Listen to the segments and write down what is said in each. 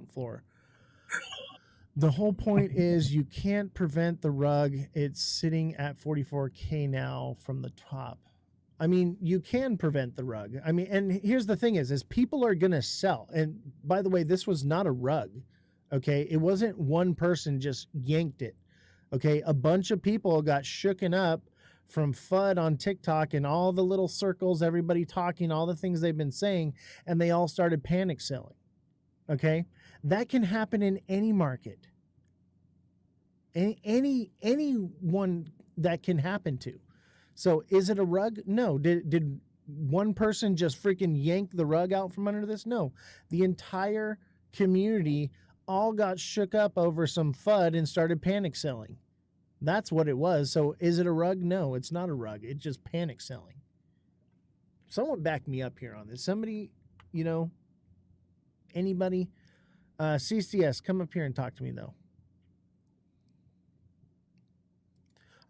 ground floor. The whole point is you can't prevent the rug. It's sitting at 44K now from the top. I mean, you can prevent the rug. I mean, and here's the thing is people are going to sell. And by the way, this was not a rug. Okay. It wasn't one person just yanked it. Okay. A bunch of people got shooken up from FUD on TikTok and all the little circles, everybody talking, all the things they've been saying, and they all started panic selling. Okay. That can happen in any market. Anyone that can happen to. So is it a rug? No. Did one person just freaking yank the rug out from under this? No. The entire community all got shook up over some FUD and started panic selling. That's what it was. So is it a rug? No, it's not a rug. It's just panic selling. Someone back me up here on this. Somebody, anybody? CCS, come up here and talk to me, though.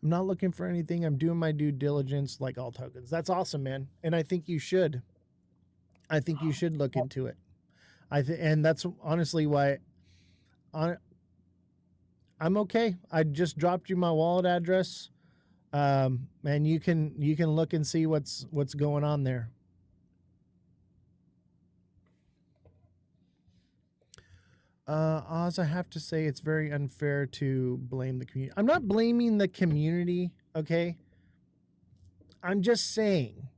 I'm not looking for anything. I'm doing my due diligence like all tokens. That's awesome, man. And I think you should. I think you should look into it. And that's honestly why I'm okay. I just dropped you my wallet address. And you can look and see what's going on there. Oz, I have to say it's very unfair to blame the community. I'm not blaming the community, okay? I'm just saying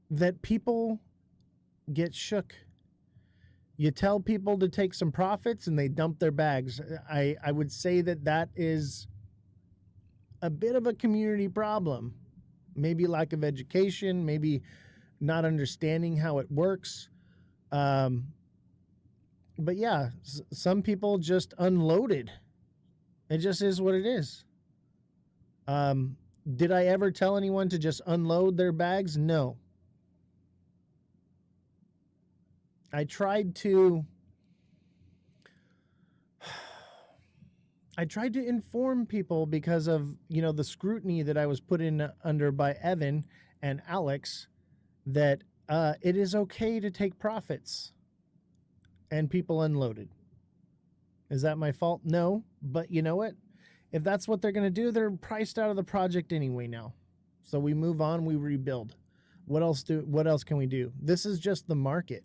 that people get shook. You tell people to take some profits and they dump their bags. I would say that is a bit of a community problem. Maybe lack of education, maybe not understanding how it works. But yeah, some people just unloaded. It just is what it is. Did I ever tell anyone to just unload their bags? No. I tried to inform people because of, the scrutiny that I was put in under by Evan and Alex, that it is okay to take profits. And people unloaded. Is that my fault? No, but you know what? If that's what they're going to do, they're priced out of the project anyway now. So we move on, we rebuild. What else can we do? This is just the market.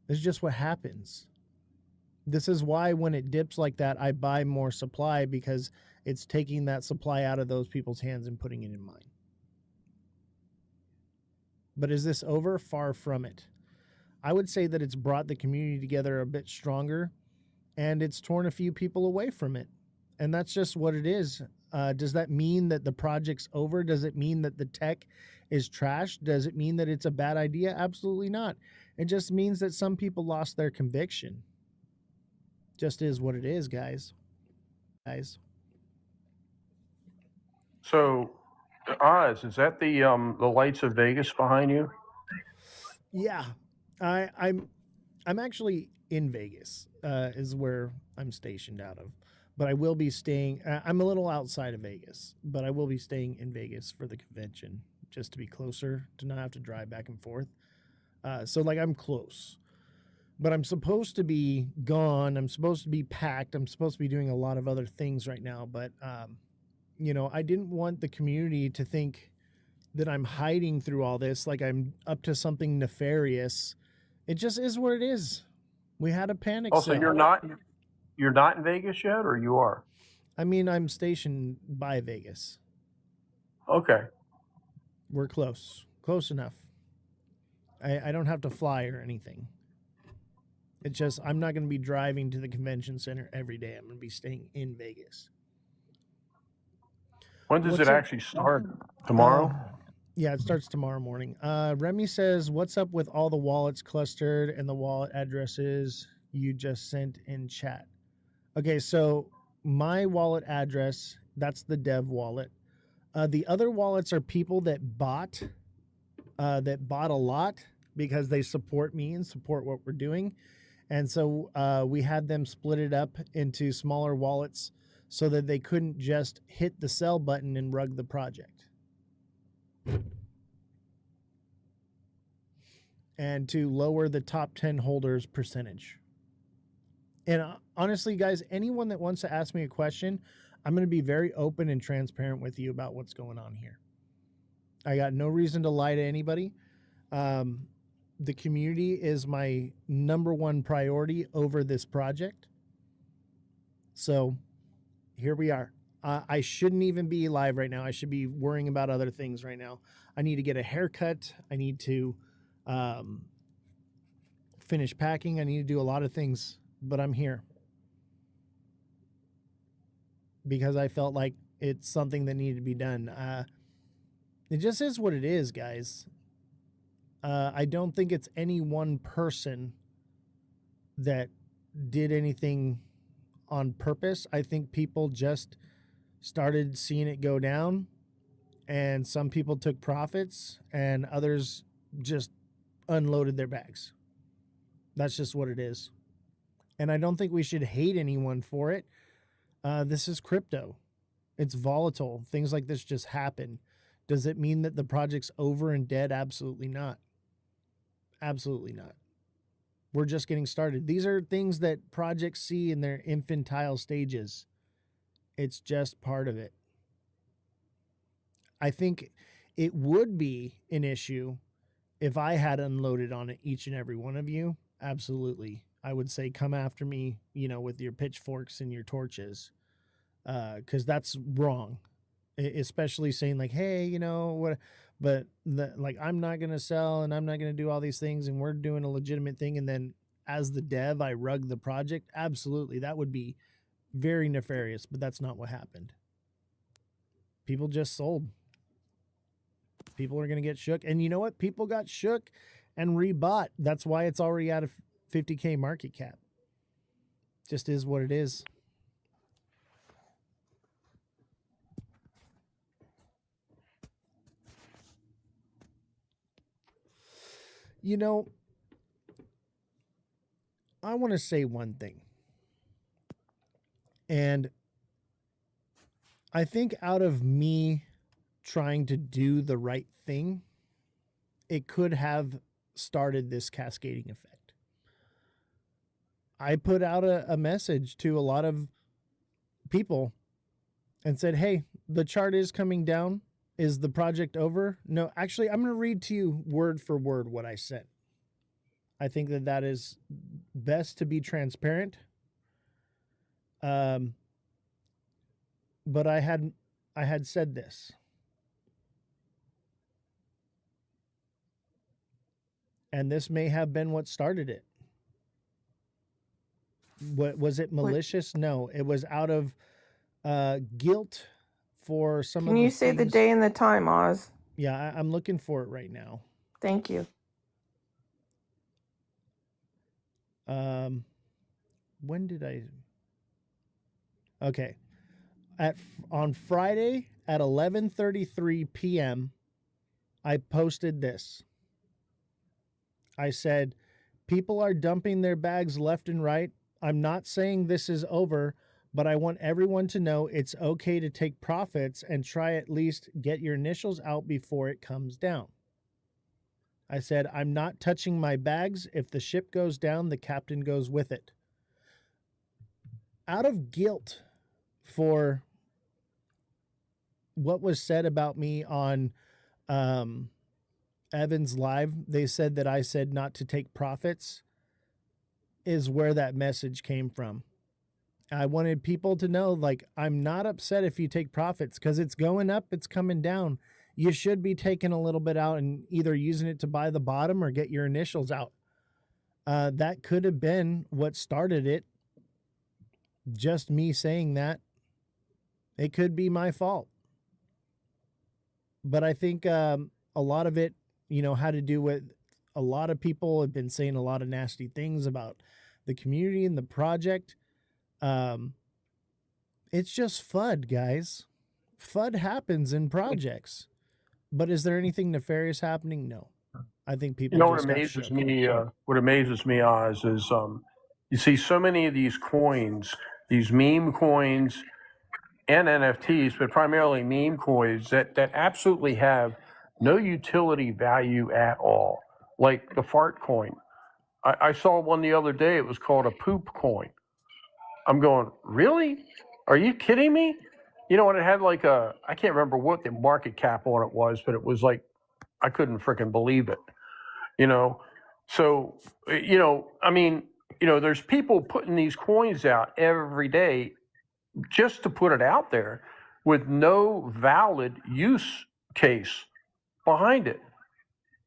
This is just what happens. This is why when it dips like that, I buy more supply, because it's taking that supply out of those people's hands and putting it in mine. But is this over? Far from it. I would say that it's brought the community together a bit stronger, and it's torn a few people away from it. And that's just what it is. Does that mean that the project's over? Does it mean that the tech is trash? Does it mean that it's a bad idea? Absolutely not. It just means that some people lost their conviction. Just is what it is, guys. So, Oz, is that the lights of Vegas behind you? Yeah. I'm actually in Vegas, is where I'm stationed out of, but I will be staying. I'm a little outside of Vegas, but I will be staying in Vegas for the convention, just to be closer, to not have to drive back and forth. So I'm close, but I'm supposed to be gone. I'm supposed to be packed. I'm supposed to be doing a lot of other things right now, but I didn't want the community to think that I'm hiding through all this, like I'm up to something nefarious. It just is what it is. We had a panic. Also, you're not in Vegas yet, or you are? I mean, I'm stationed by Vegas. Okay. We're close enough. I don't have to fly or anything. It's just, I'm not going to be driving to the convention center every day. I'm going to be staying in Vegas. When does it actually start? Tomorrow? Yeah, it starts tomorrow morning. Remy says, what's up with all the wallets clustered and the wallet addresses you just sent in chat? Okay, so my wallet address, that's the dev wallet. The other wallets are people that bought a lot because they support me and support what we're doing. And so we had them split it up into smaller wallets so that they couldn't just hit the sell button and rug the project. And to lower the top 10 holders percentage. And honestly, guys, anyone that wants to ask me a question, I'm going to be very open and transparent with you about what's going on here. I got no reason to lie to anybody. Um, the community is my number one priority over this project. So here we are. I shouldn't even be live right now. I should be worrying about other things right now. I need to get a haircut. I need to um, finish packing. I need to do a lot of things, but I'm here because I felt like it's something that needed to be done. It just is what it is, guys. I don't think it's any one person that did anything on purpose. I think people just started seeing it go down, and some people took profits, and others just unloaded their bags. That's just what it is. And I don't think we should hate anyone for it. This is crypto, it's volatile. Things like this just happen. Does it mean that the project's over and dead? Absolutely not. Absolutely not. We're just getting started. These are things that projects see in their infantile stages. It's just part of it. I think it would be an issue if I had unloaded on it, each and every one of you. Absolutely. I would say come after me, with your pitchforks and your torches, because that's wrong. Especially saying like, hey, what, but like, I'm not going to sell and I'm not going to do all these things and we're doing a legitimate thing. And then as the dev, I rug the project. Absolutely. That would be very nefarious, but that's not what happened. People just sold. People are going to get shook. And you know what? People got shook and rebought. That's why it's already out of 50K market cap. Just is what it is. I want to say one thing. And I think out of me trying to do the right thing, it could have started this cascading effect. I put out a message to a lot of people and said, hey, the chart is coming down. Is the project over? No, actually, I'm going to read to you word for word what I said. I think that is best to be transparent. But I had said this. And this may have been what started it. What was it, malicious? No, it was out of guilt for some of the Can you say the day and the time, Oz? Yeah, I'm looking for it right now. Thank you. When did I? Okay, on Friday at 11:33 p.m., I posted this. I said, people are dumping their bags left and right. I'm not saying this is over, but I want everyone to know it's okay to take profits and try at least get your initials out before it comes down. I said, I'm not touching my bags. If the ship goes down, the captain goes with it. Out of guilt for what was said about me on Evan's Live, they said that I said not to take profits, is where that message came from. I wanted people to know, like, I'm not upset if you take profits because it's going up, it's coming down. You should be taking a little bit out and either using it to buy the bottom or get your initials out. That could have been what started it. Just me saying that. It could be my fault. But I think a lot of it, had to do with a lot of people have been saying a lot of nasty things about the community and the project. It's just FUD, guys. FUD happens in projects. But is there anything nefarious happening? No. I think people what just amazes me, Oz, is you see so many of these coins, these meme coins and NFTs, but primarily meme coins that absolutely have no utility value at all, like the fart coin. I saw one the other day. It was called a poop coin. I'm going, really? Are you kidding me? You know, and it had like I can't remember what the market cap on it was, but it was like, I couldn't freaking believe it, you know? So, I mean, there's people putting these coins out every day just to put it out there with no valid use case behind it,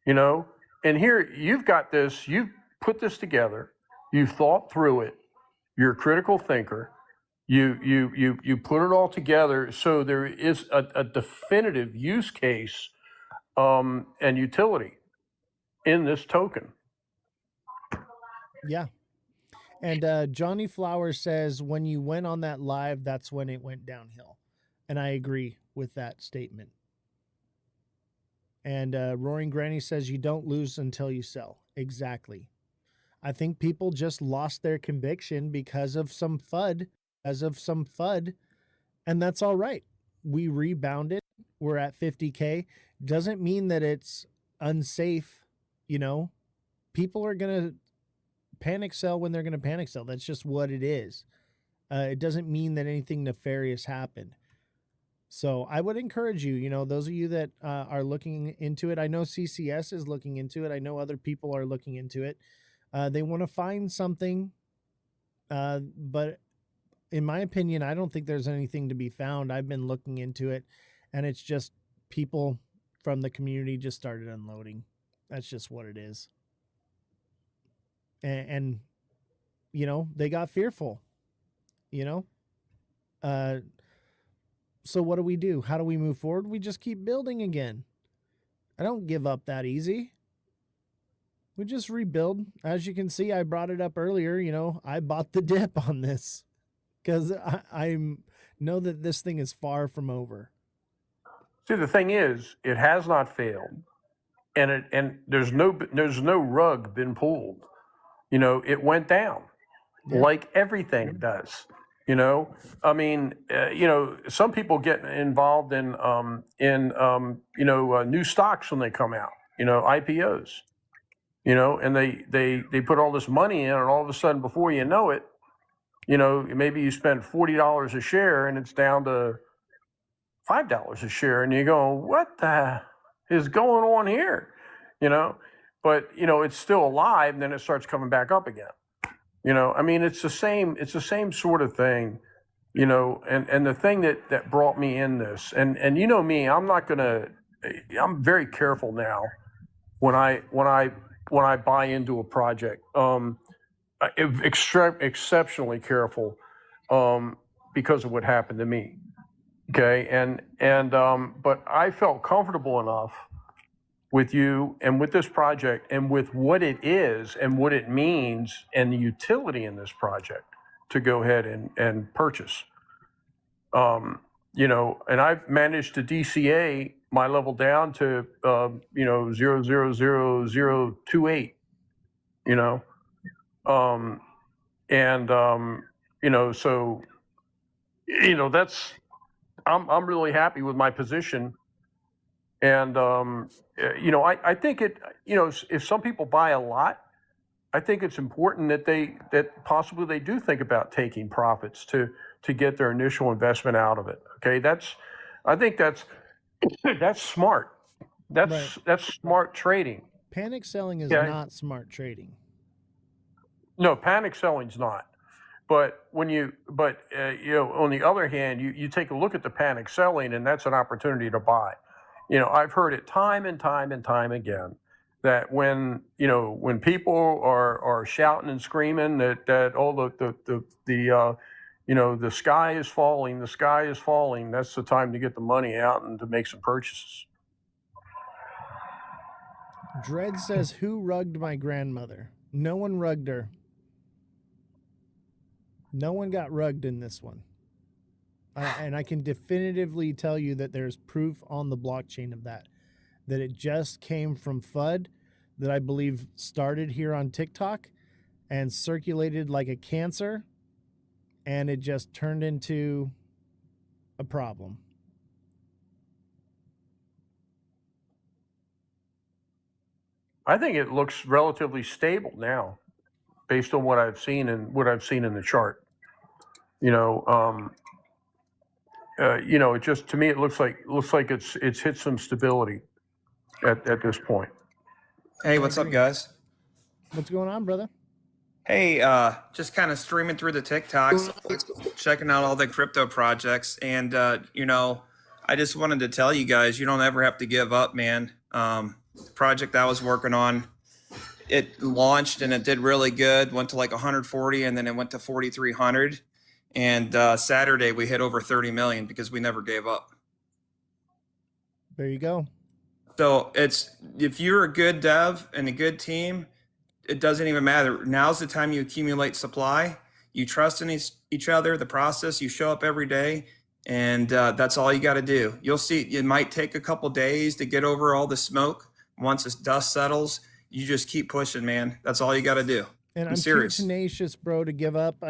you know? And here you've got this, you've put this together, you've thought through it, you're a critical thinker, you put it all together so there is a definitive use case and utility in this token. Yeah. And Johnny Flowers says, when you went on that live, that's when it went downhill. And I agree with that statement. And Roaring Granny says, you don't lose until you sell. Exactly. I think people just lost their conviction because of some FUD, and that's all right. We rebounded. We're at 50K. Doesn't mean that it's unsafe. You know, people are going to panic sell when they're going to panic sell. That's just what it is. It doesn't mean that anything nefarious happened. So I would encourage you, those of you that are looking into it, I know CCS is looking into it. I know other people are looking into it. They want to find something, but in my opinion, I don't think there's anything to be found. I've been looking into it, and it's just people from the community just started unloading. That's just what it is. And they got fearful, so what do? How do we move forward? We just keep building again. I don't give up that easy. We just rebuild. As you can see, I brought it up earlier. I bought the dip on this because I know that this thing is far from over. See, the thing is, it has not failed, and there's no rug been pulled. It went down, like everything does. I mean, some people get involved in new stocks when they come out, IPOs, and they put all this money in, and all of a sudden, before you know it, maybe you spend $40 a share, and it's down to $5 a share, and you go, what the is going on here? But it's still alive, and then it starts coming back up again. I mean, it's the same sort of thing, and the thing that brought me in this, and me, I'm very careful now when I buy into a project, exceptionally careful, because of what happened to me. Okay. But I felt comfortable enough with you and with this project and with what it is and what it means and the utility in this project to go ahead and purchase. And I've managed to DCA my level down to 0.00028, so that's I'm really happy with my position. And I think it, if some people buy a lot, I think it's important that possibly they do think about taking profits to get their initial investment out of it. Okay, I think that's smart. That's smart trading. Panic selling is not smart trading. No, panic selling's not. But on the other hand, you take a look at the panic selling, and that's an opportunity to buy. I've heard it time and time and time again that when people are shouting and screaming that all the sky is falling, that's the time to get the money out and to make some purchases. Dredd says, who rugged my grandmother? No one rugged her. No one got rugged in this one. And I can definitively tell you that there's proof on the blockchain of that it just came from FUD that I believe started here on TikTok and circulated like a cancer, and it just turned into a problem. I think it looks relatively stable now, based on what I've seen in the chart. You know, it just, to me, it looks like it's hit some stability at this point. Hey, what's up, guys? What's going on, brother? Hey, just kind of streaming through the TikToks, checking out all the crypto projects, and I just wanted to tell you guys, you don't ever have to give up, man. The project I was working on, it launched and it did really good. Went to like 140, and then it went to 4,300. And Saturday we hit over 30 million because we never gave up. There you go. So if you're a good dev and a good team, it doesn't even matter. Now's the time you accumulate supply. You trust in each other, the process. You show up every day, and that's all you got to do. You'll see. It might take a couple days to get over all the smoke. Once the dust settles, you just keep pushing, man. That's all you got to do. And I'm serious. too tenacious, bro, to give up.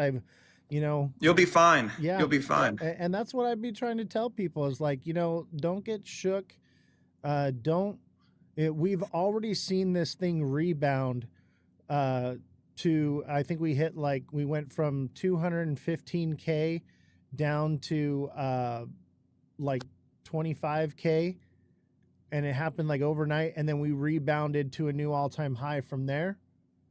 You'll be fine. Yeah, You'll be fine. And that's what I'd be trying to tell people is like, don't get shook. We've already seen this thing rebound to, I think we went from 215K down to like 25K, and it happened like overnight, and then we rebounded to a new all-time high from there.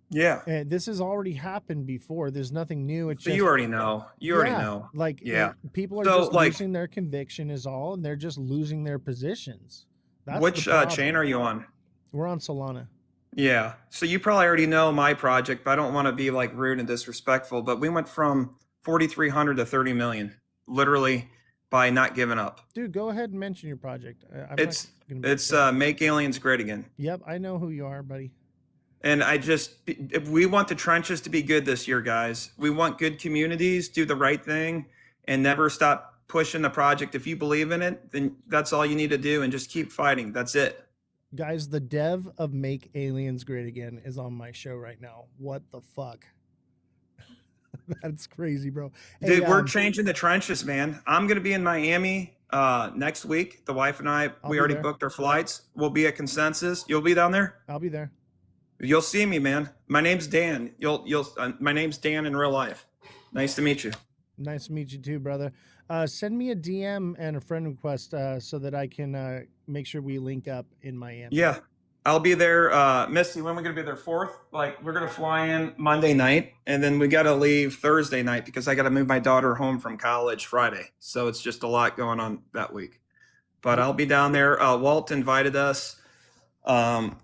Yeah. And this has already happened before. There's nothing new. It's So just, you already know. You already know. Like, yeah. People are So, just losing their conviction is all, and they're just losing their positions. That's which chain are you on? We're on Solana. Yeah. So you probably already know my project, but I don't want to be like rude and disrespectful, but we went from 4,300 to 30 million, literally by not giving up. Dude, go ahead and mention your project. It's Make Aliens Great Again. Yep, I know who you are, buddy. And we want the trenches to be good this year, guys. We want good communities, do the right thing, and never stop pushing the project. If you believe in it, then that's all you need to do, and just keep fighting. That's it. Guys, the dev of Make Aliens Great Again is on my show right now. What the fuck? That's crazy, bro. Hey, dude, we're changing the trenches, man. I'm going to be in Miami next week. The wife and I, we already booked our flights. We'll be at Consensus. You'll be down there? I'll be there. You'll see me, man. My name's Dan. My name's Dan in real life. Nice to meet you. Nice to meet you too, brother. Send me a DM and a friend request so that I can make sure we link up in Miami. Yeah, I'll be there. Misty, when are we going to be there? 4th? Like, we're going to fly in Monday night, and then we got to leave Thursday night because I got to move my daughter home from college Friday. So it's just a lot going on that week. But I'll be down there. Walt invited us. We're on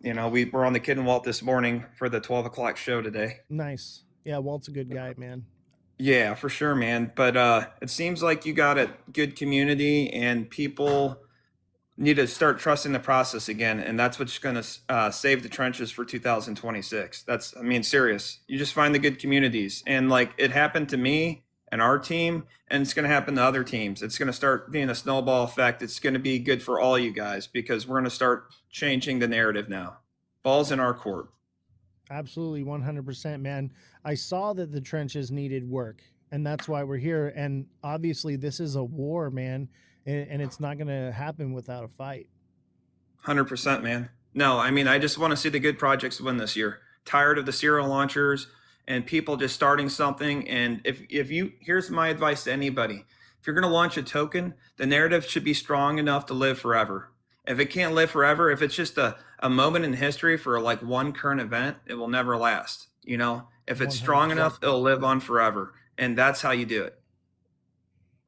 the Kid and Walt this morning for the 12 o'clock show today. Nice. Yeah, Walt's a good guy, man. Yeah, for sure, man. But it seems like you got a good community, and people need to start trusting the process again. And that's what's going to save the trenches for 2026. Serious. You just find the good communities. And like it happened to me and our team, and it's going to happen to other teams. It's going to start being a snowball effect. It's going to be good for all you guys because we're going to start changing the narrative now. Ball's in our court. Absolutely, 100%, man. I saw that the trenches needed work, and that's why we're here. And obviously, this is a war, man, and it's not going to happen without a fight. 100%, man. No, I just want to see the good projects win this year. Tired of the serial launchers and people just starting something. And here's my advice to anybody. If you're going to launch a token, the narrative should be strong enough to live forever. If it can't live forever, if it's just a moment in history for like one current event, it will never last. If it's 100%. Strong enough, it'll live on forever. And that's how you do it.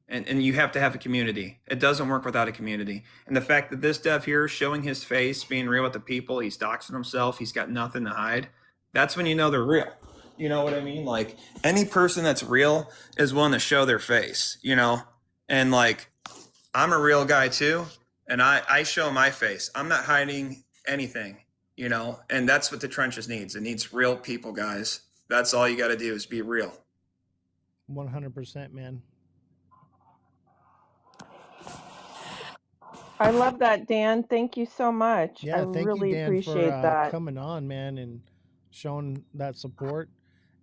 And you have to have a community. It doesn't work without a community. And the fact that this dev here is showing his face, being real with the people, he's doxing himself, he's got nothing to hide. That's when you know they're real. You know what I mean? Like any person that's real is willing to show their face, and like I'm a real guy too. And I show my face. I'm not hiding anything, and that's what the trenches needs. It needs real people, guys. That's all you got to do is be real. 100%, man. I love that, Dan. Thank you so much. Yeah, I really you, Dan, appreciate for, that. Coming on, man, and showing that support.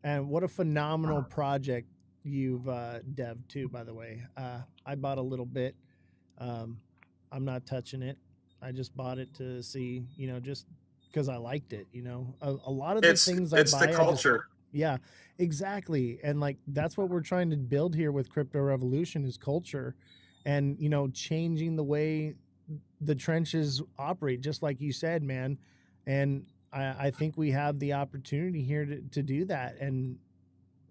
And what a phenomenal project you've dev'd too, by the way. I bought a little bit. I'm not touching it. I just bought it to see, just because I liked it. A lot of the things I buy, it's the culture. Yeah, exactly. And like that's what we're trying to build here with Crypto Revolution is culture and changing the way the trenches operate, just like you said, man. And I think we have the opportunity here to do that and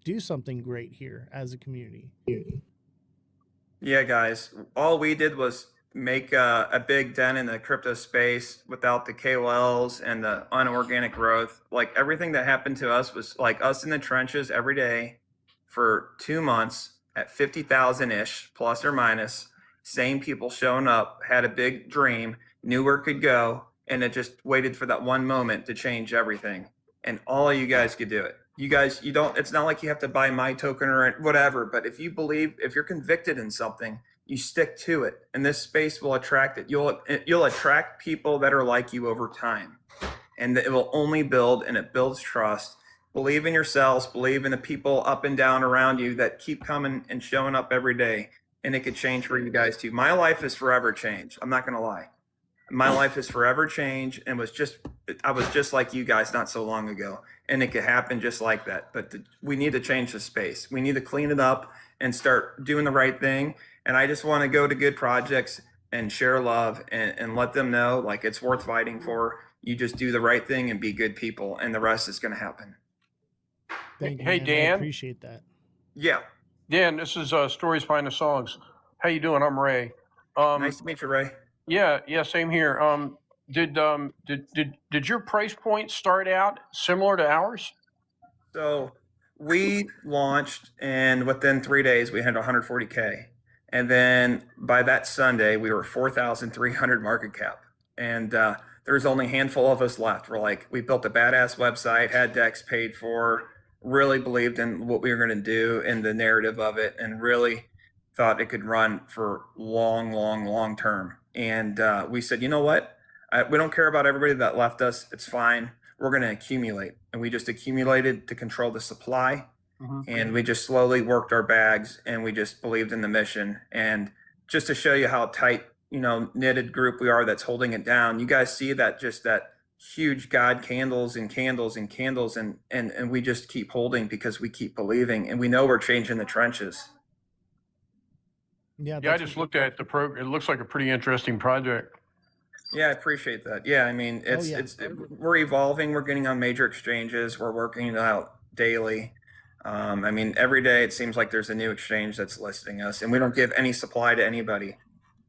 do something great here as a community. Yeah, guys, all we did was make a big dent in the crypto space without the KOLs and the unorganic growth. Like everything that happened to us was like us in the trenches every day for 2 months at 50,000 ish, plus or minus. Same people showing up, had a big dream, knew where it could go, and it just waited for that one moment to change everything. And all of you guys could do it. You guys, you don't, it's not like you have to buy my token or whatever, but if you believe, if you're convicted in something, you stick to it, and this space will attract it. You'll attract people that are like you over time, and it will only build, and it builds trust. Believe in yourselves, believe in the people up and down around you that keep coming and showing up every day, and it could change for you guys too. My life is forever changed. I'm not going to lie. My life is forever changed, and I was just like you guys not so long ago, and it could happen just like that. But we need to change the space. We need to clean it up and start doing the right thing. And I just want to go to good projects and share love and let them know like it's worth fighting for. You just do the right thing and be good people, and the rest is going to happen. Thank you, Hey, man. I Dan. appreciate that. Yeah. Dan, this is Stories Behind the Songs. How you doing? I'm Ray. Nice to meet you, Ray. Yeah, same here. Did your price point start out similar to ours? So we launched, and within 3 days, we had 140K. And then by that Sunday, we were 4,300 market cap. And there's only a handful of us left. We built a badass website, had decks paid for, really believed in what we were going to do and the narrative of it, and really thought it could run for long term. And we said, you know what? We don't care about everybody that left us. It's fine. We're going to accumulate. And we just accumulated to control the supply. And we just slowly worked our bags, and we just believed in the mission. And just to show you how tight, knitted group we are that's holding it down, you guys see that huge God candles and candles and candles, and we just keep holding because we keep believing, and we know we're changing the trenches. Yeah, I just looked at the program. It looks like a pretty interesting project. Yeah, I appreciate that. Yeah, I mean, we're evolving. We're getting on major exchanges. We're working it out daily. I mean, every day it seems like there's a new exchange that's listing us, and we don't give any supply to anybody.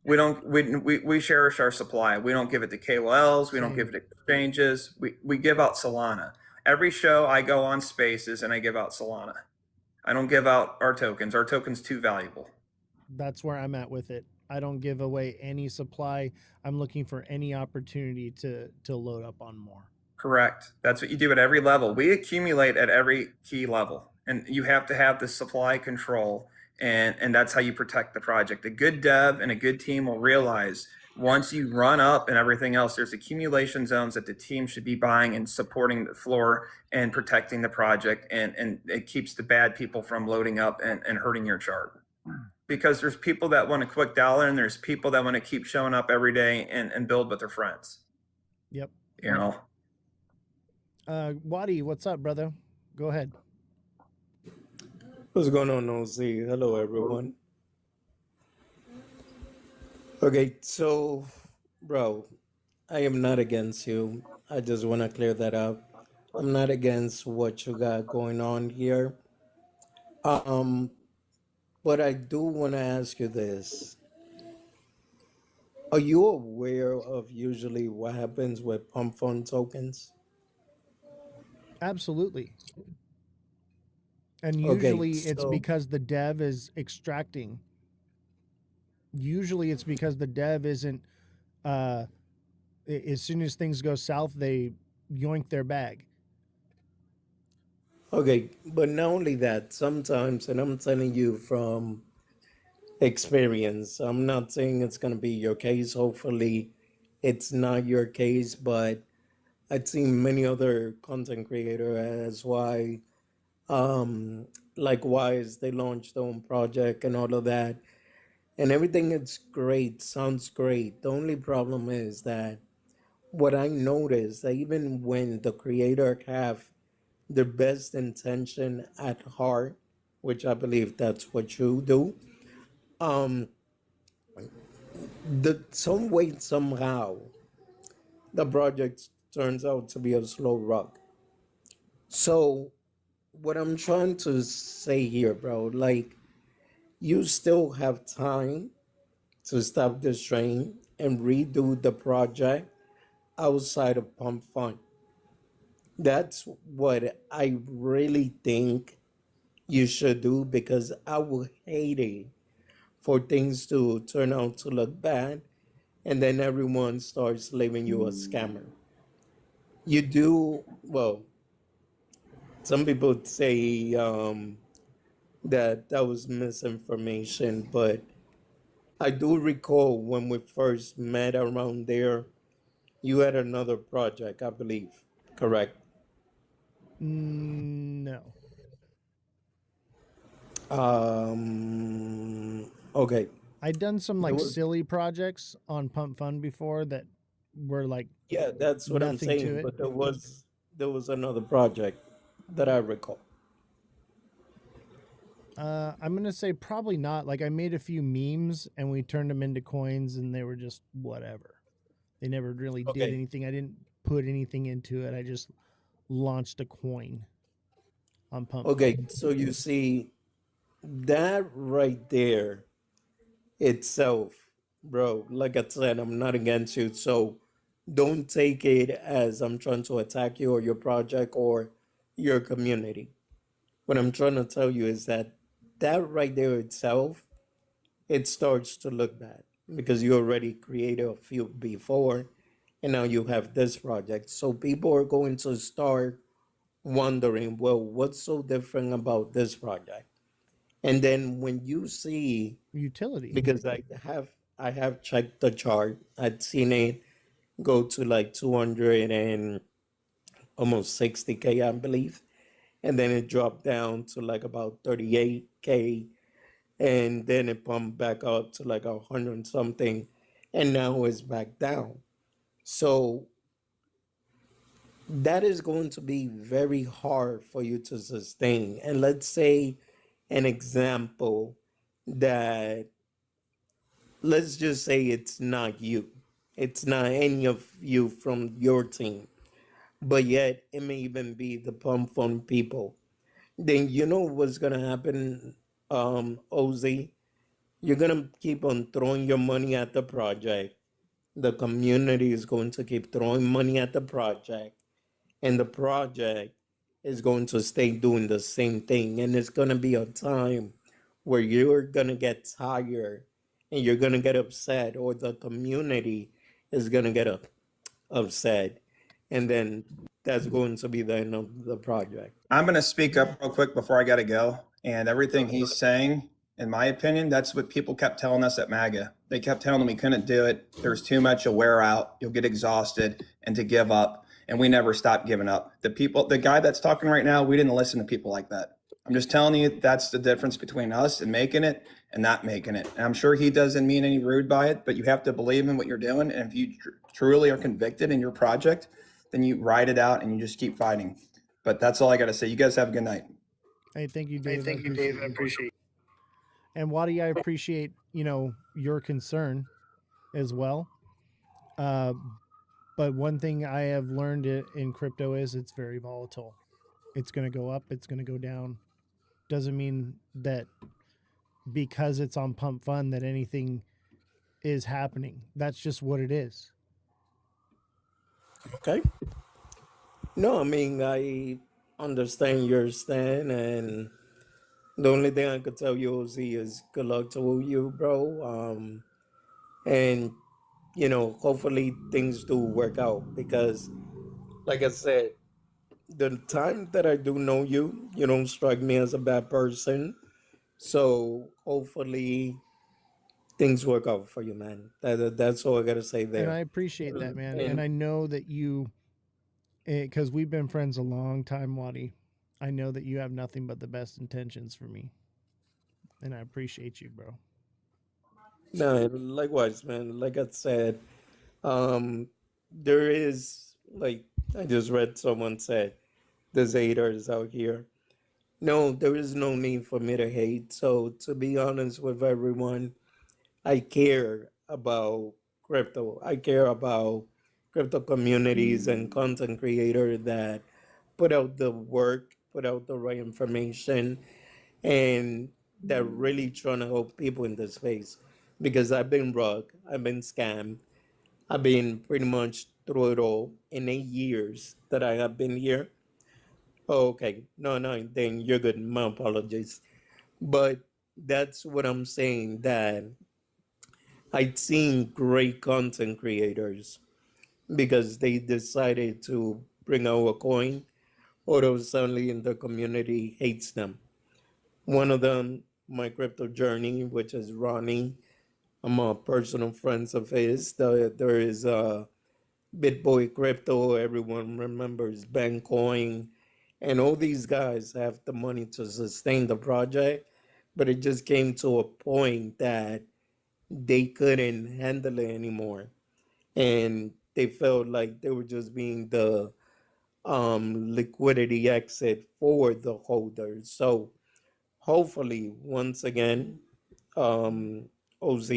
We cherish our supply. We don't give it to KOLs. We don't give it to exchanges. We give out Solana. Every show I go on Spaces and I give out Solana. I don't give out our tokens. Our tokens too valuable. That's where I'm at with it. I don't give away any supply. I'm looking for any opportunity to load up on more. Correct. That's what you do at every level. We accumulate at every key level, and you have to have the supply control, and that's how you protect the project. A good dev and a good team will realize once you run up and everything else, there's accumulation zones that the team should be buying and supporting the floor and protecting the project, and it keeps the bad people from loading up and hurting your chart. Because there's people that want a quick dollar, and there's people that want to keep showing up every day and build with their friends. Yep. Waddy, what's up, brother? Go ahead. What's going on, OZ? Hello, everyone. Okay, so, bro, I am not against you. I just want to clear that up. I'm not against what you got going on here. But I do want to ask you this. Are you aware of usually what happens with pump fund tokens? Absolutely. And usually it's so- because the dev is extracting. Usually it's because the dev isn't, as soon as things go south, they yoink their bag. Okay, but not only that, sometimes, and I'm telling you from experience, I'm not saying it's going to be your case. Hopefully, it's not your case, but I've seen many other content creators as why, likewise, they launched their own project and all of that. And everything is great, sounds great. The only problem is that what I noticed that even when the creator have the best intention at heart, which I believe that's what you do. Um, the some way somehow the project turns out to be a slow rock. So what I'm trying to say here, bro, like you still have time to stop this train and redo the project outside of Pump Fund. That's what I really think you should do because I would hate it for things to turn out to look bad and then everyone starts labelling you a scammer. You do, well, some people say that that was misinformation, but I do recall when we first met around there, you had another project, I believe, correct? No. Okay. I'd done some There like was, silly projects on Pump Fund before that were like yeah, that's what I'm nothing to saying, it. but there was another project that I recall. I'm gonna say probably not. Like I made a few memes and we turned them into coins and they were just whatever. They never really did Okay. anything. I didn't put anything into it. I just launched a coin on Pump Okay, Fund. so you see that right there itself, bro, like I said, I'm not against you. So don't take it as I'm trying to attack you or your project or your community. What I'm trying to tell you is that that right there itself, it starts to look bad because you already created a few before and now you have this project. So people are going to start wondering, well, what's so different about this project? And then when you see, Utility. because I have checked the chart. I'd seen it go to like 200 and almost 60K, I believe. And then it dropped down to like about 38K. And then it pumped back up to like 100 and something. And now it's back down. So that is going to be very hard for you to sustain. And let's say an example that, let's just say it's not you. It's not any of you from your team, but yet it may even be the pump fund people. Then you know what's gonna happen, OZ? You're gonna keep on throwing your money at the project. The community is going to keep throwing money at the project, and the project is going to stay doing the same thing. And it's gonna be a time where you're gonna get tired and you're gonna get upset, or the community is gonna get upset, and then that's going to be the end of the project. I'm going to speak up real quick before I got to go. And everything he's saying, in my opinion, that's what people kept telling us at MAGA. They kept telling them we couldn't do it. There's too much of wear out. You'll get exhausted and to give up. And we never stopped giving up. The guy that's talking right now, we didn't listen to people like that. I'm just telling you, that's the difference between us and making it and not making it. And I'm sure he doesn't mean any rude by it, but you have to believe in what you're doing. And if you truly are convicted in your project, then you ride it out and you just keep fighting. But that's all I got to say. You guys have a good night. Hey, thank you, Dave. I appreciate it. And Waddy, I appreciate, your concern as well. But one thing I have learned in crypto is it's very volatile. It's going to go up, it's going to go down. Doesn't mean that because it's on Pump Fund that anything is happening. That's just what it is. Okay. No, I mean, I understand your stand, and the only thing I could tell you, OZ, is good luck to you, bro. And hopefully things do work out because, like I said, the time that I do know you, you don't strike me as a bad person. So hopefully things work out for you, man. That's all I gotta say And I there. appreciate that, man. And And I know that you, because we've been friends a long time, Waddy. I know that you have nothing but the best intentions for me. And I appreciate you, bro. no, likewise, man. Like I said, there is, like I just read someone said, There's haters out here. No, there is no need for me to hate. So to be honest with everyone, I care about crypto. I care about crypto communities and content creators that put out the work, put out the right information, and that really trying to help people in this space. Because I've been robbed, I've been scammed, I've been pretty much through it all in 8 years that I have been here. Oh, okay, no, then you're good. My apologies. But that's what I'm saying, that I've seen great content creators because they decided to bring out a coin, or suddenly in the community hates them. One of them, my crypto journey, which is Ronnie. I'm a personal friends of his. There is BitBoy Crypto. Everyone remembers Bancoin, and all these guys have the money to sustain the project, but it just came to a point that they couldn't handle it anymore, and they felt like they were just being the liquidity exit for the holders. So hopefully, once again, um, OZ,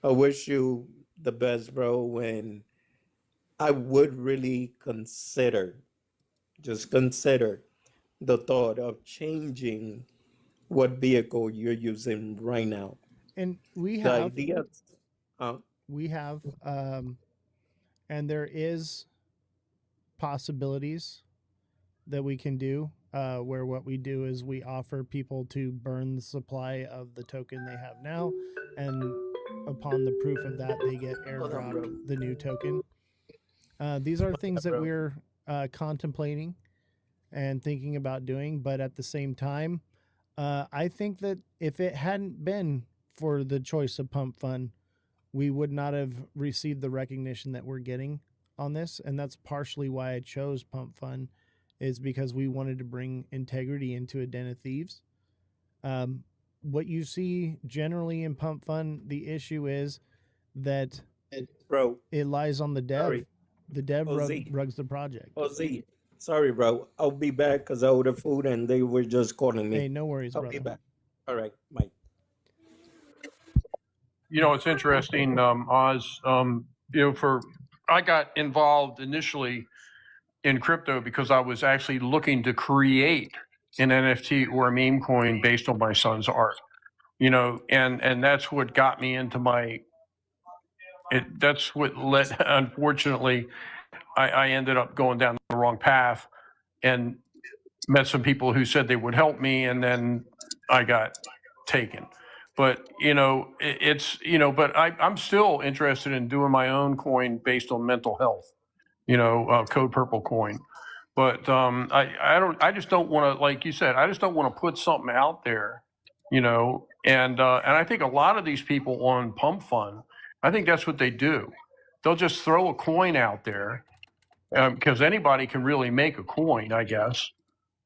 I wish you the best, bro. And I would really consider, just consider the thought of changing what vehicle you're using right now. And we The have, idea, uh, we have, and there is possibilities that we can do where what we do is we offer people to burn the supply of the token they have now, and upon the proof of that, they get hold on, bro. airdropped the new token. These are things that Bro. we're contemplating and thinking about doing, but at the same time, I think that if it hadn't been for the choice of Pump Fund, we would not have received the recognition that we're getting on this, and that's partially why I chose Pump Fund, is because we wanted to bring integrity into a den of thieves. What you see generally in Pump Fund, the issue is that Bro, it lies on the dev. sorry. The dev OZ. rugs the project. OZ, sorry, bro. I'll be back because I ordered food and they were just calling me. Hey, no worries, I'll be brother. back. All right, Mike. You know, it's interesting, Oz. I got involved initially in crypto because I was actually looking to create an NFT or a meme coin based on my son's art. And that's what got me into that's what led, unfortunately, I ended up going down the wrong path and met some people who said they would help me, and then I got taken. But but I'm still interested in doing my own coin based on mental health. Code Purple coin. But I just don't want to, like you said, I just don't want to put something out there, and I think a lot of these people on Pump Fund, I think that's what they do. They'll just throw a coin out there because anybody can really make a coin, I guess,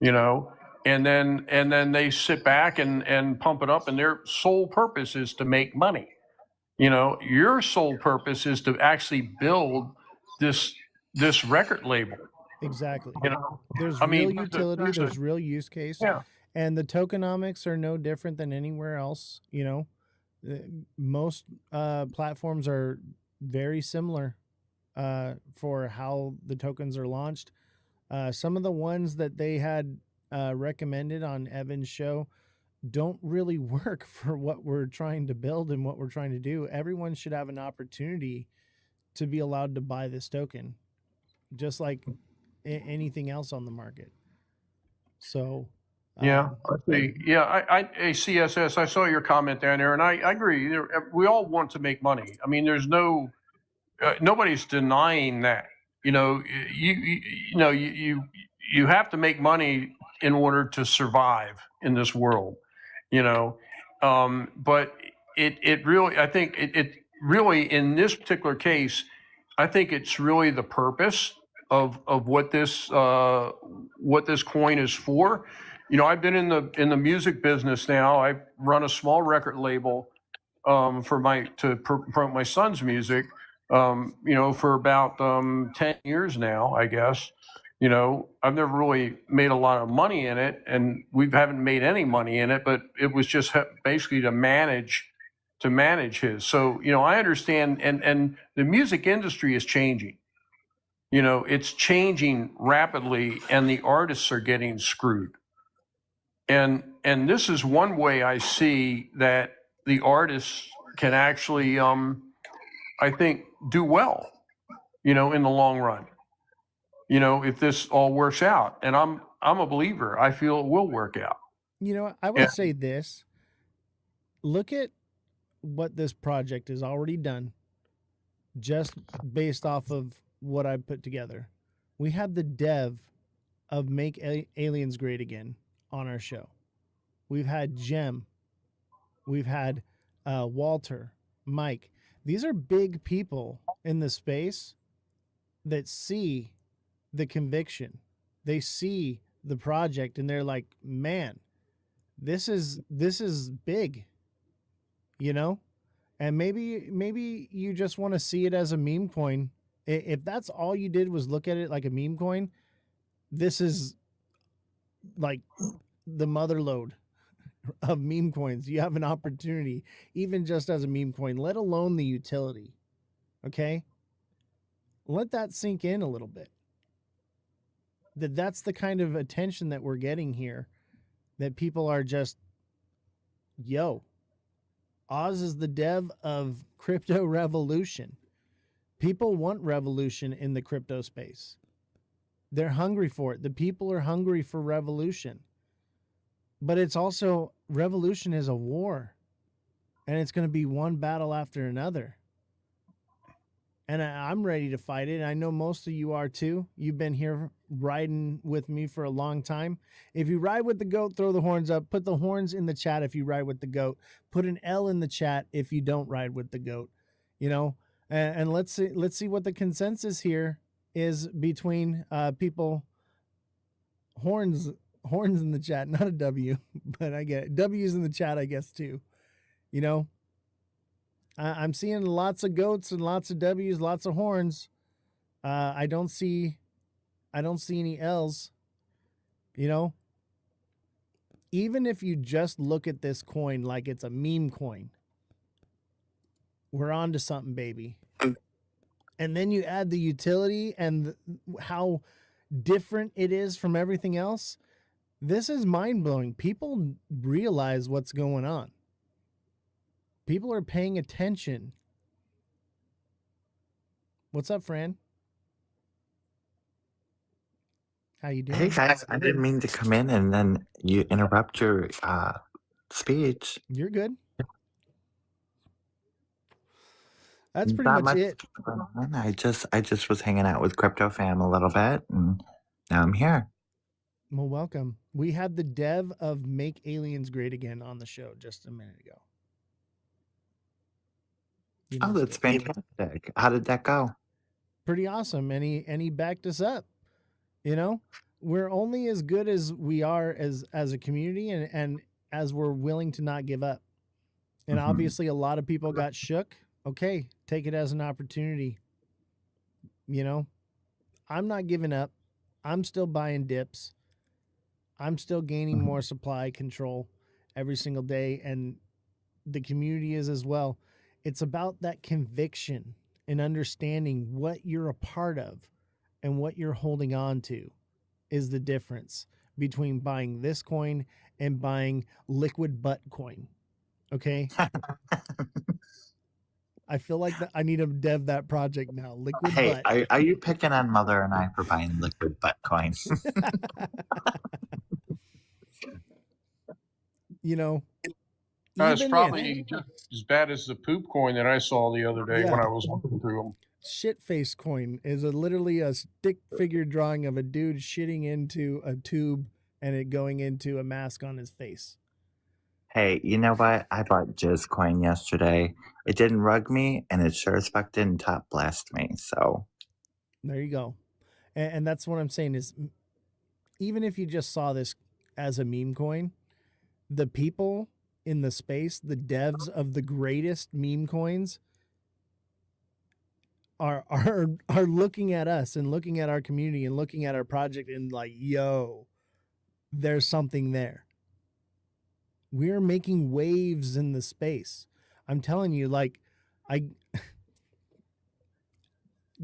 and then they sit back and pump it up, and their sole purpose is to make money. Your sole purpose is to actually build this record label. Exactly. You There's I real mean, utility, there's there's a real use case, yeah. and the tokenomics are no different than anywhere else. Most platforms are very similar for how the tokens are launched. Some of the ones that they had recommended on Evan's show don't really work for what we're trying to build and what we're trying to do. Everyone should have an opportunity to be allowed to buy this token, just like anything else on the market. So, Yeah, I see. Yeah, I CSS. I saw your comment down there, and I agree. We all want to make money. I mean, there's nobody's denying that. You have to make money in order to survive in this world. But it really, I think it really, in this particular case, I think it's really the purpose of what this coin is for. I've been in the music business now. I run a small record label to promote my son's music. For about 10 years now, I guess. You know, I've never really made a lot of money in it, and we haven't made any money in it, but it was just basically to manage his. So, you know, I understand, and the music industry is changing. You know, it's changing rapidly, and the artists are getting screwed. And this is one way I see that the artists can actually, I think, do well, you know, in the long run. You know, if this all works out, and I'm a believer, I feel it will work out. You know, I will And say this. Look at what this project has already done just based off of what I put together. We had the dev of Make Aliens Great Again on our show. We've had Jem. We've had Walter, Mike. These are big people in the space that see the conviction. They see the project and they're like, man, this is big, you know? And maybe you just want to see it as a meme coin. If that's all you did was look at it like a meme coin, this is like the mother lode of meme coins. You have an opportunity, even just as a meme coin, let alone the utility. Okay? Let that sink in a little bit. That's the kind of attention that we're getting here, that people are just, yo, Oz is the dev of crypto revolution. People want revolution in the crypto space. They're hungry for it. The people are hungry for revolution. But it's also, revolution is a war. And it's going to be one battle after another. And I'm ready to fight it. I know most of you are too. You've been here riding with me for a long time. If you ride with the goat, throw the horns up. Put the horns in the chat if you ride with the goat. Put an L in the chat if you don't ride with the goat. You know, and let's see what the consensus here is between people. Horns in the chat, not a W, but I get it. W's in the chat, I guess too. You know, I'm seeing lots of goats and lots of W's, lots of horns. I don't see any L's. You know, even if you just look at this coin like it's a meme coin, we're on to something, baby. And then you add the utility and how different it is from everything else. This is mind blowing. People realize what's going on. People are paying attention. What's up, Fran? How you doing? Hey guys, I didn't mean to come in and then you interrupt your speech. You're good. That's pretty Not much much it. going on. I just was hanging out with Crypto Fam a little bit, and now I'm here. Well, welcome. We had the dev of Make Aliens Great Again on the show just a minute ago. You Oh, missed that's it. fantastic. How did that go? Pretty awesome. And he backed us up. You know, we're only as good as we are as a community and as we're willing to not give up. And obviously a lot of people got shook. Okay, take it as an opportunity. You know, I'm not giving up. I'm still buying dips. I'm still gaining more supply control every single day, and the community is as well. It's about that conviction and understanding what you're a part of and what you're holding on to is the difference between buying this coin and buying liquid butt coin. Okay? I feel like I need to dev that project now. Liquid Hey, butt. are you picking on Mother and I for buying liquid butt coin? You know, it's even probably just as bad as the poop coin that I saw the other day when Yeah. I was looking through them. shit face coin is literally a stick figure drawing of a dude shitting into a tube and it going into a mask on his face. Hey, you know what? I bought Jizz coin yesterday. It didn't rug me, and it sure as fuck didn't top blast me. So There you go. And that's what I'm saying is, even if you just saw this as a meme coin, the people in the space, the devs of the greatest meme coins, are looking at us and looking at our community and looking at our project and like, yo, there's something there. We're making waves in the space. I'm telling you, like, I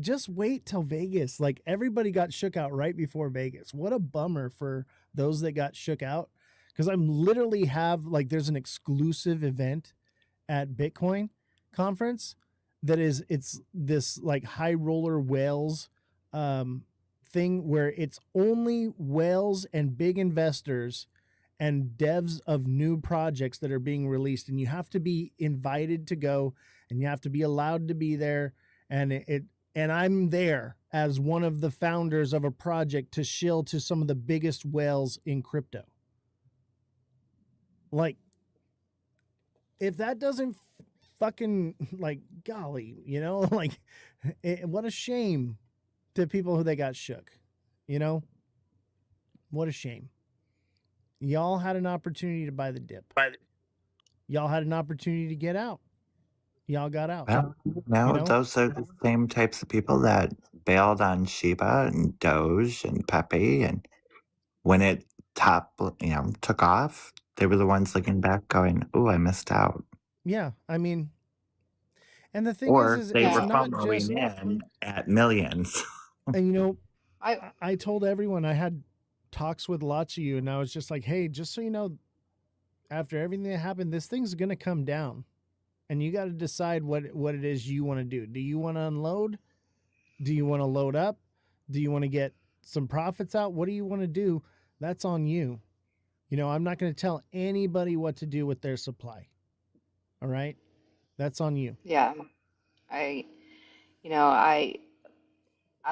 just wait till Vegas. Like, everybody got shook out right before Vegas. What a bummer for those that got shook out. Because I'm literally have like there's an exclusive event at Bitcoin conference that is it's this like high roller whales thing where it's only whales and big investors and devs of new projects that are being released, and you have to be invited to go and you have to be allowed to be there, and and I'm there as one of the founders of a project to shill to some of the biggest whales in crypto. Like, if that doesn't fucking, like, golly, you know, like, what a shame to people who they got shook, you know? What a shame. Y'all had an opportunity to buy the dip. Y'all had an opportunity to get out. Y'all got out. Well, no, You know? those are the same types of people that bailed on Shiba and Doge and Pepe, and when it took off, they were the ones looking back going, "Oh, I missed out." Yeah, I mean, and the thing Or is they it's were not FOMOing just, in at millions. and you know, I I told everyone, I had talks with lots of you, and I was just like, hey, just so you know, after everything that happened, this thing's gonna come down, and you got to decide what it is you want to do. Do you want to unload? Do you want to load up? Do you want to get some profits out? What do you want to do? That's on you. You know, I'm not going to tell anybody what to do with their supply. All right? That's on you. Yeah, I, you know, I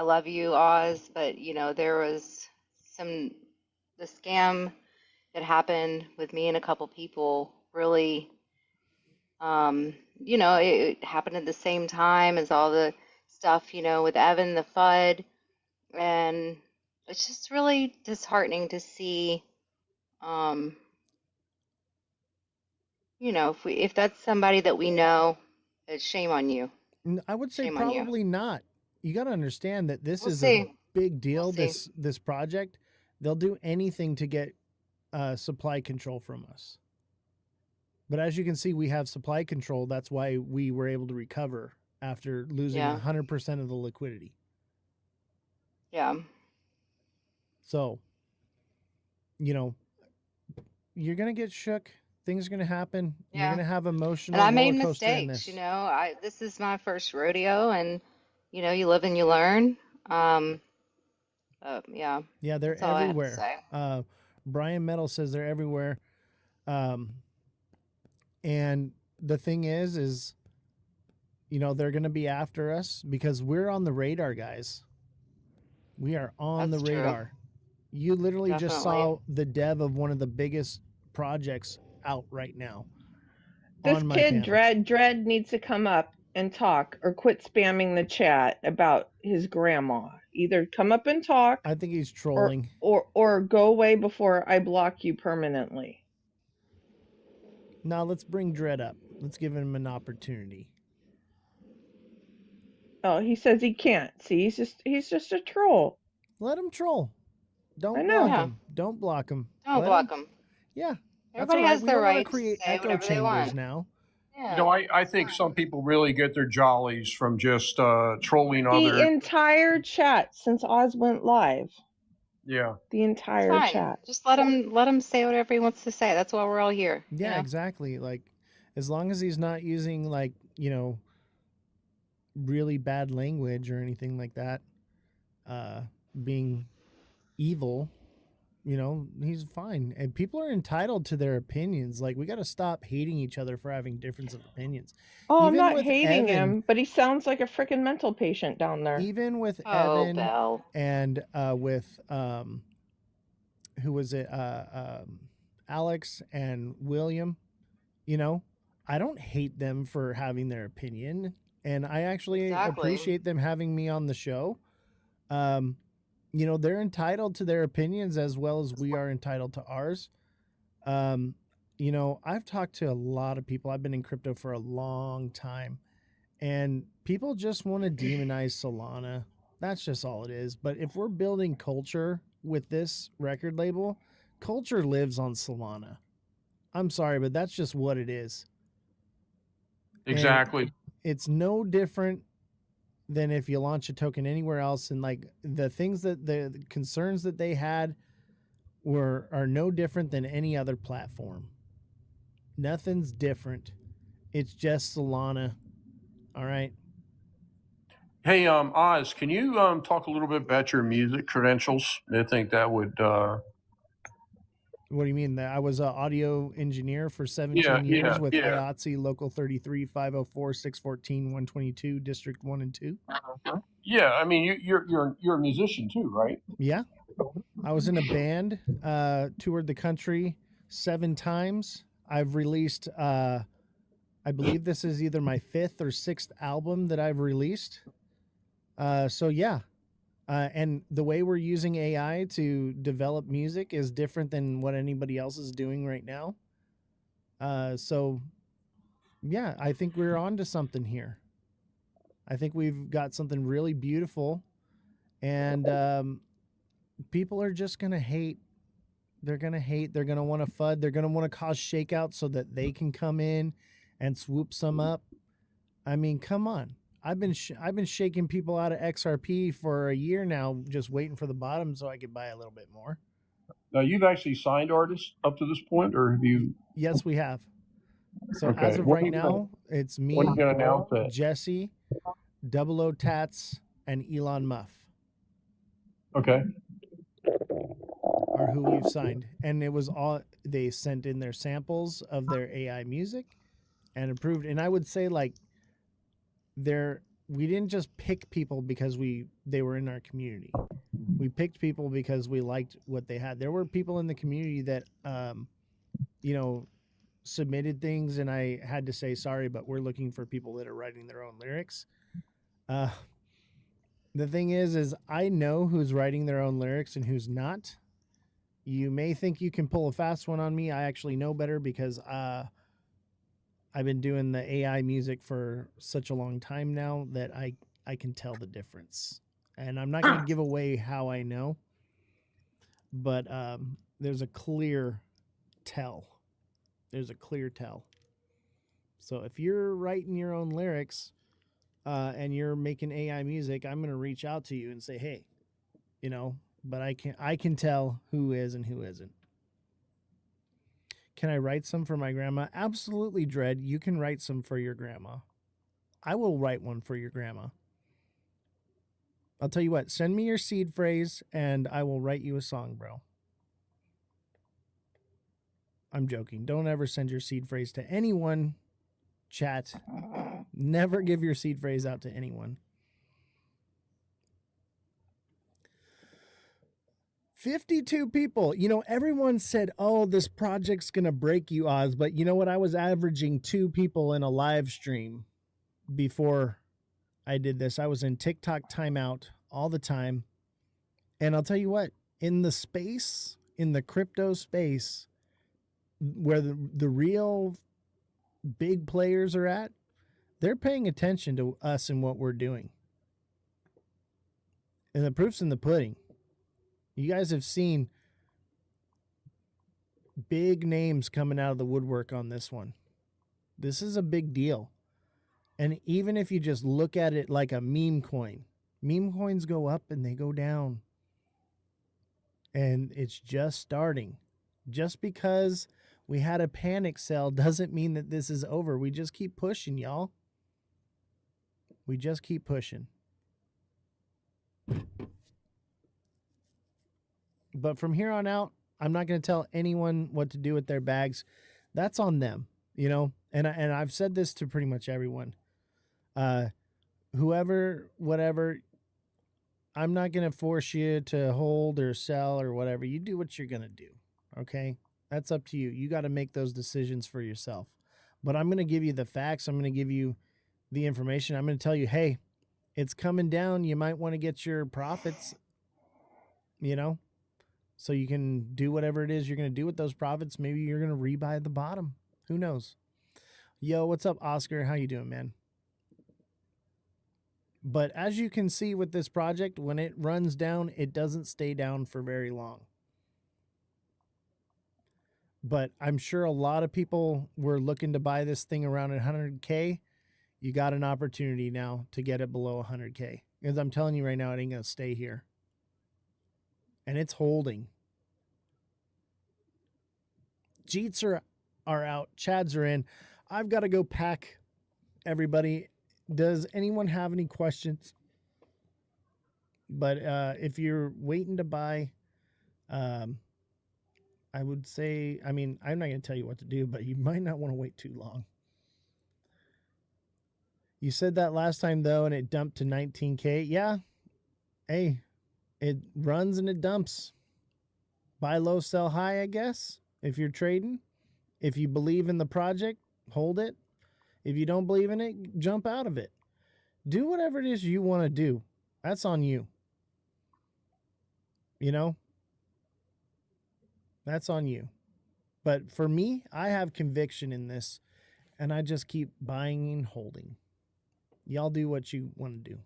love you, Oz, but there was some the scam that happened with me and a couple people really, it happened at the same time as all the stuff, with Evan the FUD, and it's just really disheartening to see, um, if that's somebody that we know, it's shame on you. I would say Shame on you. probably not. You got to understand that this We'll is a see. big We'll deal. see. This project, they'll do anything to get supply control from us. But as you can see, we have supply control. That's why we were able to recover after losing Yeah. 100% of the liquidity. Yeah. So, you know, you're going to get shook. Things are going to happen. You're Yeah. going to have And emotional I made roller coaster in mistakes, this. this is my first rodeo, and you live and you learn. Yeah, Yeah, they're that's all I have to everywhere. say. Brian Metal says they're everywhere. And the thing is, they're going to be after us because we're on the radar, guys. We are on the That's true. radar. You literally just Definitely. saw the dev of one of the biggest projects out right now This on my kid panel. Dread needs to come up and talk or quit spamming the chat about his grandma. Either come up and talk I think he's or trolling. or go away before I block you permanently. Now let's bring Dread up. Let's give him an opportunity. Oh, he says he can't. See, he's just a troll. Let him troll. I Don't know. block Yeah. him. Don't block him. Don't Let block him. them. Yeah, that's all Everybody right. has We the don't want to right to create say echo whatever they chambers want. now. Yeah. I it's think fine. some people really get their jollies from just trolling The others. entire chat since Oz went live. Yeah. The It's entire fine. chat. Just let him say whatever he wants to say. That's why we're all here. Yeah, exactly. Like, as long as he's not using, like, really bad language or anything like that, being evil, he's fine. And people are entitled to their opinions. Like, we got to stop hating each other for having difference of opinions. Oh, I'm Even not with hating Evan, him, but he sounds like a freaking mental patient down there. even with Oh, Evan Belle. and with who was it? Alex and William, I don't hate them for having their opinion. And I actually Exactly. appreciate them having me on the show. They're entitled to their opinions as well as we are entitled to ours. I've talked to a lot of people. I've been in crypto for a long time. And people just want to demonize Solana. That's just all it is. But if we're building culture with this record label, culture lives on Solana. I'm sorry, but that's just what it is. Exactly. And it's no different than if you launch a token anywhere else. And like the things that the concerns that they had are no different than any other platform. Nothing's different. It's just Solana. All right. Hey, Oz, can you talk a little bit about your music credentials? I think that would. What do you mean? That I was an audio engineer for 17 years with IATSE Local 33, 504, 614, 122, District 1 and 2. Yeah, I mean, you're a musician too, right? Yeah. I was in a band, toured the country 7 times. I've released, I believe this is either my 5th or 6th album that I've released. So yeah. And the way we're using AI to develop music is different than what anybody else is doing right now. So yeah, I think we're on to something here. I think we've got something really beautiful, and people are just going to hate. They're going to hate. They're going to want to FUD. They're going to want to cause shakeout so that they can come in and swoop some up. I mean, come on. I've been shaking people out of XRP for a year now, just waiting for the bottom so I could buy a little bit more. Now, you've actually signed artists up to this point, or have you? Yes, we have. So Okay. as of When are right you now, it's me, When are you going to announce it? Jesse, Double O Tats, and Elon Muff Okay. are who we've signed. And it was all, they sent in their samples of their AI music and approved. And I would say, like, we didn't just pick people because they were in our community. We picked people because we liked what they had. There were people in the community that submitted things, and I had to say sorry, but we're looking for people that are writing their own lyrics. The thing is I know who's writing their own lyrics and who's not. You may think you can pull a fast one on me. I actually know better because I've been doing the AI music for such a long time now that I can tell the difference. And I'm not going to give away how I know, but there's a clear tell. There's a clear tell. So if you're writing your own lyrics and you're making AI music, I'm going to reach out to you and say, hey, but I can tell who is and who isn't. Can I write some for my grandma? Absolutely, Dread. You can write some for your grandma. I will write one for your grandma. I'll tell you what, send me your seed phrase and I will write you a song, bro. I'm joking. Don't ever send your seed phrase to anyone, chat. Never give your seed phrase out to anyone. 52 people. Everyone said, oh, this project's going to break you, Oz. But you know what? I was averaging 2 people in a live stream before I did this. I was in TikTok timeout all the time. And I'll tell you what, in the crypto space, where the real big players are at, they're paying attention to us and what we're doing. And the proof's in the pudding. You guys have seen big names coming out of the woodwork on this one. This is a big deal. And even if you just look at it like a meme coins go up and they go down. And it's just starting. Just because we had a panic sell doesn't mean that this is over. We just keep pushing, y'all. We just keep pushing. But from here on out, I'm not going to tell anyone what to do with their bags. That's on them, And I've said this to pretty much everyone. Whoever, whatever, I'm not going to force you to hold or sell or whatever. You do what you're going to do, okay? That's up to you. You got to make those decisions for yourself. But I'm going to give you the facts. I'm going to give you the information. I'm going to tell you, hey, it's coming down. You might want to get your profits, so you can do whatever it is you're going to do with those profits. Maybe you're going to rebuy at the bottom. Who knows? Yo, what's up, Oscar? How you doing, man? But as you can see with this project, when it runs down, it doesn't stay down for very long. But I'm sure a lot of people were looking to buy this thing around 100K. You got an opportunity now to get it below 100K. Because I'm telling you right now, it ain't going to stay here. And it's holding. Jeets are out. Chads are in. I've got to go pack, everybody. Does anyone have any questions? But if you're waiting to buy, I would say, I mean, I'm not going to tell you what to do, but you might not want to wait too long. You said that last time, though, and it dumped to 19K. Yeah. Hey, it runs and it dumps. Buy low, sell high, I guess, if you're trading. If you believe in the project, hold it. If you don't believe in it, jump out of it. Do whatever it is you want to do. That's on you. You know? That's on you. But for me, I have conviction in this, and I just keep buying and holding. Y'all do what you want to do.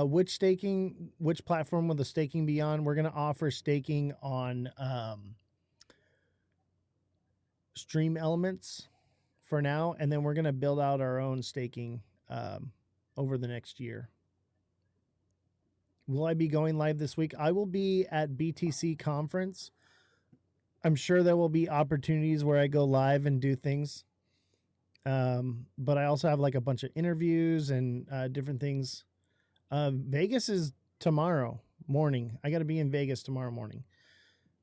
Which platform will the staking be on? We're going to offer staking on Stream Elements for now, and then we're going to build out our own staking over the next year. Will I be going live this week? I will be at BTC conference. I'm sure there will be opportunities where I go live and do things. But I also have like a bunch of interviews and different things. Vegas is tomorrow morning. I got to be in Vegas tomorrow morning,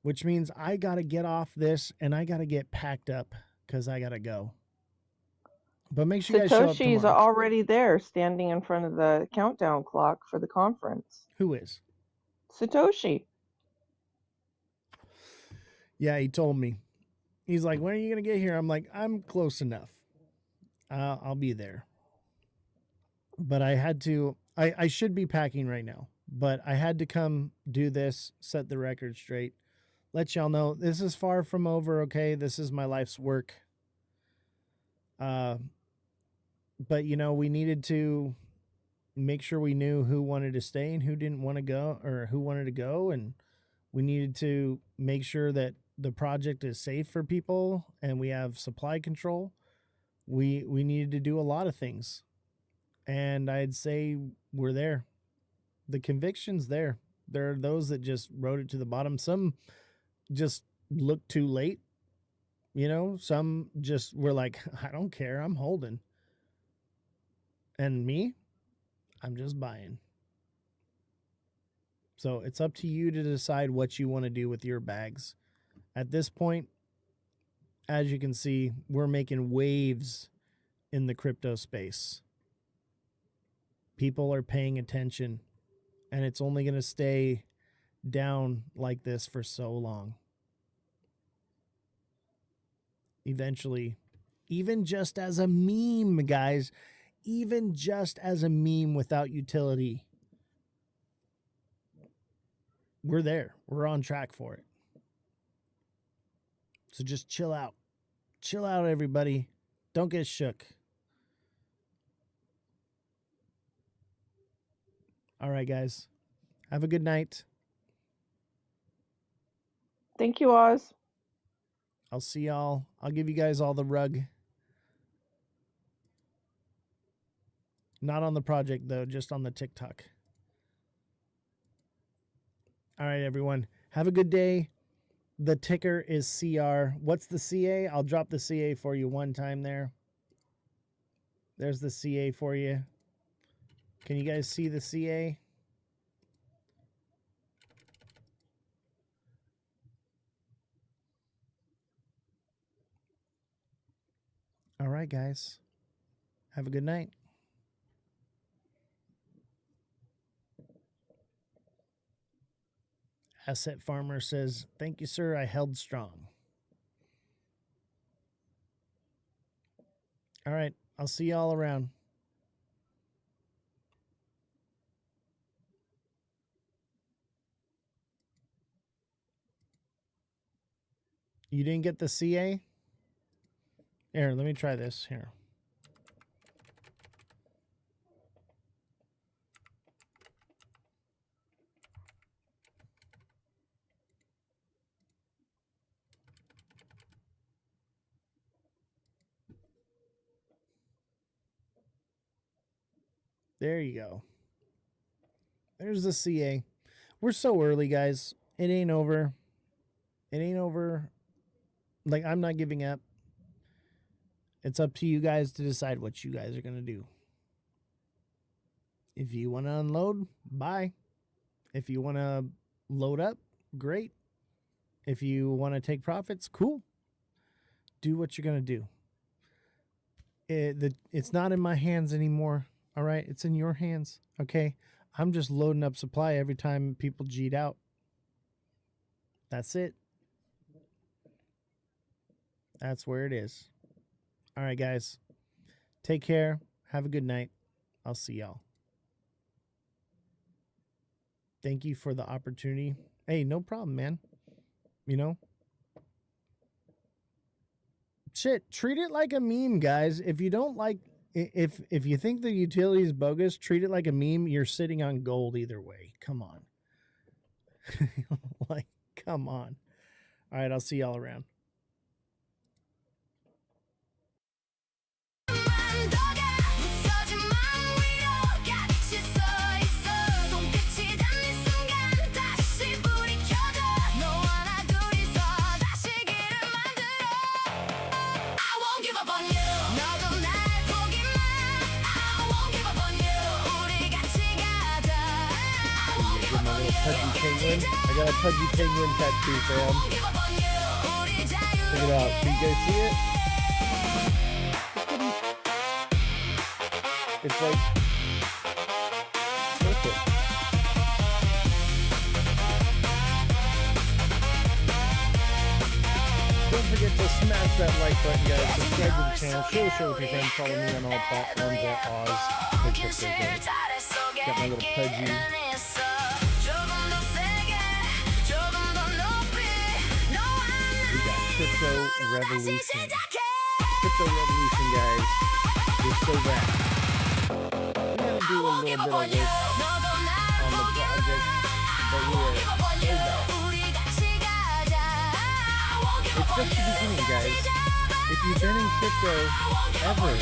which means I got to get off this and I got to get packed up because I got to go. But make sure you guys show up Satoshi's tomorrow. already there, standing in front of the countdown clock for the conference. Who is? Satoshi. Yeah, he told me. He's like, when are you going to get here? I'm like, I'm close enough. I'll be there. But I had to, I should be packing right now, but I had to come do this, set the record straight, let y'all know this is far from over, okay? This is my life's work. But, you know, we needed to make sure we knew who wanted to stay and who didn't want to go, or who wanted to go. And we needed to make sure that the project is safe for people and we have supply control. We needed to do a lot of things. And I'd say we're there. The conviction's there. There are those that just wrote it to the bottom. Some just looked too late. You know, some just were like, I don't care. I'm holding. And me, I'm just buying. So it's up to you to decide what you want to do with your bags. At this point, as you can see, we're making waves in the crypto space. People are paying attention, and it's only going to stay down like this for so long. Eventually, even just as a meme, guys, even just as a meme without utility, we're there. We're on track for it. So just chill out. Chill out, everybody. Don't get shook. All right, guys. Have a good night. Thank you, Oz. I'll see y'all. I'll give you guys all the rug. Not on the project, though, just on the TikTok. All right, everyone. Have a good day. The ticker is CR. What's the CA? I'll drop the CA for you one time there. There's the CA for you. Can you guys see the CA? All right, guys. Have a good night. Asset Farmer says, thank you, sir. I held strong. All right. I'll see y'all around. You didn't get the CA? Here, let me try this here. There you go. There's the CA. We're so early, guys. It ain't over. It ain't over. Like, I'm not giving up. It's up to you guys to decide what you guys are going to do. If you want to unload, bye. If you want to load up, great. If you want to take profits, cool. Do what you're going to do. It's not in my hands anymore. All right. It's in your hands. Okay. I'm just loading up supply every time people G'd out. That's it. That's where it is. All right, guys. Take care. Have a good night. I'll see y'all. Thank you for the opportunity. Hey, no problem, man. You know? Shit, treat it like a meme, guys. If you don't like, if you think the utility is bogus, treat it like a meme. You're sitting on gold either way. Come on. Like, come on. All right, I'll see y'all around. Pudgy penguin. I got a pudgy penguin tattoo, fam. Check it out. Can you guys see it? It's like perfect. Don't forget to smash that like button, guys. Subscribe to the channel. Share with your friends. Follow me on all platforms at Ozthecryptogoat. Got my little pudgy. Crypto Revolution. Crypto Revolution, guys. We're so rad. We're gonna do a little bit of work on the project, but we are so bad. It's just the beginning, guys. If you've been in crypto ever,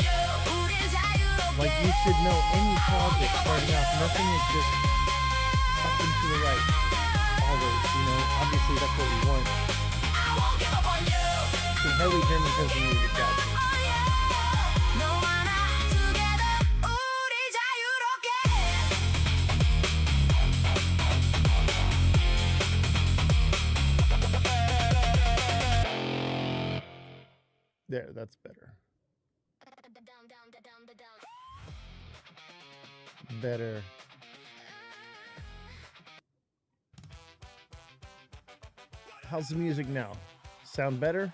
like, you should know any project starting off, nothing is just up and to the right. Always, you know, obviously that's what we want. The Harley German cousin music, gotcha. There, that's better. Better. How's the music now? Sound better?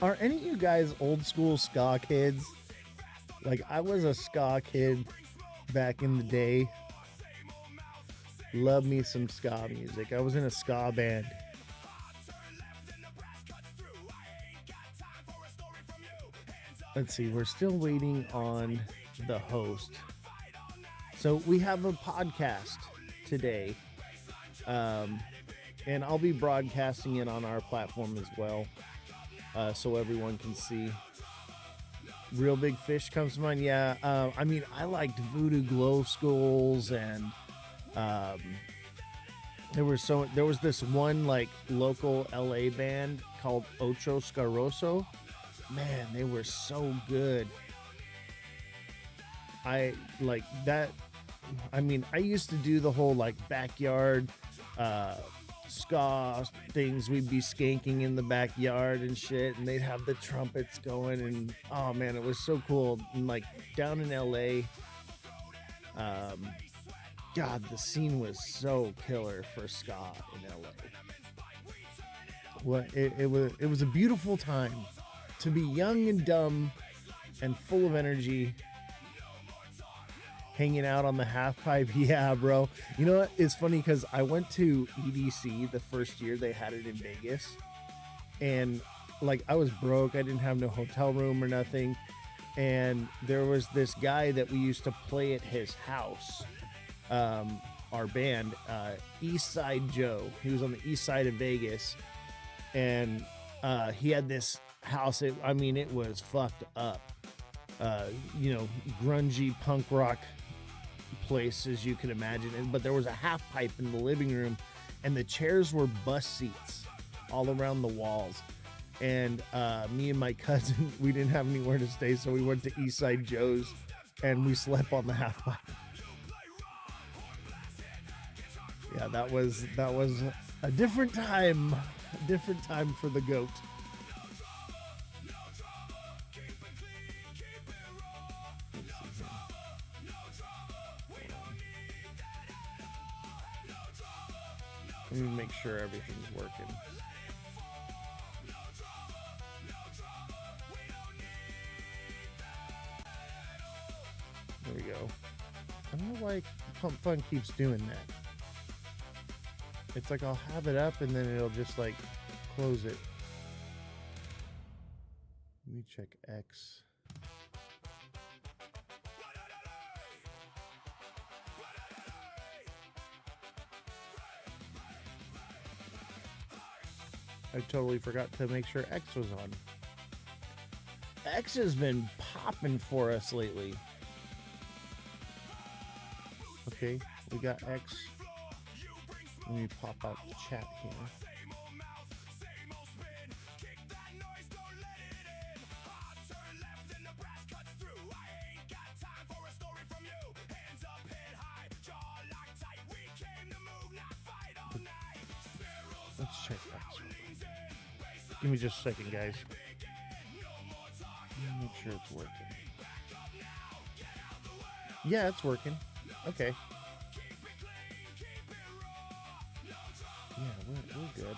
Are any of you guys old school ska kids? Like, I was a ska kid back in the day. Love me some ska music. I was in a ska band. Let's see, we're still waiting on the host. So we have a podcast today. And I'll be broadcasting it on our platform as well. So everyone can see. Real Big Fish comes to mind. Yeah, I mean, I liked Voodoo Glow Skulls, and there was this one like local LA band called Ocho Scaroso. Man, they were so good. I like that. I mean, I used to do the whole like backyard ska things. We'd be skanking in the backyard and shit, and they'd have the trumpets going, and oh man, it was so cool. And like down in LA, God, the scene was so killer for ska in LA. Well, it was a beautiful time to be young and dumb and full of energy, hanging out on the half pipe. Yeah, bro. You know what? It's funny because I went to EDC the first year they had it in Vegas, and like I was broke. I didn't have no hotel room or nothing, and there was this guy that we used to play at his house. our band, East Side Joe. He was on the east side of Vegas, and he had this house. It was fucked up. Grungy punk rock place as you can imagine. But there was a half pipe in the living room, and the chairs were bus seats all around the walls. And me and my cousin, we didn't have anywhere to stay, so we went to East Side Joe's, and we slept on the half pipe. Yeah, that was a different time for the goat. Let me make sure everything's working. There we go. I don't know why Pump Fun keeps doing that. It's like I'll have it up and then it'll just like close it. Let me check X. I totally forgot to make sure X was on. X has been popping for us lately. Okay, we got X. Let me pop out the chat here. Let's check X. Give me just a second, guys. Make sure it's working. Yeah, it's working. Okay. Yeah, we're good.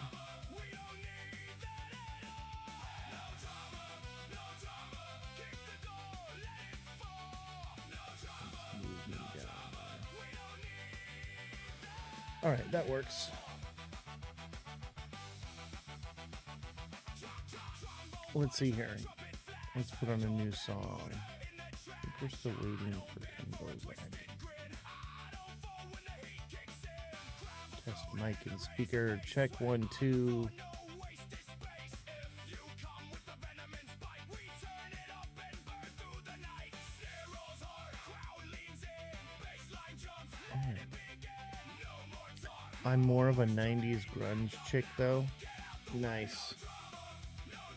All right, that works. Let's see here. Let's put on a new song. I think we're still waiting for Kimbo back. Test mic and speaker. Check 1, 2. I'm more of a 90s grunge chick though. Nice.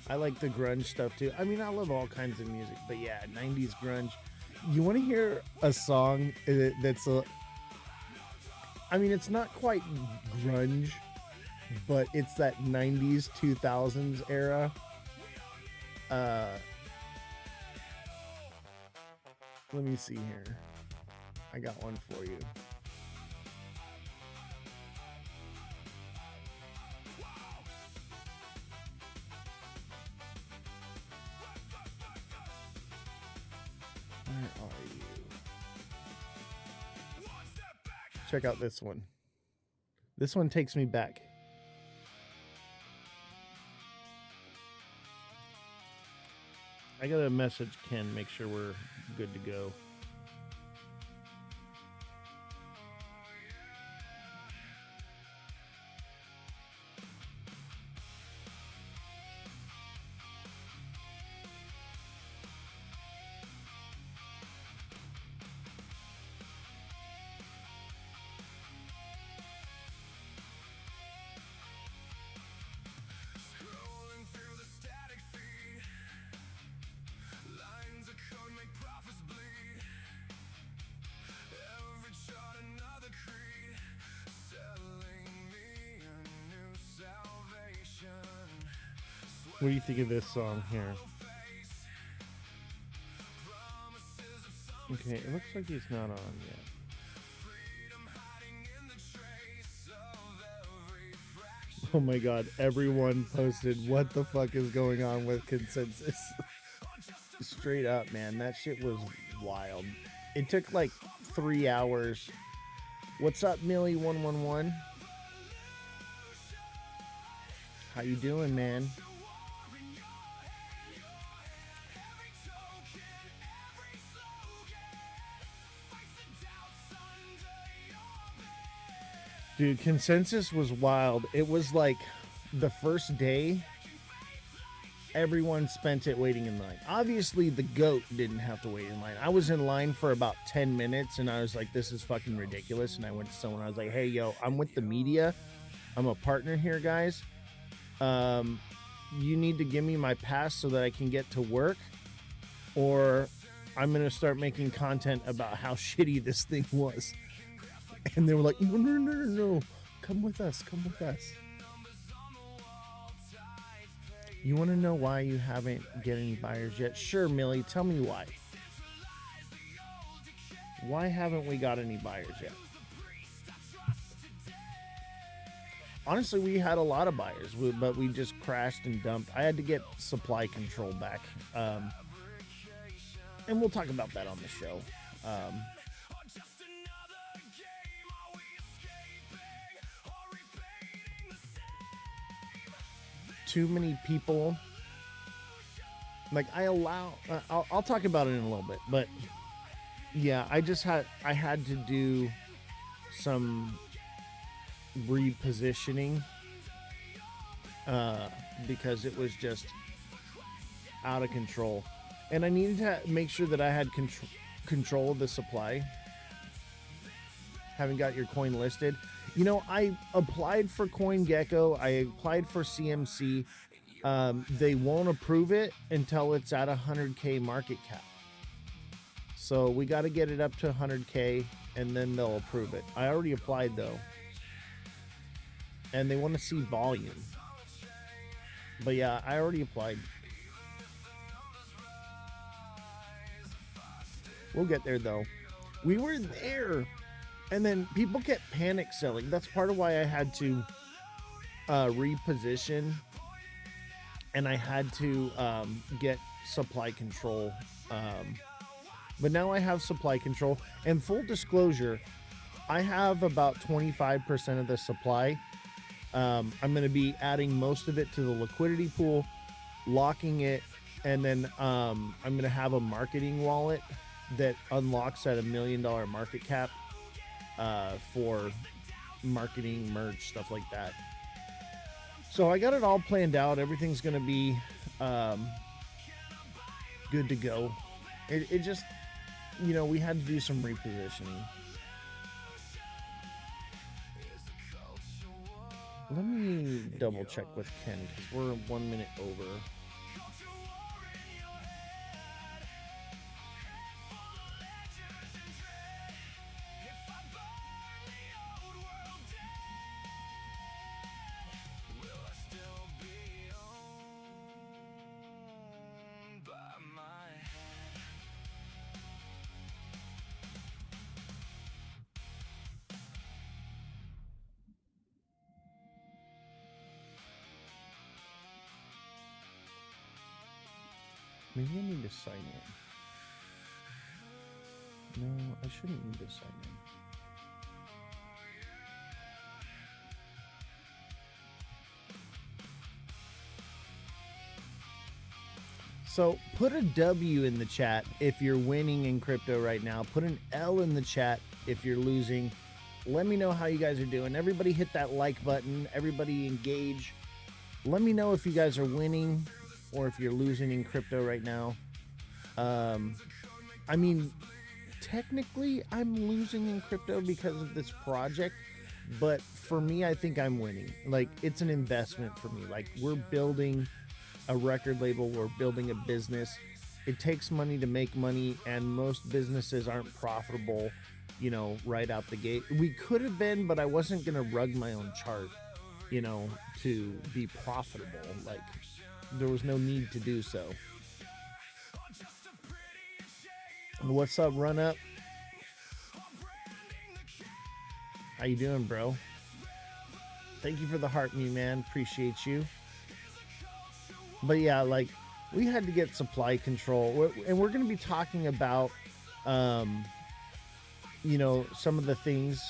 I like the grunge stuff too. I mean, I love all kinds of music, but yeah, 90s grunge. You want to hear a song that's it's not quite grunge, but it's that 90s 2000s era. Let me see here. I got one for you. Where are you? Check out this one. This one takes me back. I gotta message Ken, make sure we're good to go. What do you think of this song here? Okay, it looks like he's not on yet. Oh my god, everyone posted what the fuck is going on with Consensus. Straight up, man, that shit was wild. It took like 3 hours. What's up, Millie111? How you doing, man? Dude, consensus was wild. It was like the first day, everyone spent it waiting in line. Obviously, the goat didn't have to wait in line. I was in line for about 10 minutes and I was like, this is fucking ridiculous. And I went to someone, I was like, hey, yo, I'm with the media. I'm a partner here, guys. You need to give me my pass so that I can get to work, or I'm going to start making content about how shitty this thing was. And they were like, no, come with us, come with us. You want to know why you haven't get any buyers yet? Sure, Millie, tell me why. Why haven't we got any buyers yet? Honestly, we had a lot of buyers, but we just crashed and dumped. I had to get supply control back. And we'll talk about that on the show. Too many people. Like, I'll talk about it in a little bit, but yeah, I had to do some repositioning because it was just out of control, and I needed to make sure that I had control of the supply. Haven't got your coin listed. You know, I applied for CoinGecko, I applied for CMC. They won't approve it until it's at 100K market cap, so we got to get it up to 100K and then they'll approve it. I already applied though, and they want to see volume. But yeah, I already applied. We'll get there though. We were there, and then people kept panic selling. That's part of why I had to reposition, and I had to get supply control. But now I have supply control, and full disclosure, I have about 25% of the supply. I'm going to be adding most of it to the liquidity pool, locking it, and then I'm going to have a marketing wallet that unlocks at $1 million market cap for marketing, merch, stuff like that. So I got it all planned out. Everything's going to be good to go. It just, you know, we had to do some repositioning. Let me double check with Ken because we're 1 minute over. Maybe I need to sign in. No, I shouldn't need to sign in. So put a W in the chat if you're winning in crypto right now. Put an L in the chat if you're losing. Let me know how you guys are doing. Everybody hit that like button. Everybody engage. Let me know if you guys are winning or if you're losing in crypto right now. I mean, technically I'm losing in crypto because of this project, but for me, I think I'm winning. Like, it's an investment for me. Like, we're building a record label, we're building a business. It takes money to make money, and most businesses aren't profitable, you know, right out the gate. We could have been, but I wasn't gonna rug my own chart, you know, to be profitable. Like, there was no need to do so. What's up, Run Up? How you doing, bro? Thank you for the heart, me man. Appreciate you. But yeah, like, we had to get supply control, and we're going to be talking about, you know, some of the things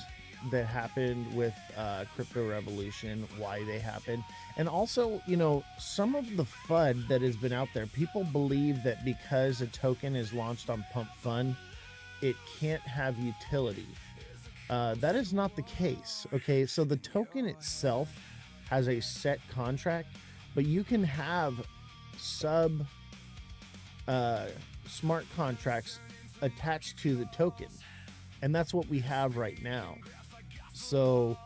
that happened with Crypto Revolution, why they happened, and also, you know, some of the FUD that has been out there. People believe that because a token is launched on Pump Fund, it can't have utility. That is not the case. Okay, so the token itself has a set contract, but you can have sub smart contracts attached to the token, and that's what we have right now. So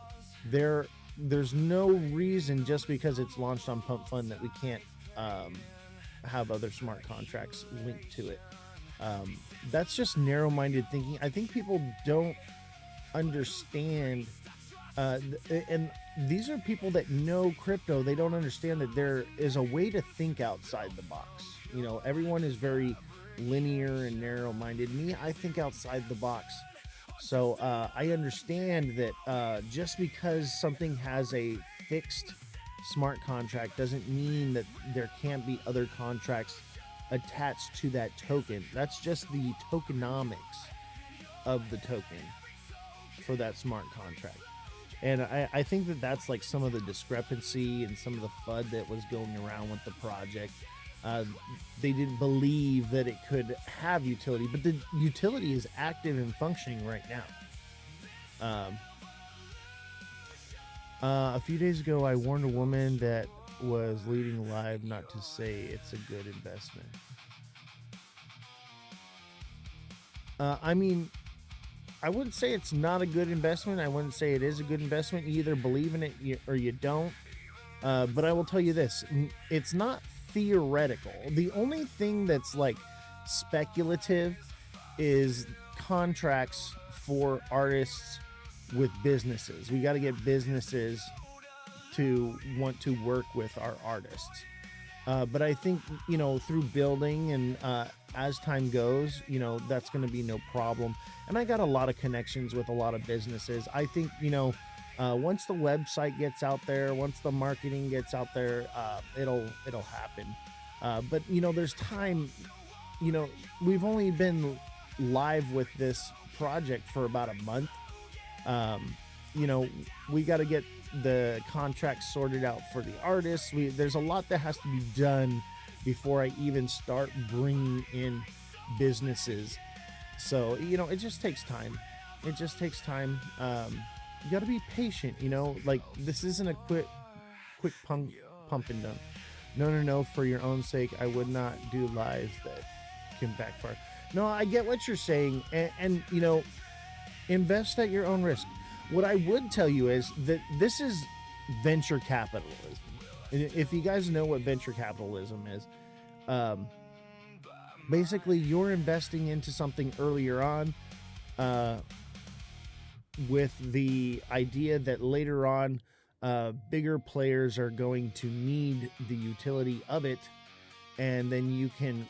there's no reason, just because it's launched on Pump Fund, that we can't have other smart contracts linked to it. That's just narrow-minded thinking. I think people don't understand, and these are people that know crypto. They don't understand that there is a way to think outside the box. You know, everyone is very linear and narrow-minded. Me, I think outside the box. So I understand that just because something has a fixed smart contract doesn't mean that there can't be other contracts attached to that token. That's just the tokenomics of the token for that smart contract. And I think that that's like some of the discrepancy and some of the FUD that was going around with the project. They didn't believe that it could have utility, but the utility is active and functioning right now. A few days ago, I warned a woman that was leading live not to say it's a good investment. I mean, I wouldn't say it's not a good investment. I wouldn't say it is a good investment. You either believe in it or you don't. But I will tell you this, it's not theoretical. The only thing that's like speculative is contracts for artists with businesses. We got to get businesses to want to work with our artists. But I think, you know, through building and as time goes, you know, that's going to be no problem. And I got a lot of connections with a lot of businesses. I think, you know, once the website gets out there, once the marketing gets out there, it'll happen. But you know, there's time. You know, we've only been live with this project for about a month. You know, we got to get the contracts sorted out for the artists. There's a lot that has to be done before I even start bringing in businesses. So, you know, it just takes time. It just takes time. You got to be patient, you know, like this isn't a quick pump and dump. No, for your own sake, I would not do lives that can backfire. No, I get what you're saying. And you know, invest at your own risk. What I would tell you is that this is venture capitalism. If you guys know what venture capitalism is, basically you're investing into something earlier on, with the idea that later on bigger players are going to need the utility of it, and then you can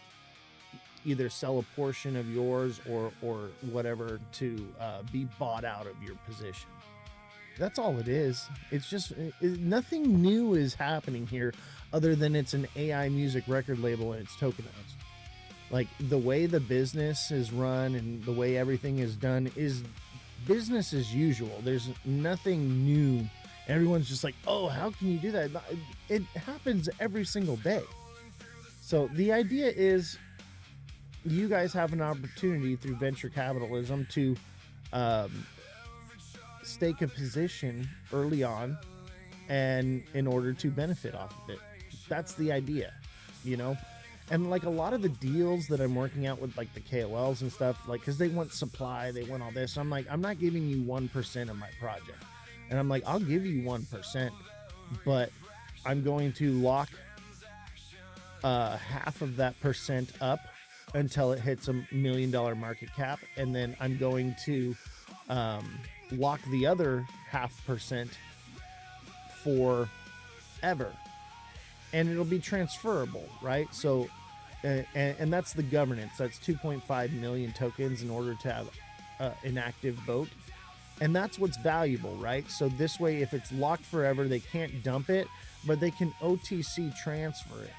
either sell a portion of yours or whatever to be bought out of your position. That's all it is. It's just nothing new is happening here other than it's an AI music record label and it's tokenized. Like the way the business is run and the way everything is done is business as usual. There's nothing new. Everyone's just like, oh, how can you do that? It happens every single day. So the idea is you guys have an opportunity through venture capitalism to stake a position early on, and in order to benefit off of it. That's the idea, you know? And like a lot of the deals that I'm working out with like the KOLs and stuff, like, cause they want supply, they want all this. I'm like, I'm not giving you 1% of my project. And I'm like, I'll give you 1%, but I'm going to lock half of that percent up until it hits $1 million market cap. And then I'm going to lock the other 0.5% forever. And it'll be transferable, right? So, and that's the governance. That's 2.5 million tokens in order to have an active vote. And that's what's valuable, right? So this way, if it's locked forever, they can't dump it, but they can OTC transfer it.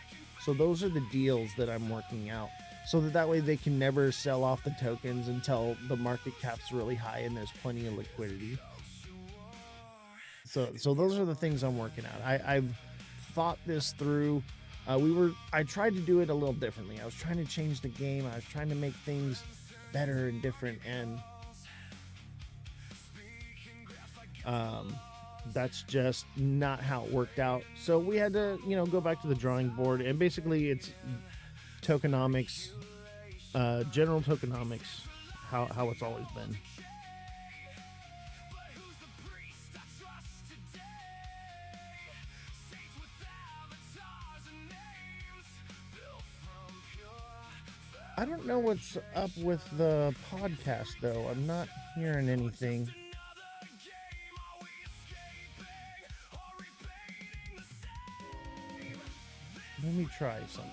So those are the deals that I'm working out. So that way they can never sell off the tokens until the market cap's really high and there's plenty of liquidity. So those are the things I'm working out. I've thought this through. I tried to do it a little differently. I was trying to change the game. I was trying to make things better and different. And That's just not how it worked out. So we had to, go back to the drawing board, and basically it's tokenomics, general tokenomics, how it's always been. I don't know what's up with the podcast, though. I'm not hearing anything. Let me try something.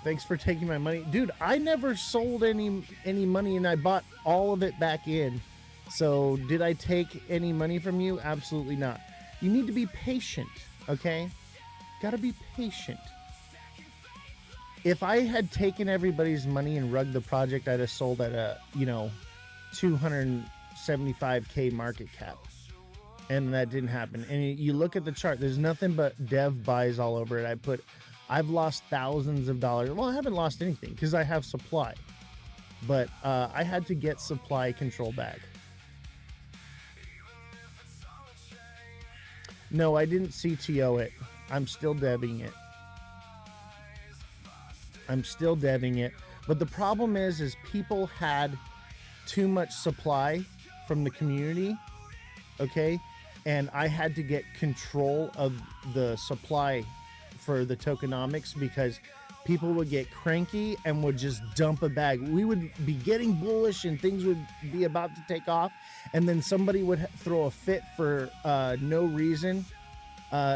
Thanks for taking my money. Dude, I never sold any money, and I bought all of it back in. So did I take any money from you? Absolutely not. You need to be patient, okay? Gotta be patient. If I had taken everybody's money and rugged the project, I'd have sold at a, 275K market cap. And that didn't happen. And you look at the chart, there's nothing but dev buys all over it. I've lost thousands of dollars. Well, I haven't lost anything because I have supply. But I had to get supply control back. No, I didn't CTO it. I'm still debbing it. But the problem is people had too much supply from the community, okay? And I had to get control of the supply for the tokenomics because people would get cranky and would just dump a bag. We would be getting bullish and things would be about to take off, and then somebody would throw a fit for no reason.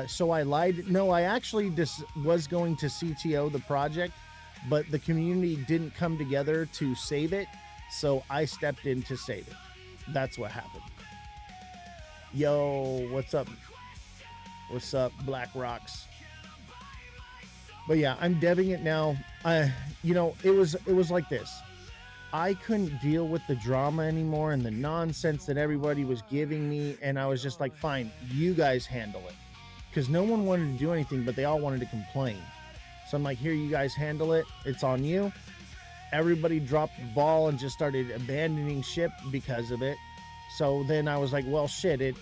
So I lied. No, I actually just was going to CTO the project, but the community didn't come together to save it, so I stepped in to save it. That's what happened. Yo, what's up? What's up, Black Rocks? But yeah, I'm debbing it now. It was like this. I couldn't deal with the drama anymore and the nonsense that everybody was giving me, and I was just like, fine, you guys handle it. Because no one wanted to do anything, but they all wanted to complain. So I'm like, here, you guys handle it. It's on you. Everybody dropped the ball and just started abandoning ship because of it. So then I was like, well, shit,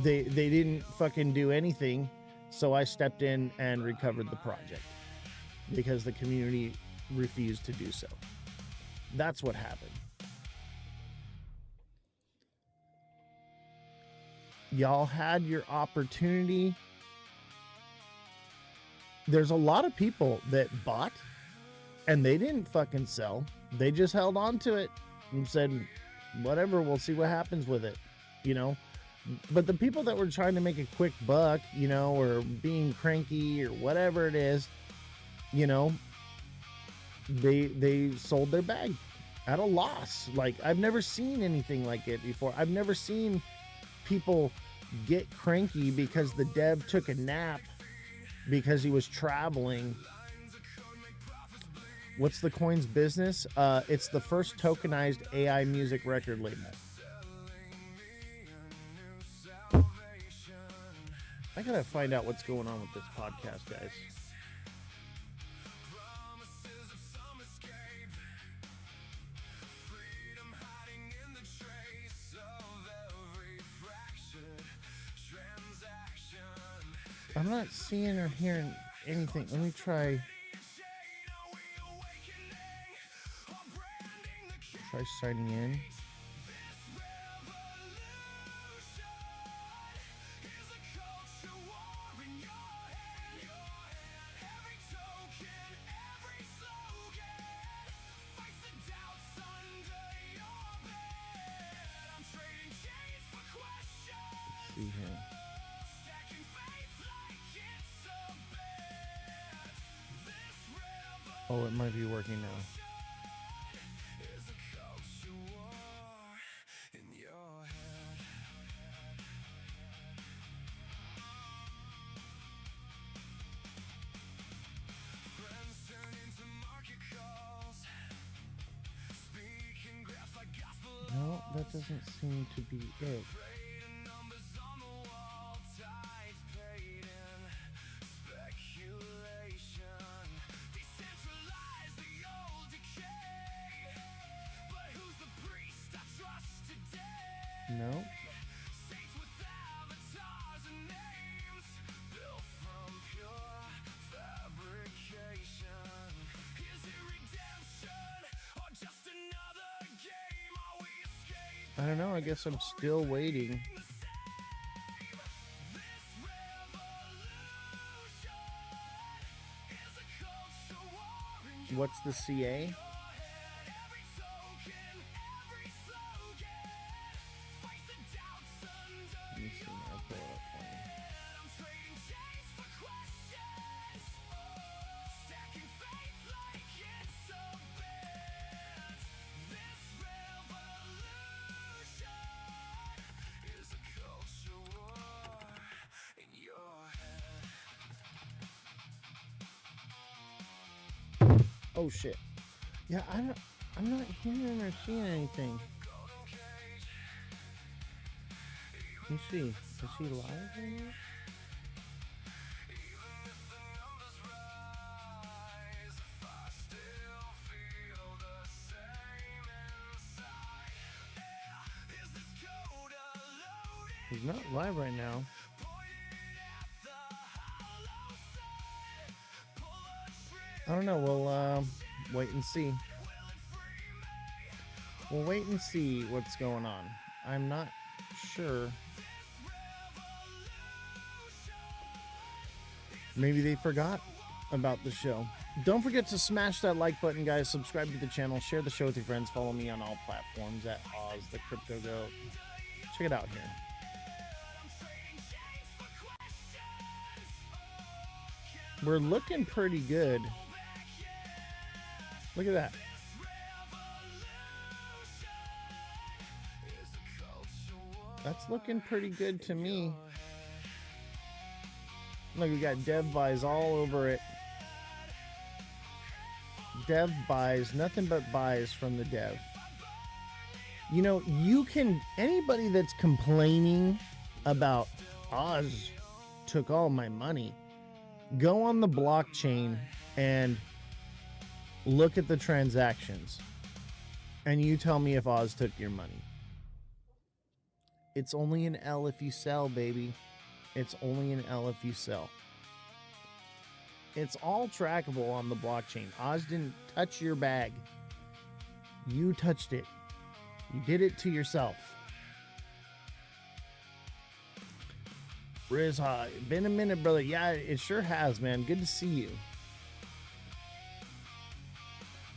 they didn't fucking do anything. So I stepped in and recovered the project because the community refused to do so. That's what happened. Y'all had your opportunity. There's a lot of people that bought and they didn't fucking sell. They just held on to it and said, whatever, we'll see what happens with it, But the people that were trying to make a quick buck, or being cranky or whatever it is, they sold their bag at a loss. Like, I've never seen anything like it before. I've never seen people get cranky because the dev took a nap because he was traveling. What's the coin's business? It's the first tokenized AI music record label. I gotta find out what's going on with this podcast, guys. I'm not seeing or hearing anything. Let me try signing in. Let's see here. Oh, it might be working now. No, that doesn't seem to be it. No. I don't know. I guess I'm still waiting. What's the CA? Let me see. I'll pull it up for you. Oh shit. Yeah, I'm not hearing or seeing anything. Let me see. Is he live right now? He's not live right now. I don't know. We'll wait and see. We'll wait and see what's going on. I'm not sure. Maybe they forgot about the show. Don't forget to smash that like button, guys. Subscribe to the channel. Share the show with your friends. Follow me on all platforms at Ozthecryptogoat. Check it out here. We're looking pretty good. Look at that. That's looking pretty good to me. Look, we got dev buys all over it. Dev buys, nothing but buys from the dev. You know, you can, anybody that's complaining about Oz took all my money, go on the blockchain and look at the transactions, and you tell me if Oz took your money. It's only an L if you sell, baby. It's only an L if you sell. It's all trackable on the blockchain. Oz didn't touch your bag. You touched it. You did it to yourself. Riz, been a minute, brother. Yeah, it sure has, man. Good to see you.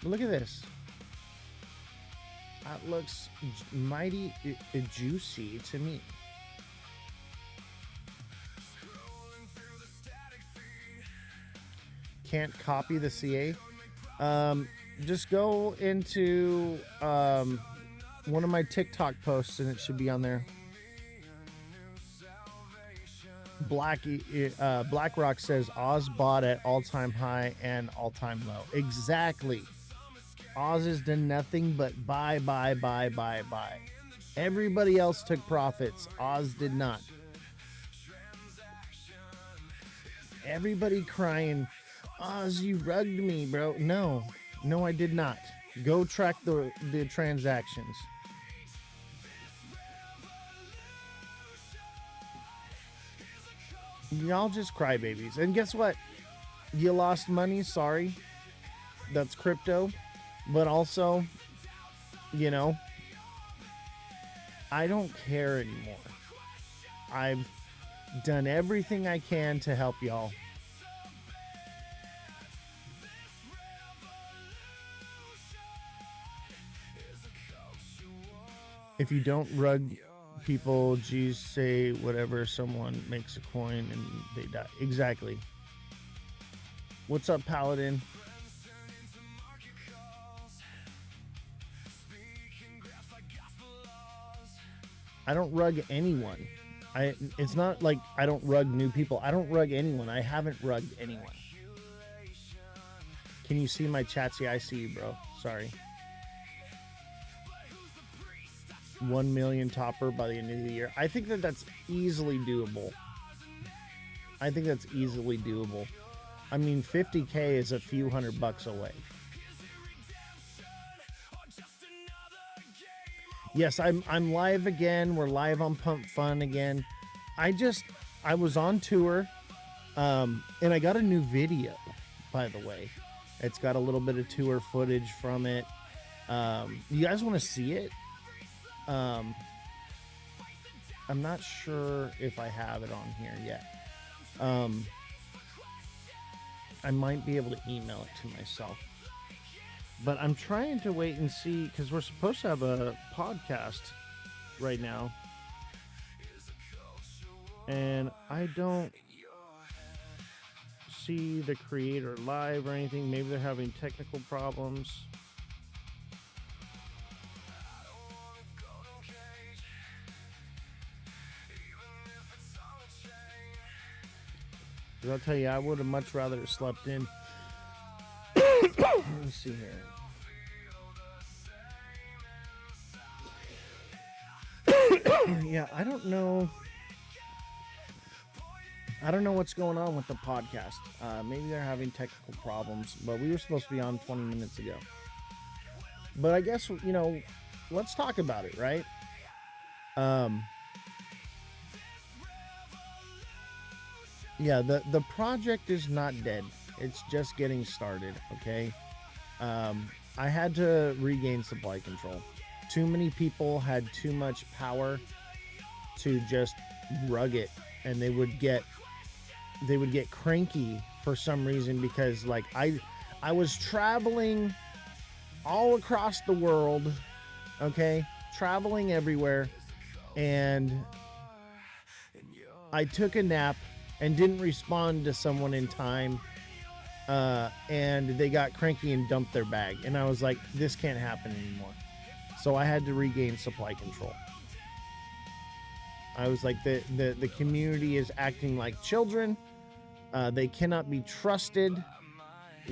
Look at this. That looks mighty juicy to me. Can't copy the CA. Just go into one of my TikTok posts and it should be on there. BlackRock says Oz bought at all-time high and all-time low. Exactly. Oz has done nothing but buy. Everybody else took profits. Oz did not. Everybody crying, Oz, you rugged me, bro. No, I did not. Go track the transactions. Y'all just crybabies. And guess what? You lost money. Sorry. That's crypto. But also, you know, I don't care anymore. I've done everything I can to help y'all. If you don't rug people, geez, say whatever, someone makes a coin and they die. Exactly. What's up, Paladin? I don't rug anyone. It's not like I don't rug new people. I don't rug anyone. I haven't rugged anyone. Can you see my chats? Yeah, I see you, bro. Sorry. 1 million topper by the end of the year. I think that's easily doable. I think that's easily doable. I mean, 50K is a few $100 away. yes, I'm live again. We're live on Pump Fun again. I was on tour, and I got a new video, by the way. It's got a little bit of tour footage from it. You guys want to see it? I'm not sure if I have it on here yet. I might be able to email it to myself. But I'm trying to wait and see, because we're supposed to have a podcast right now. And I don't see the creator live or anything. Maybe they're having technical problems. I'll tell you, I would have much rather slept in. Let me see here. Yeah, I don't know what's going on with the podcast. Maybe they're having technical problems, but we were supposed to be on 20 minutes ago. But I guess, let's talk about it, right? Yeah, the project is not dead. It's just getting started, okay? I had to regain supply control. Too many people had too much power to just rug it, and they would get cranky for some reason, because like I was traveling all across the world, okay? Traveling everywhere, and I took a nap and didn't respond to someone in time, and they got cranky and dumped their bag, and I was like, this can't happen anymore. So I had to regain supply control. I was like, the community is acting like children. They cannot be trusted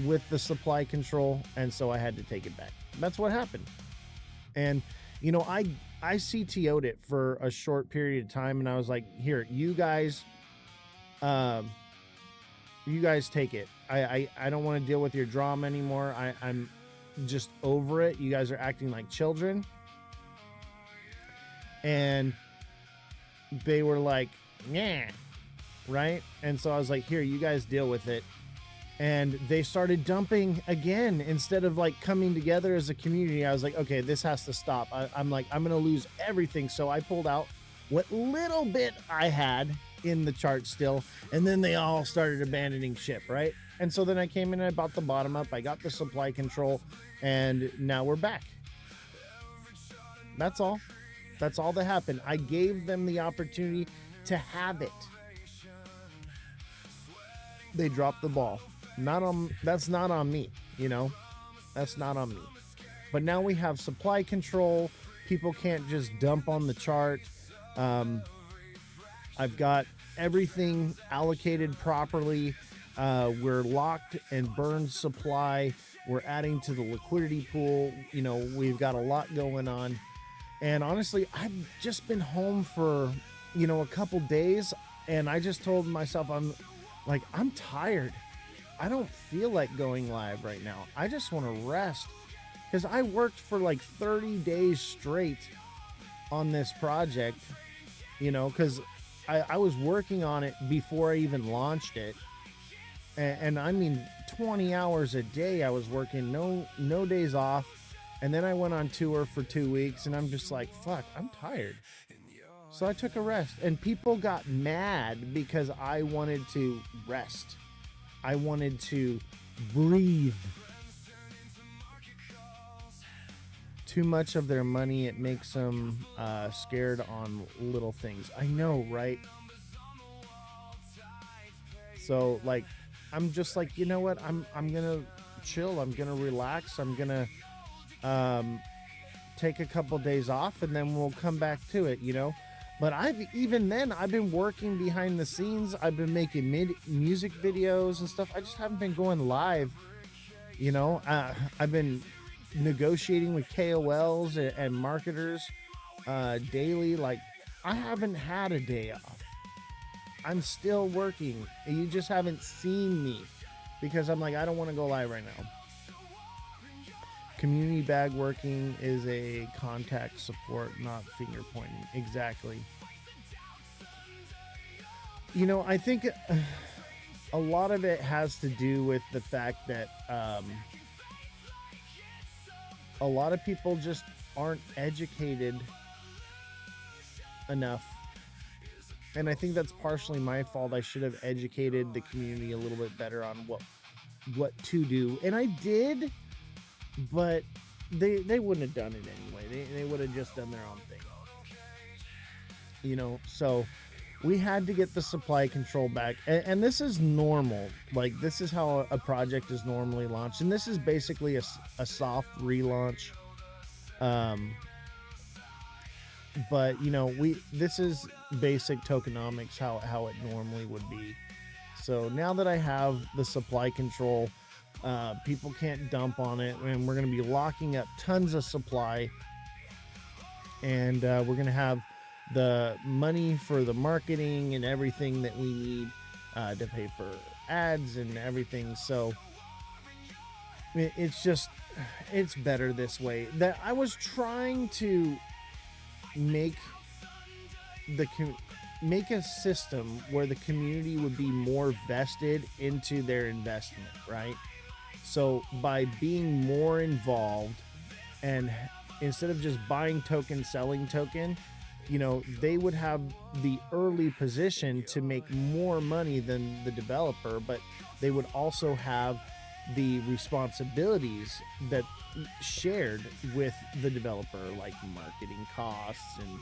with the supply control, and so I had to take it back. That's what happened. And I CTO'd it for a short period of time, and I was like, here, you guys take it. I don't want to deal with your drama anymore. I'm just over it. You guys are acting like children. And they were like, yeah, right? And so I was like, here, you guys deal with it. And they started dumping again instead of like coming together as a community. I was like, okay, this has to stop. I'm like, I'm going to lose everything. So I pulled out what little bit I had in the chart still, and then they all started abandoning ship, right? And so then I came in and I bought the bottom up. I got the supply control, and now we're back. That's all. That's all that happened. I gave them the opportunity to have it. They dropped the ball. That's not on me, That's not on me. But now we have supply control. People can't just dump on the chart. I've got everything allocated properly. We're locked and burned supply. We're adding to the liquidity pool. We've got a lot going on. And honestly, I've just been home for, a couple days. And I just told myself, I'm tired. I don't feel like going live right now. I just want to rest. Because I worked for like 30 days straight on this project, because I was working on it before I even launched it. And I mean, 20 hours a day I was working, no days off. And then I went on tour for 2 weeks, and I'm just like, fuck, I'm tired. So I took a rest. And people got mad because I wanted to rest. I wanted to breathe. Too much of their money, it makes them scared on little things. I know, right? So like, I'm just like, you know what? I'm gonna chill. I'm gonna relax. I'm gonna take a couple days off, and then we'll come back to it, But I've been working behind the scenes. I've been making music videos and stuff. I just haven't been going live. I've been negotiating with KOLs and marketers daily. Like, I haven't had a day off. I'm still working. You just haven't seen me because I'm like, I don't want to go live right now. Community bag working is a contact support, not finger pointing. Exactly. You know, I think a lot of it has to do with the fact that a lot of people just aren't educated enough. And I think that's partially my fault. I should have educated the community a little bit better on what to do. And I did, but they wouldn't have done it anyway. They would have just done their own thing. You know, so we had to get the supply control back. And this is normal. Like, this is how a project is normally launched. And this is basically a soft relaunch. But you know, this is basic tokenomics, how it normally would be. So now that I have the supply control, people can't dump on it, and we're going to be locking up tons of supply, and we're going to have the money for the marketing and everything that we need to pay for ads and everything. So it's better this way. That I was trying to make a system where the community would be more vested into their investment, right? So by being more involved, and instead of just buying token, selling token, you know, they would have the early position to make more money than the developer, but they would also have the responsibilities that shared with the developer, like marketing costs and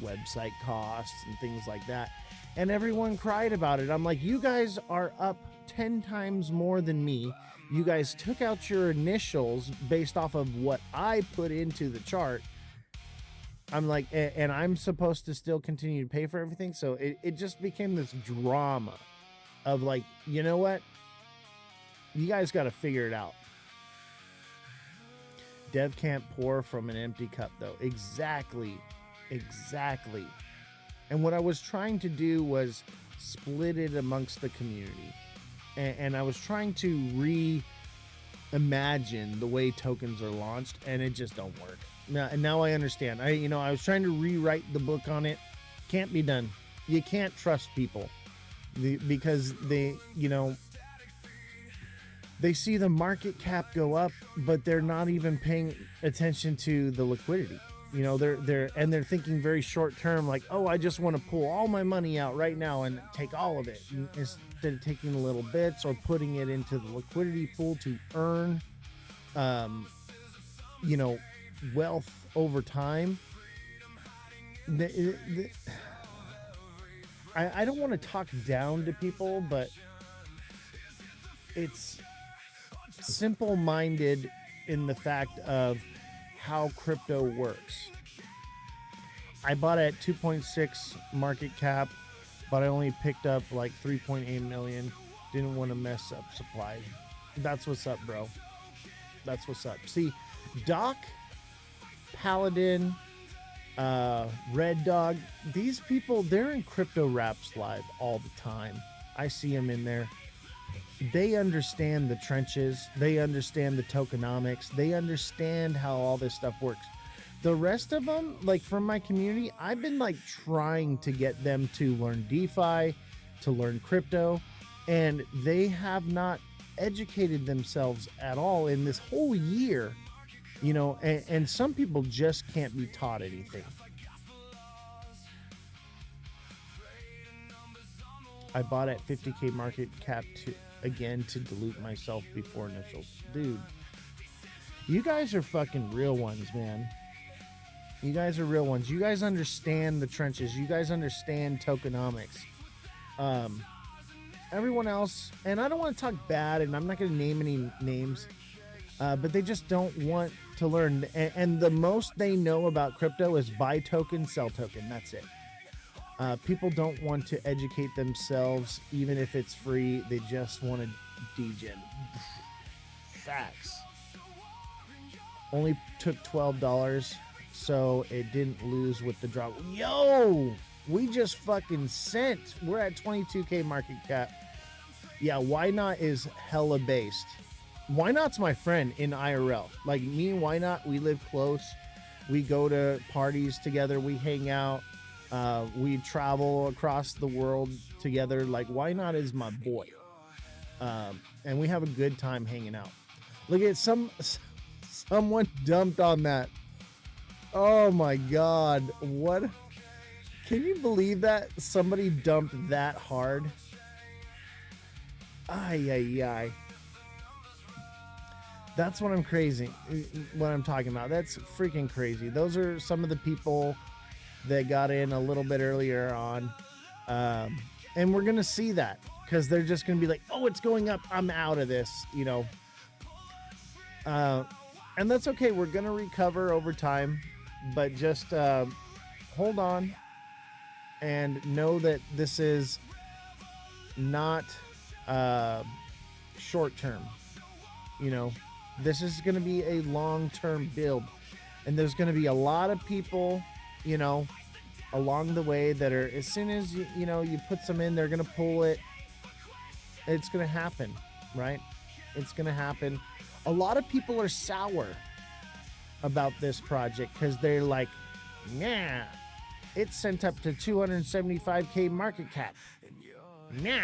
website costs and things like that. And everyone cried about it. I'm like, you guys are up 10 times more than me. You guys took out your initials based off of what I put into the chart. I'm like, and I'm supposed to still continue to pay for everything. So it just became this drama of like, you know what? You guys got to figure it out. Dev can't pour from an empty cup, though. Exactly. And what I was trying to do was split it amongst the community. And I was trying to reimagine the way tokens are launched, and it just don't work. Now I understand. I was trying to rewrite the book on it. Can't be done. You can't trust people because they see the market cap go up, but they're not even paying attention to the liquidity. You know, they're thinking very short term, like, oh, I just want to pull all my money out right now and take all of it, instead of taking little bits or putting it into the liquidity pool to earn, wealth over time. I don't want to talk down to people, but it's simple-minded in the fact of how crypto works. I bought at 2.6 market cap, but I only picked up like 3.8 million. Didn't want to mess up supply. That's what's up, bro. That's what's up. See, Doc, Paladin, Red Dog, these people, they're in Crypto Raps Live all the time. I see them in there. They understand the trenches. They understand the tokenomics. They understand how all this stuff works. The rest of them, like from my community, I've been like trying to get them to learn DeFi, to learn crypto, and they have not educated themselves at all in this whole year, you know, and some people just can't be taught anything. I bought at 50K market cap to dilute myself before initials. Dude, you guys are fucking real ones, man. You guys are real ones. You guys understand the trenches. You guys understand tokenomics. Everyone else, and I don't want to talk bad, and I'm not going to name any names, but they just don't want to learn. And the most they know about crypto is buy token, sell token. That's it. People don't want to educate themselves, even if it's free. They just want to degen. Facts. Only took $12, so it didn't lose with the drop. Yo, we just fucking sent. We're at 22K market cap. Yeah, why not is hella based. Why Not's my friend in IRL. Like me and Why Not, we live close. We go to parties together. We hang out. We travel across the world together. Like Why Not is my boy, and we have a good time hanging out. Look at someone dumped on that. Oh my God! What? Can you believe that somebody dumped that hard? Ay ay ay. That's what I'm crazy. What I'm talking about. That's freaking crazy. Those are some of the people that got in a little bit earlier on, and we're gonna see that because they're just gonna be like, "Oh, it's going up. I'm out of this," you know. And that's okay. We're gonna recover over time, but just hold on and know that this is not short term. You know, this is going to be a long-term build, and there's going to be a lot of people, you know, along the way that are, as soon as you know you put some in, they're going to pull it. It's going to happen, right? It's going to happen. A lot of people are sour about this project because they're like, nah, it's sent up to 275K market cap. Nah,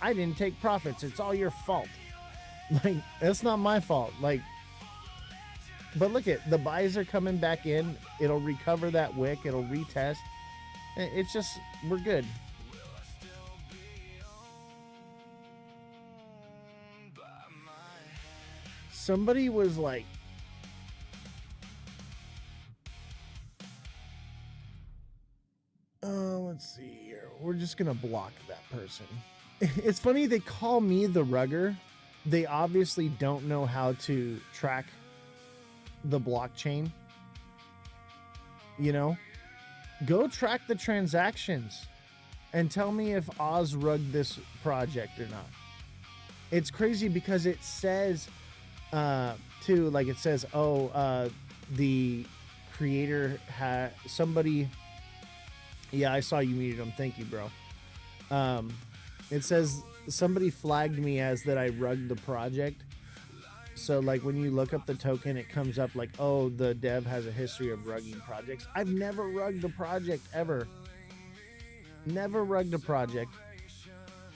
I didn't take profits. It's all your fault. Like, that's not my fault. Like, but look at the buys are coming back in. It'll recover that wick. It'll retest. It's just, we're good. Somebody was like, let's see here. We're just going to block that person. It's funny. They call me the rugger. They obviously don't know how to track the blockchain. You know, go track the transactions and tell me if Oz rugged this project or not. It's crazy because it says, too, like it says, the creator had somebody. Yeah, I saw you muted him. Thank you, bro. It says somebody flagged me as that I rugged the project. So like when you look up the token, it comes up like, oh, the dev has a history of rugging projects. I've never rugged a project ever. Never rugged a project.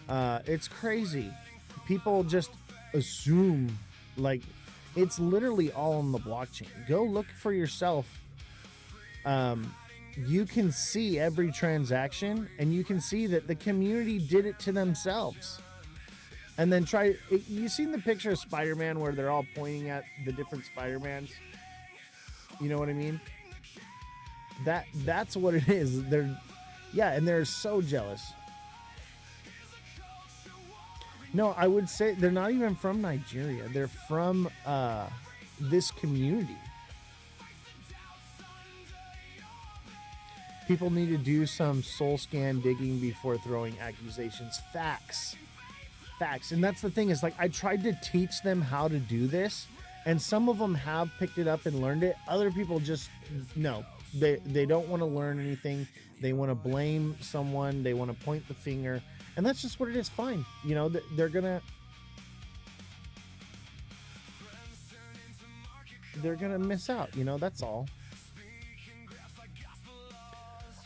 It's crazy. People just assume like it's literally all on the blockchain. Go look for yourself. You can see every transaction and you can see that the community did it to themselves. And then you seen the picture of Spider-Man where they're all pointing at the different Spider-Mans? You know what I mean? That's what it is. And they're so jealous. No, I would say they're not even from Nigeria. They're from this community. People need to do some soul scan digging before throwing accusations. Facts. And that's the thing is like I tried to teach them how to do this, and some of them have picked it up and learned it. Other people just no. They don't want to learn anything. They want to blame someone. They want to point the finger, and that's just what it is. Fine, you know they're gonna miss out. You know, that's all.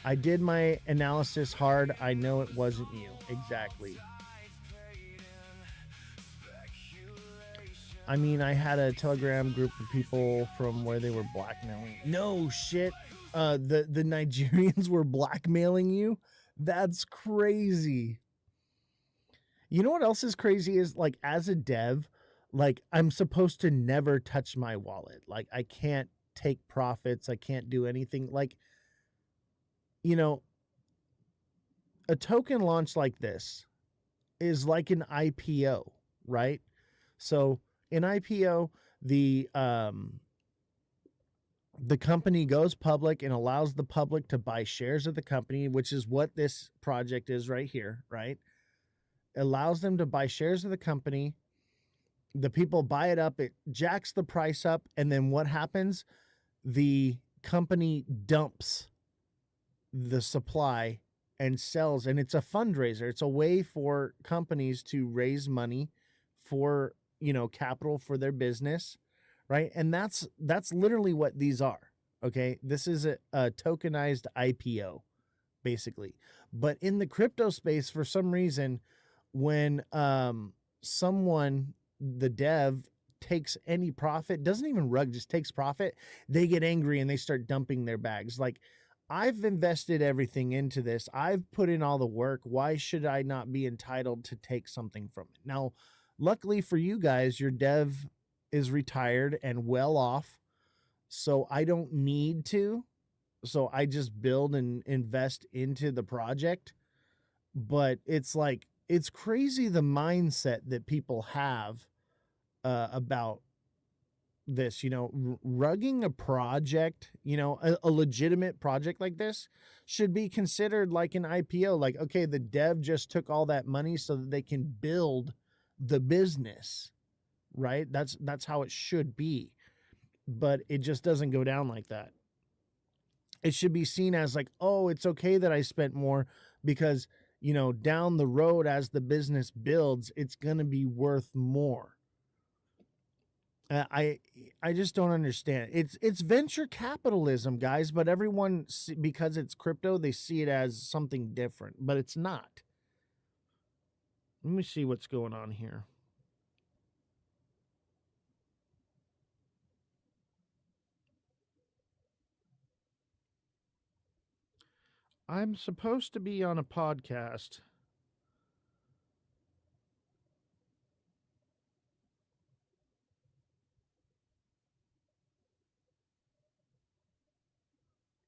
I did my analysis hard. I know it wasn't you. Exactly. I mean, I had a Telegram group of people from where they were blackmailing. No shit. The Nigerians were blackmailing you? That's crazy. You know what else is crazy is like as a dev, like I'm supposed to never touch my wallet. Like I can't take profits. I can't do anything. Like, you know, a token launch like this is like an IPO, right? So in IPO, the company goes public and allows the public to buy shares of the company, which is what this project is right here, right? Allows them to buy shares of the company. The people buy it up, it jacks the price up, and then what happens? The company dumps the supply and sells, and it's a fundraiser. It's a way for companies to raise money for capital for their business, right? And that's literally what these are. Okay, this is a tokenized IPO, basically. But in the crypto space, for some reason, when someone, the dev, takes any profit, doesn't even rug, just takes profit, they get angry and they start dumping their bags. Like, I've invested everything into this. I've put in all the work. Why should I not be entitled to take something from it? Now, luckily for you guys, your dev is retired and well off, so I don't need to. So I just build and invest into the project. But it's like, it's crazy the mindset that people have about this, rugging a project, a legitimate project like this should be considered like an IPO. Like, okay, the dev just took all that money so that they can build the business, right? That's how it should be. But it just doesn't go down like that. It should be seen as like, oh, it's okay that I spent more because, down the road as the business builds, it's going to be worth more. I just don't understand. It's venture capitalism, guys, but everyone, because it's crypto, they see it as something different, but it's not. Let me see what's going on here. I'm supposed to be on a podcast.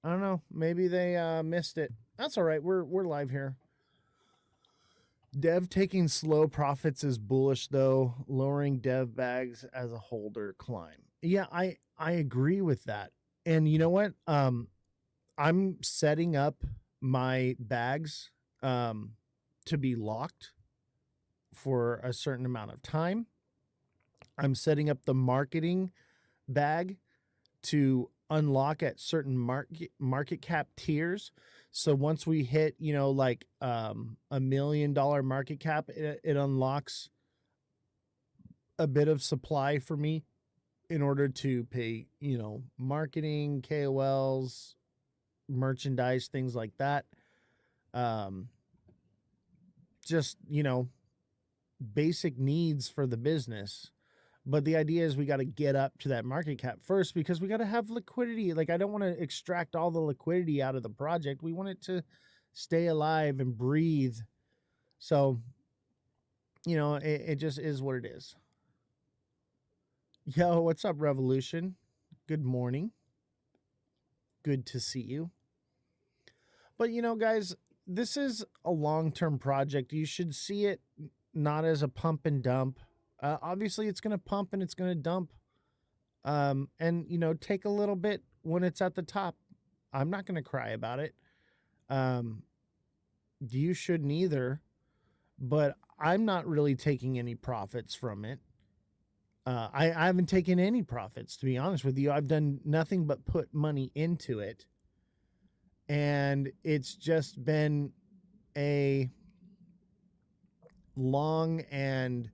I don't know. Maybe they missed it. That's all right. We're live here. Dev taking slow profits is bullish, though. Lowering dev bags as a holder climb. Yeah, I agree with that. And you know what? I'm setting up my bags to be locked for a certain amount of time. I'm setting up the marketing bag to unlock at certain market cap tiers. So once we hit, like $1 million market cap, it unlocks a bit of supply for me in order to pay, marketing, KOLs, merchandise, things like that. Just, basic needs for the business. But the idea is we got to get up to that market cap first because we got to have liquidity. Like, I don't want to extract all the liquidity out of the project. We want it to stay alive and breathe. So, it just is what it is. Yo, what's up, Revolution? Good morning. Good to see you. But, guys, this is a long-term project. You should see it not as a pump and dump. Obviously, it's going to pump and it's going to dump. And, take a little bit when it's at the top. I'm not going to cry about it. You shouldn't either. But I'm not really taking any profits from it. I haven't taken any profits, to be honest with you. I've done nothing but put money into it. And it's just been a long and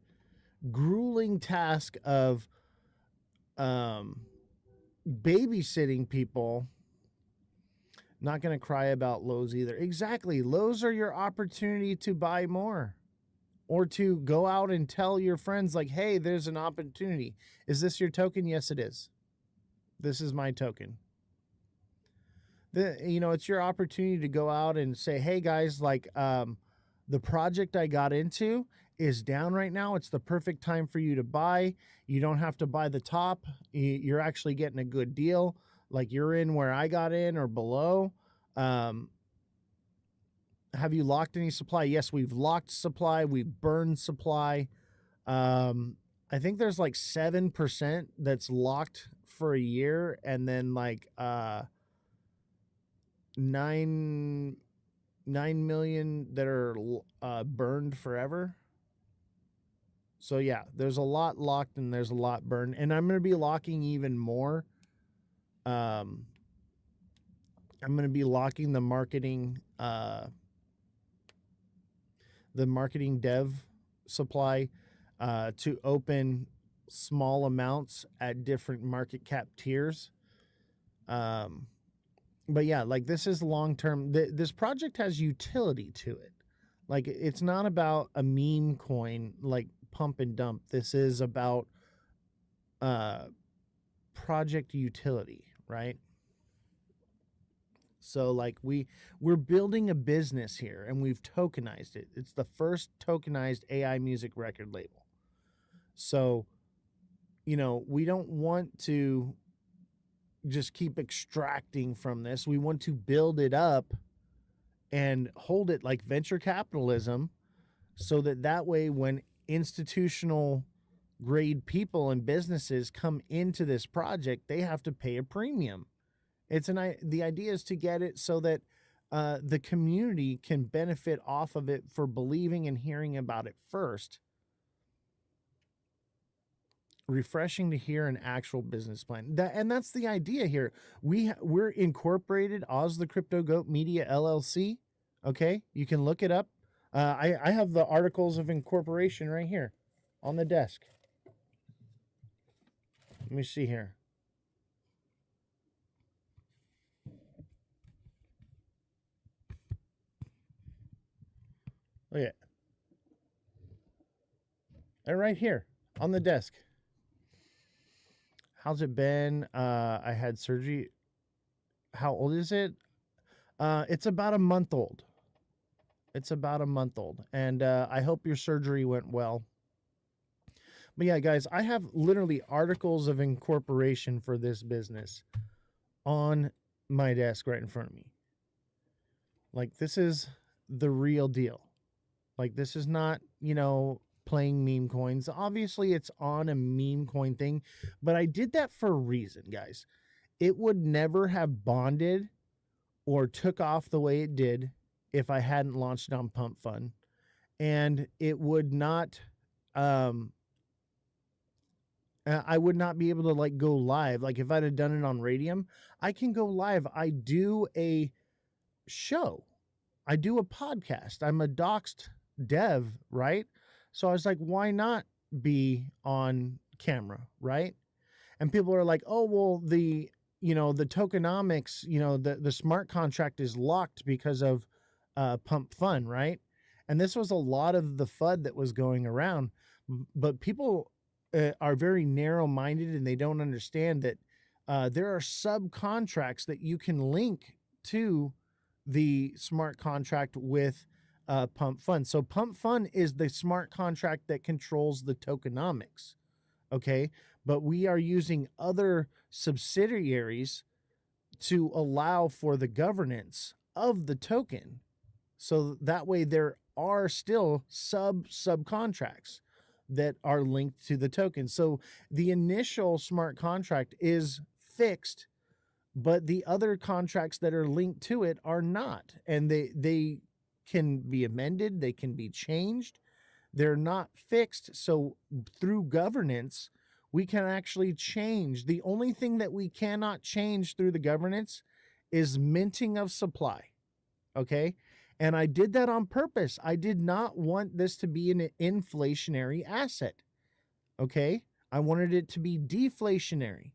grueling task of babysitting people. Not going to cry about lows either. Exactly. Lows are your opportunity to buy more or to go out and tell your friends like, hey, there's an opportunity. Is this your token? Yes, it is. This is my token. It's your opportunity to go out and say, hey guys, like, the project I got into is down right now. It's the perfect time for you to buy. You don't have to buy the top. You're actually getting a good deal. Like, you're in where I got in or below. Have you locked any supply? Yes, we've locked supply. We've burned supply. I think there's like 7% that's locked for a year, and then like 9 million that are burned forever. So yeah, there's a lot locked and there's a lot burned, and I'm going to be locking even more. I'm going to be locking the marketing dev supply. to open small amounts at different market cap tiers. But yeah, like this is long term. This project has utility to it. Like it's not about a meme coin like pump and dump. This is about project utility, right? So like we're building a business here and we've tokenized it. It's the first tokenized AI music record label. So, you know, we don't want to just keep extracting from this. We want to build it up and hold it like venture capitalism so that way when institutional grade people and businesses come into this project, they have to pay a premium. The idea is to get it so that the community can benefit off of it for believing and hearing about it first. Refreshing to hear an actual business plan. And that's the idea here. We're incorporated Ozthecryptogoat Media LLC. Okay, you can look it up. I have the articles of incorporation right here on the desk. Let me see here. Look at they're right here on the desk. How's it been? I had surgery. How old is it? It's about a month old. It's about a month old. And I hope your surgery went well. But yeah, guys, I have literally articles of incorporation for this business on my desk right in front of me. Like, this is the real deal. Like, this is not, you know, playing meme coins. Obviously, it's on a meme coin thing, but I did that for a reason, guys. It would never have bonded or took off the way it did if I hadn't launched it on Pump Fund. And it would not, I would not be able to like go live. Like if I'd have done it on Radium, I can go live. I do a show. I do a podcast. I'm a doxed dev, right? So I was like, why not be on camera, right? And people are like, oh, well, the tokenomics, the smart contract is locked because of Pump Fund, right? And this was a lot of the FUD that was going around. But people are very narrow-minded and they don't understand that there are subcontracts that you can link to the smart contract with Pump Fund. So Pump Fund is the smart contract that controls the tokenomics. Okay. But we are using other subsidiaries to allow for the governance of the token. So that way there are still subcontracts that are linked to the token. So the initial smart contract is fixed, but the other contracts that are linked to it are not. And they can be amended, they can be changed. They're not fixed. So through governance, we can actually change. The only thing that we cannot change through the governance is minting of supply. Okay. And I did that on purpose. I did not want this to be an inflationary asset. Okay. I wanted it to be deflationary.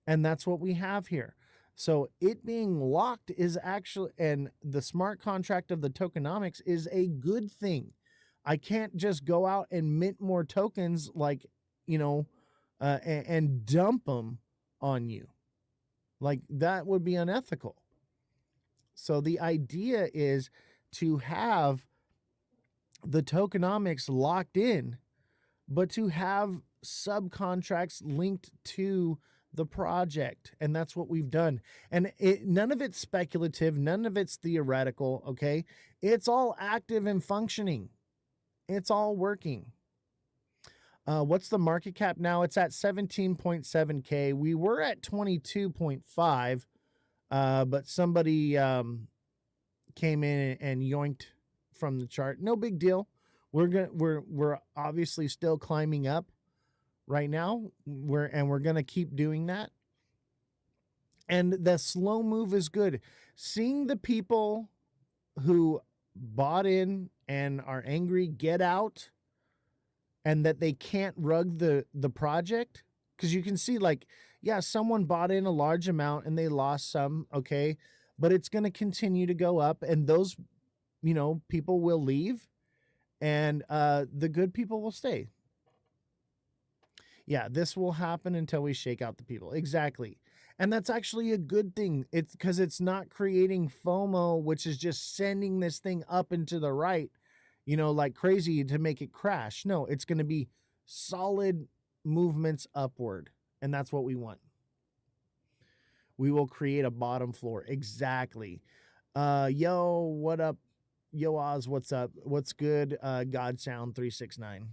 And that's what we have here. So it being locked is actually, and the smart contract of the tokenomics is a good thing. I can't just go out and mint more tokens like, and dump them on you. Like that would be unethical. So the idea is to have the tokenomics locked in, but to have subcontracts linked to the project. And that's what we've done. And none of it's speculative. None of it's theoretical. Okay. It's all active and functioning. It's all working. What's the market cap now? It's at 17.7K. We were at 22.5, but somebody came in and yoinked from the chart. No big deal. We're obviously still climbing up right now. We're gonna keep doing that. And the slow move is good. Seeing the people who bought in and are angry get out and that they can't rug the project, because you can see, like, yeah, someone bought in a large amount and they lost some, okay, but it's going to continue to go up, and those, people will leave, and the good people will stay. Yeah, this will happen until we shake out the people. Exactly. And that's actually a good thing. It's because it's not creating FOMO, which is just sending this thing up and to the right, like crazy to make it crash. No, it's going to be solid movements upward. And that's what we want. We will create a bottom floor. Exactly. Yo, what up? Yo, Oz, what's up? What's good? Godsound 369.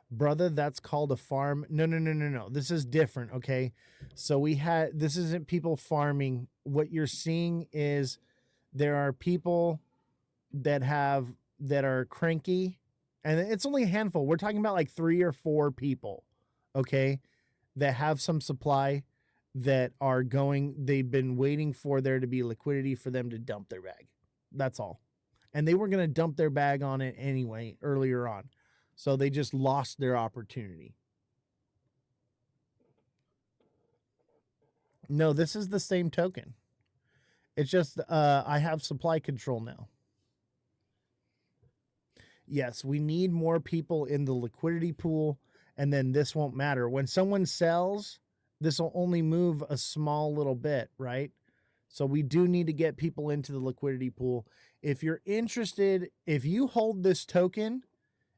Brother, that's called a farm. No. This is different, okay? So this isn't people farming. What you're seeing is there are people that are cranky, and it's only a handful. We're talking about like 3 or 4 people, okay, that have some supply that are they've been waiting for there to be liquidity for them to dump their bag. That's all. And they were going to dump their bag on it anyway earlier on. So they just lost their opportunity. No, this is the same token. It's just I have supply control now. Yes, we need more people in the liquidity pool, and then this won't matter. When someone sells, this will only move a small little bit, right? So we do need to get people into the liquidity pool. If you're interested, if you hold this token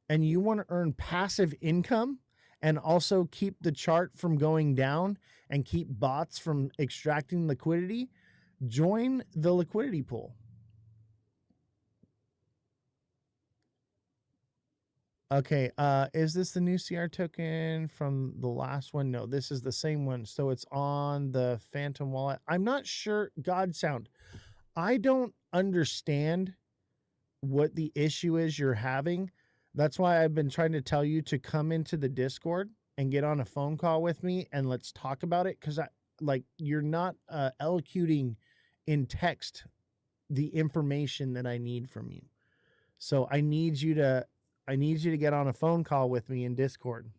and you want to earn passive income and also keep the chart from going down and keep bots from extracting liquidity, join the liquidity pool. Okay, is this the new CR token from the last one? No, this is the same one. So it's on the Phantom wallet. I'm not sure. Godsound, I don't understand what the issue is you're having. That's why I've been trying to tell you to come into the Discord and get on a phone call with me and let's talk about it, because you're not elocuting in text the information that I need from you. So I need you to get on a phone call with me in Discord.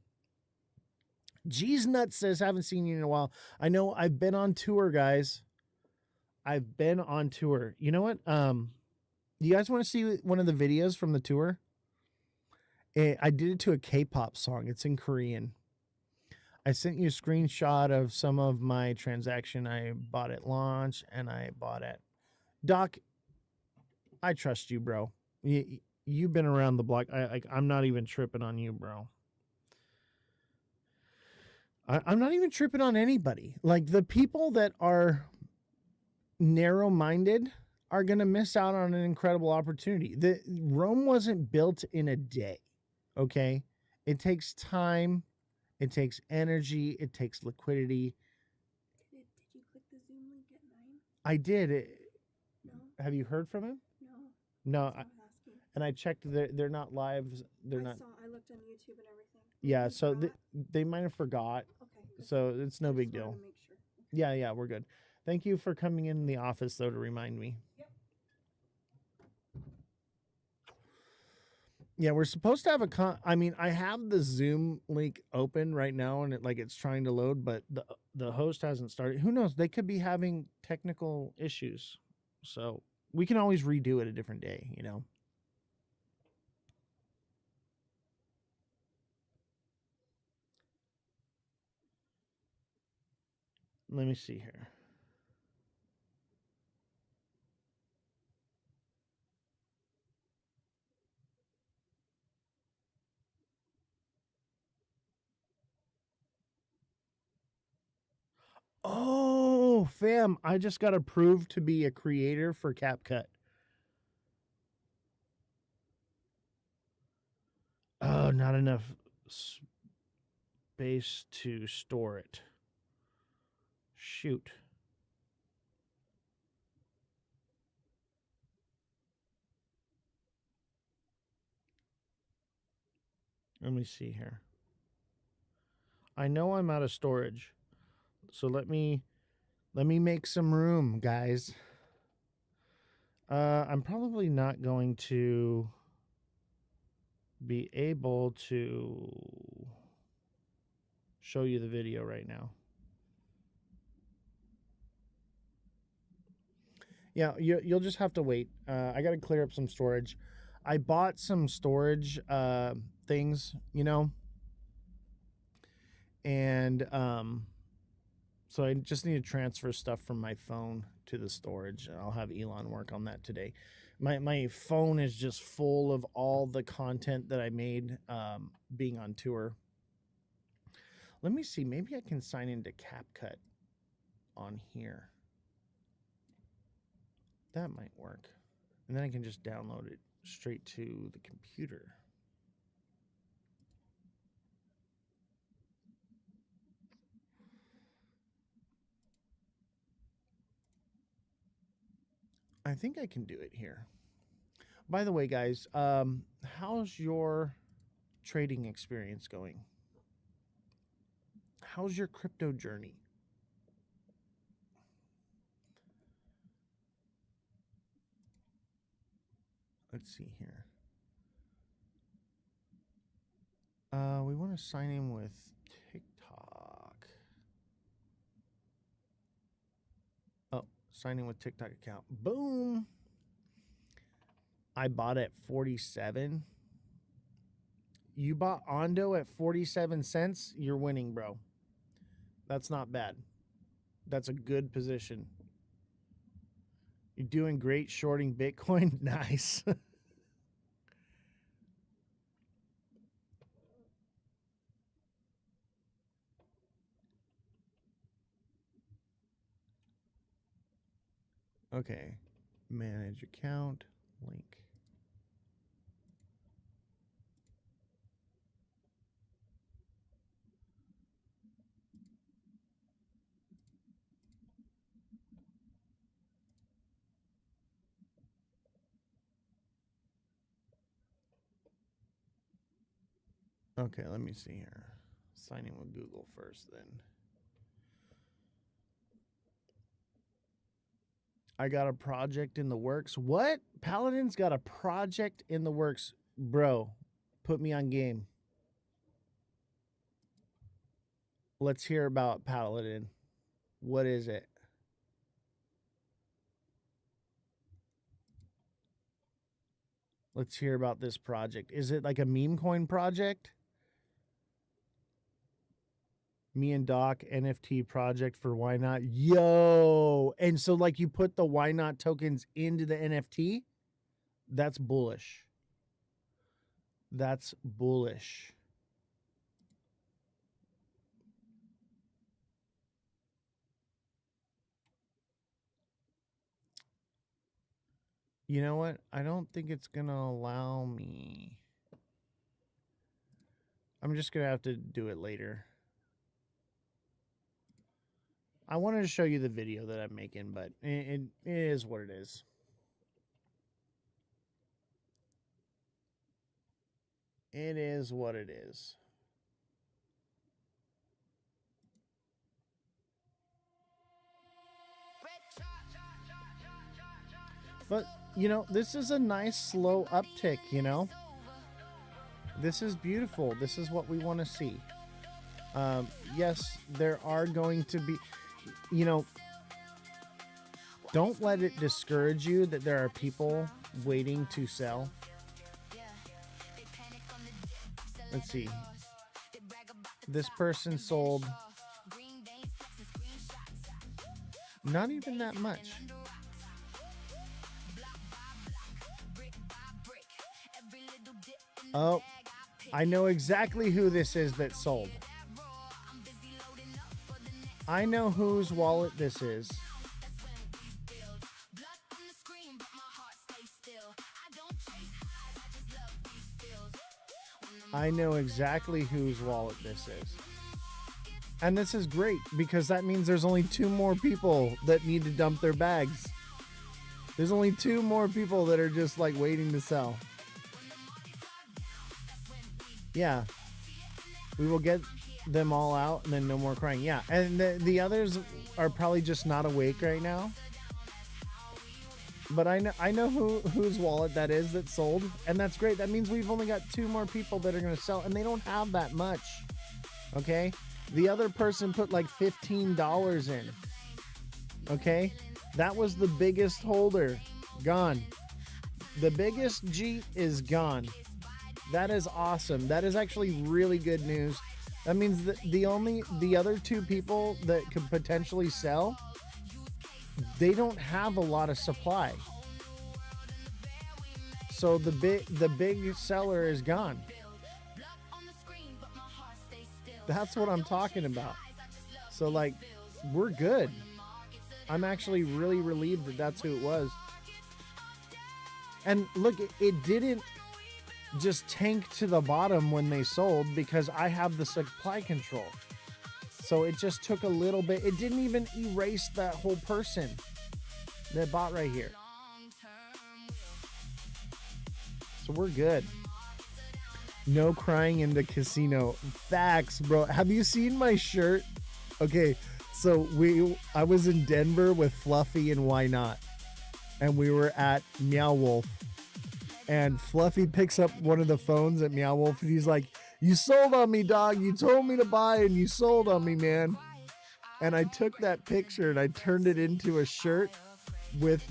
G's Nuts says, haven't seen you in a while. I know, I've been on tour, guys. I've been on tour. You know what? You guys want to see one of the videos from the tour? I did it to a K-pop song. It's in Korean. I sent you a screenshot of some of my transaction I bought at launch and I bought at Doc. I trust you, bro. You've been around the block. I'm not even tripping on you, bro. I'm not even tripping on anybody. Like, the people that are narrow-minded are going to miss out on an incredible opportunity. Rome wasn't built in a day, okay? It takes time. It takes energy. It takes liquidity. Did you click the Zoom link at 9? I did. No. Have you heard from him? No. No. And I checked. They're not live. They're not. I looked on YouTube and everything. Yeah. So they might have forgot. Okay. So it's no big deal. To make sure. Yeah, we're good. Thank you for coming in the office, though, to remind me. Yep. Yeah, we're supposed to have I have the Zoom link open right now, and it's trying to load, but the host hasn't started. Who knows? They could be having technical issues, so we can always redo it a different day. Let me see here. Oh, fam, I just got approved to be a creator for CapCut. Oh, not enough space to store it. Shoot. Let me see here. I know I'm out of storage. So let me make some room, guys. I'm probably not going to be able to show you the video right now. Yeah, you'll just have to wait. I got to clear up some storage. I bought some storage things, you know, and so I just need to transfer stuff from my phone to the storage. I'll have Elon work on that today. My phone is just full of all the content that I made being on tour. Let me see. Maybe I can sign into CapCut on here. That might work. And then I can just download it straight to the computer. I think I can do it here. By the way, guys, how's your trading experience going? How's your crypto journey? Let's see here. We want to sign in with TikTok. Oh, sign in with TikTok account. Boom. I bought at 47. You bought Ondo at 47 cents. You're winning, bro. That's not bad. That's a good position. You're doing great shorting Bitcoin. Nice. Okay. Manage account. Link. Okay, let me see here. Sign in with Google first, then. I got a project in the works. What? Paladin's got a project in the works. Bro, put me on game. Let's hear about Paladin. What is it? Let's hear about this project. Is it like a meme coin project? Me and Doc NFT project for Why Not? Yo! And so like you put the Why Not tokens into the NFT? That's bullish. That's bullish. You know what? I don't think it's going to allow me. I'm just going to have to do it later. I wanted to show you the video that I'm making, but it is what it is. It is what it is. But, you know, this is a nice slow uptick, you know? This is beautiful. This is what we want to see. Yes, there are going to be, you know, don't let it discourage you that there are people waiting to sell. Let's see. This person sold not even that much. Oh, I know exactly who this is that sold. I know whose wallet this is. I know exactly whose wallet this is. And this is great because that means there's only 2 more people that need to dump their bags. There's only 2 more people that are just like waiting to sell. Yeah. We will get them all out and then no more crying. Yeah. And the others are probably just not awake right now. But I know whose wallet that is that sold, and that's great. That means we've only got 2 more people that are going to sell, and they don't have that much. Okay? The other person put like $15 in. Okay? That was the biggest holder. Gone. The biggest Jeep is gone. That is awesome. That is actually really good news. That means that the other 2 people that could potentially sell, they don't have a lot of supply. So the big seller is gone. That's what I'm talking about. So like, we're good. I'm actually really relieved that that's who it was. And look, it didn't just tank to the bottom when they sold because I have the supply control. So it just took a little bit. It didn't even erase that whole person that bought right here. So we're good. No crying in the casino. Facts, bro. Have you seen my shirt? Okay, so I was in Denver with Fluffy and Why Not, and we were at Meow Wolf, and Fluffy picks up one of the phones at Meow Wolf, and he's like, "You sold on me, dog. You told me to buy, and you sold on me, man." And I took that picture and I turned it into a shirt with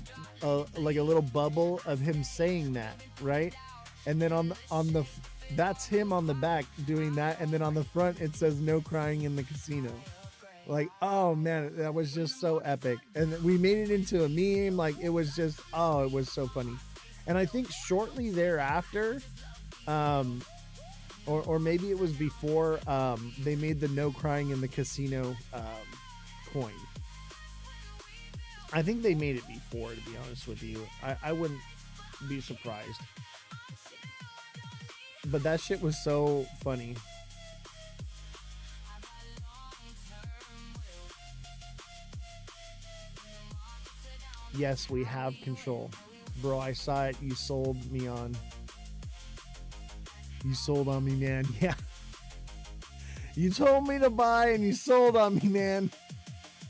like a little bubble of him saying that, right? And then on the that's him on the back doing that, and then on the front it says "No crying in the casino." Like, oh man, that was just so epic. And we made it into a meme. Like, it was just, oh, it was so funny. And I think shortly thereafter, or maybe it was before, they made the "No crying in the casino" coin. I think they made it before, to be honest with you. I wouldn't be surprised. But that shit was so funny. Yes, we have control. Bro, I saw it. You sold me on. You sold on me, man. Yeah. You told me to buy and you sold on me, man.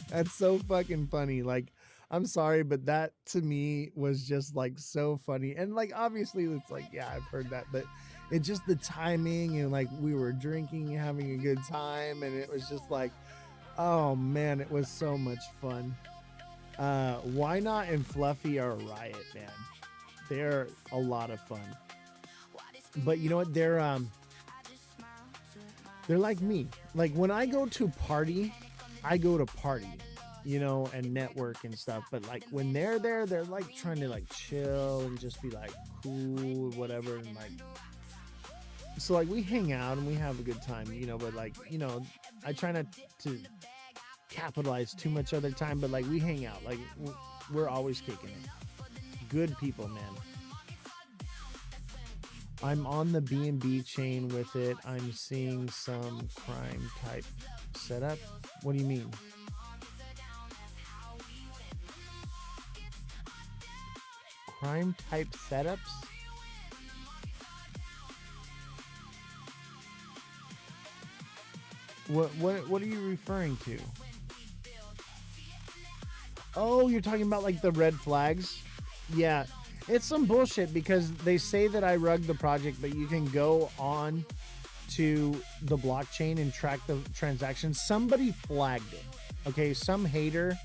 That's so fucking funny. Like, I'm sorry, but that to me was just like so funny. And like, obviously it's like, yeah, I've heard that, but it's just the timing, and like we were drinking, having a good time, and it was just like, oh man, it was so much fun. Why Not and Fluffy are a riot, man. They're a lot of fun. But you know what? They're like me. Like, when I go to party, I go to party, you know, and network and stuff. But like when they're there, they're like trying to like chill and just be like cool, whatever. And like, so like we hang out and we have a good time, you know, but like, you know, I try not to capitalize too much other time, but like we hang out, like we're always kicking it. Good people, man. I'm on the B&B chain with it. I'm seeing some crime type setup. What do you mean? Crime type setups? What are you referring to? Oh, you're talking about like the red flags? Yeah. It's some bullshit because they say that I rugged the project, but you can go on to the blockchain and track the transactions. Somebody flagged it. Okay, some hater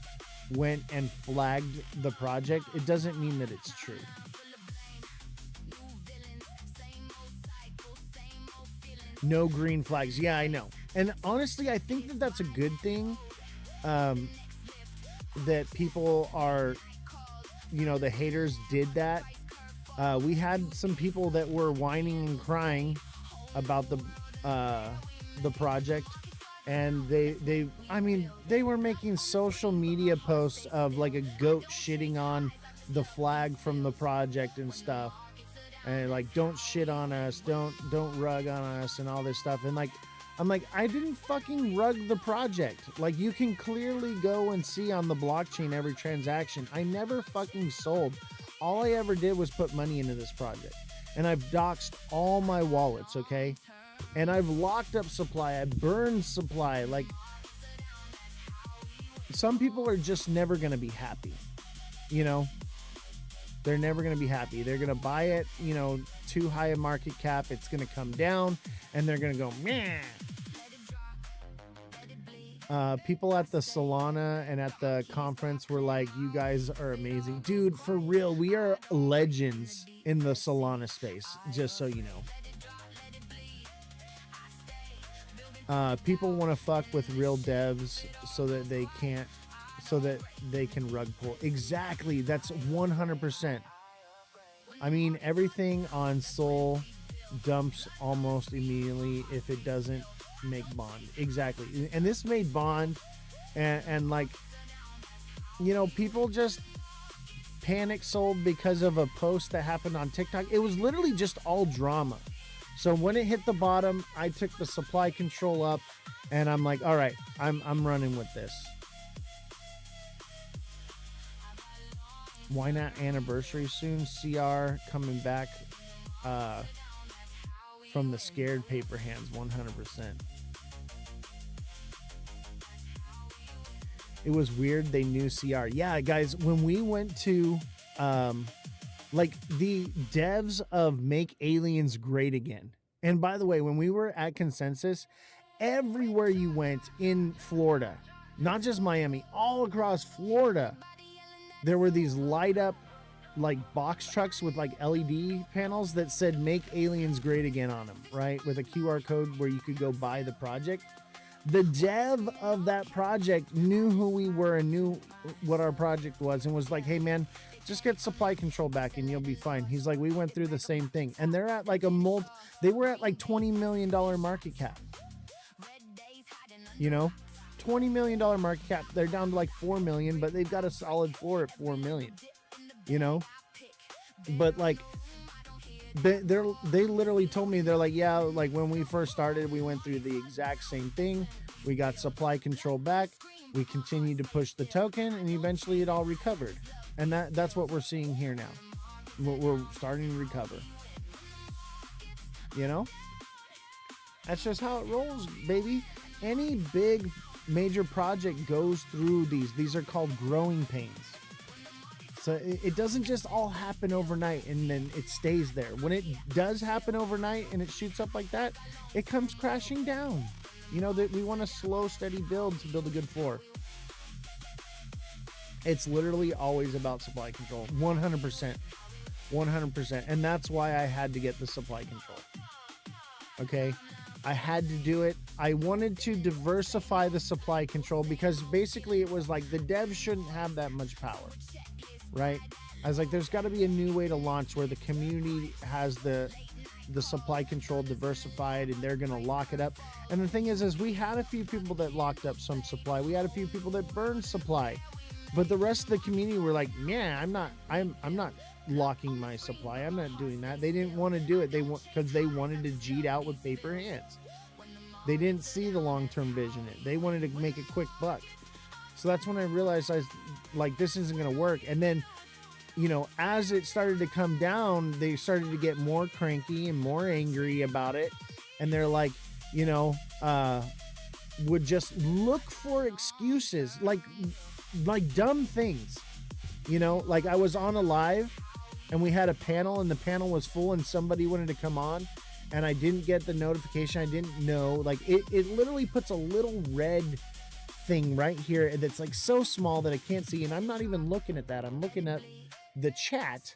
went and flagged the project. It doesn't mean that it's true. No green flags. Yeah, I know. And honestly, I think that that's a good thing. That people are, you know, the haters did that. We had some people that were whining and crying about the project, and they were making social media posts of like a goat shitting on the flag from the project and stuff, and like, don't shit on us, don't rug on us, and all this stuff. And like, I'm like, I didn't fucking rug the project. Like, you can clearly go and see on the blockchain every transaction. I never fucking sold. All I ever did was put money into this project. And I've doxed all my wallets, okay? And I've locked up supply. I burned supply. Like, some people are just never going to be happy, you know? They're never going to be happy. They're going to buy it, you know, too high a market cap. It's going to come down and they're going to go, meh. People at the Solana and at the conference were like, you guys are amazing. Dude, for real, we are legends in the Solana space, just so you know. People want to fuck with real devs so that they can rug pull. Exactly. That's 100%. I mean, everything on Sol dumps almost immediately if it doesn't make bond. Exactly. And this made bond, and like, you know, people just panic sold because of a post that happened on TikTok. It was literally just all drama. So when it hit the bottom, I took the supply control up and I'm like, all right, I'm running with this. Why not anniversary soon? CR coming back from the scared paper hands, 100%. It was weird they knew CR. Yeah, guys, when we went to like the devs of Make Aliens Great Again. And by the way, when we were at Consensus, everywhere you went in Florida, not just Miami, all across Florida, there were these light up like box trucks with like LED panels that said Make Aliens Great Again on them, right? With a QR code where you could go buy the project. The dev of that project knew who we were and knew what our project was and was like, hey man, just get supply control back and you'll be fine. He's like, we went through the same thing. And they're at like they were at like $20 million market cap. You know, $20 million market cap. They're down to like 4 million, but they've got a solid floor at 4 million, you know? But like, they literally told me, they're like, yeah, like when we first started, we went through the exact same thing. We got supply control back. We continued to push the token and eventually it all recovered. And that's what we're seeing here now. We're starting to recover. You know? That's just how it rolls, baby. Any big major project goes through these. These are called growing pains. So it doesn't just all happen overnight and then it stays there. When it does happen overnight and it shoots up like that, it comes crashing down. You know, that we want a slow, steady build to build a good floor. It's literally always about supply control. 100%. 100%. And that's why I had to get the supply control. Okay? I had to do it. I wanted to diversify the supply control because basically it was like the devs shouldn't have that much power. Right? I was like, there's got to be a new way to launch where the community has the supply control diversified and they're going to lock it up. And the thing is we had a few people that locked up some supply. We had a few people that burned supply. But the rest of the community were like, yeah, I'm not locking my supply. I'm not doing that. They didn't want to do it. Because they wanted to cheat out with paper hands. They didn't see the long-term vision. They wanted to make a quick buck. So that's when I realized this isn't going to work. And then, you know, as it started to come down, they started to get more cranky and more angry about it. And they're like, you know, would just look for excuses, like dumb things. You know, like I was on a live and we had a panel and the panel was full and somebody wanted to come on and I didn't get the notification. I didn't know. Like it literally puts a little red thing right here that's like so small that I can't see, and I'm not even looking at that. I'm looking at the chat,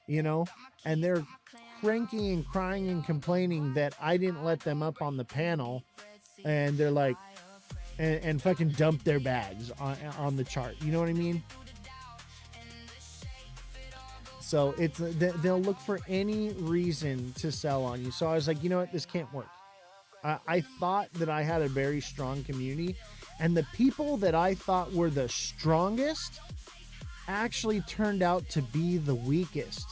you know, and they're cranky and crying and complaining that I didn't let them up on the panel, and they're like and fucking dump their bags on the chart, you know what I mean? So it's they'll look for any reason to sell on you. So I was like, you know what, this can't work. I thought that I had a very strong community, and the people that I thought were the strongest actually turned out to be the weakest.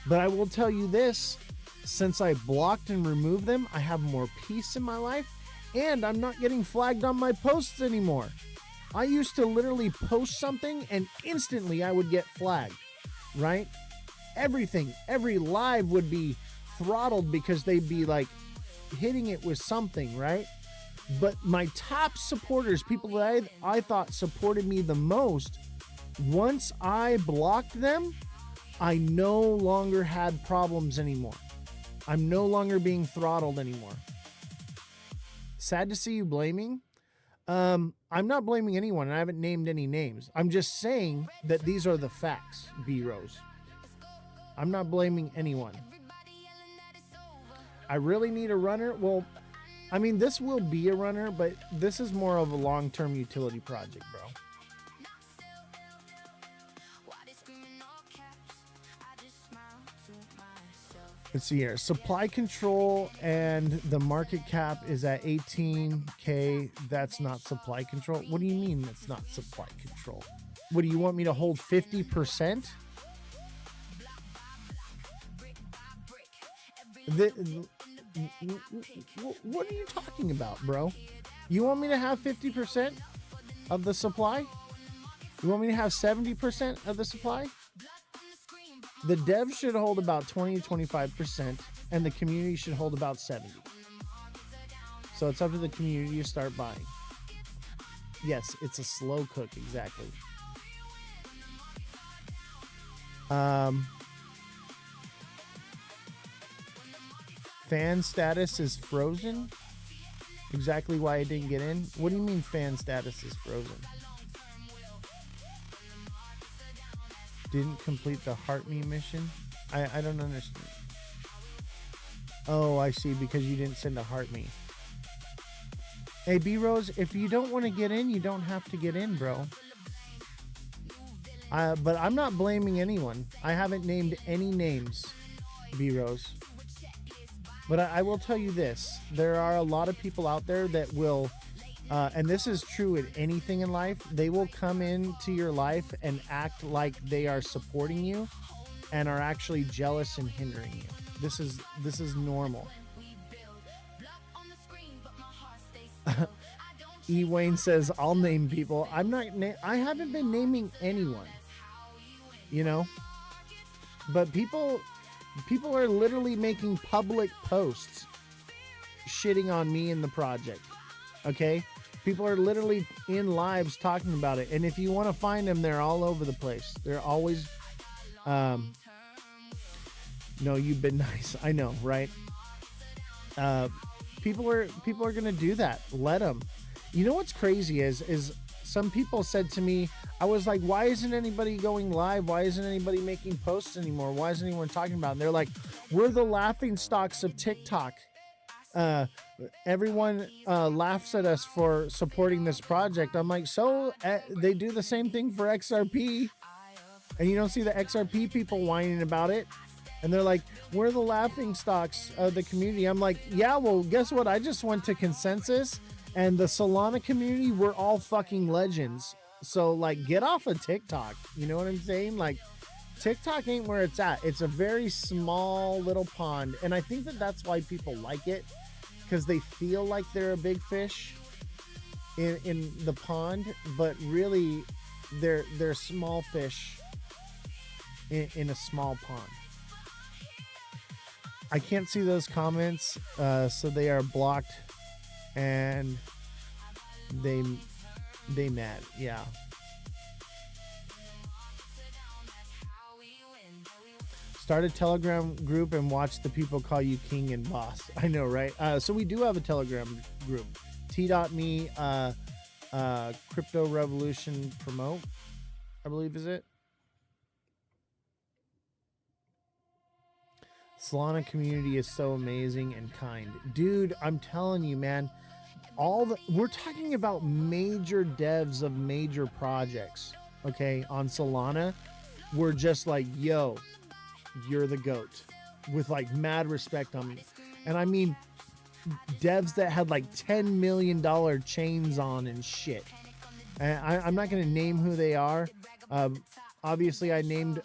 But I will tell you this, since I blocked and removed them, I have more peace in my life, and I'm not getting flagged on my posts anymore. I used to literally post something and instantly I would get flagged, right? Everything, every live would be throttled because they'd be like hitting it with something, right? But my top supporters, people that I thought supported me the most, once I blocked them, I no longer had problems anymore. I'm no longer being throttled anymore. Sad to see you blaming. I'm not blaming anyone, and I haven't named any names. I'm just saying that these are the facts, B-Rose. I'm not blaming anyone. I really need a runner. Well, I mean, this will be a runner, but this is more of a long-term utility project, bro. Let's see here. Supply control and the market cap is at 18K. That's not supply control. What do you mean that's not supply control? What do you want me to hold 50%? What are you talking about, bro? You want me to have 50% of the supply? You want me to have 70% of the supply? The devs should hold about 20 to 25%, and the community should hold about 70. So it's up to the community to start buying. Yes, it's a slow cook, exactly. Fan status is frozen. Exactly why I didn't get in. What do you mean fan status is frozen? Didn't complete the Heart Me mission? I don't understand. Oh, I see, because you didn't send a Heart Me. Hey, B-Rose, if you don't want to get in, you don't have to get in, bro. But I'm not blaming anyone. I haven't named any names, B-Rose. But I will tell you this. There are a lot of people out there that will... and this is true in anything in life. They will come into your life and act like they are supporting you and are actually jealous and hindering you. This is normal. E. Wayne says, I'll name people. I haven't been naming anyone, you know, but people are literally making public posts shitting on me and the project. Okay. People are literally in lives talking about it. And if you want to find them, they're all over the place. They're always, no, you've been nice. I know, right? People are going to do that. Let them. You know what's crazy is some people said to me, I was like, why isn't anybody going live? Why isn't anybody making posts anymore? Why isn't anyone talking about it? And they're like, we're the laughing stocks of TikTok. Everyone laughs at us for supporting this project. I'm like, so they do the same thing for XRP, and you don't see the XRP people whining about it, and they're like, we're the laughing stocks of the community. I'm like, yeah, well, guess what? I just went to Consensus, and the Solana community, we're all fucking legends. So like, get off of TikTok. You know what I'm saying? Like, TikTok ain't where it's at. It's a very small little pond, and I think that that's why people like it, because they feel like they're a big fish in the pond, but really they're small fish in a small pond. I can't see those comments, so they are blocked, and they mad. Yeah. Start a Telegram group and watch the people call you king and boss. I know, right? So we do have a Telegram group. T.me Crypto Revolution Promote, I believe is it. Solana community is so amazing and kind. Dude, I'm telling you, man. We're talking about major devs of major projects, okay, on Solana. We're just like, yo, you're the GOAT, with like mad respect on me. And I mean devs that had like $10 million chains on and shit. And I'm not going to name who they are. Obviously I named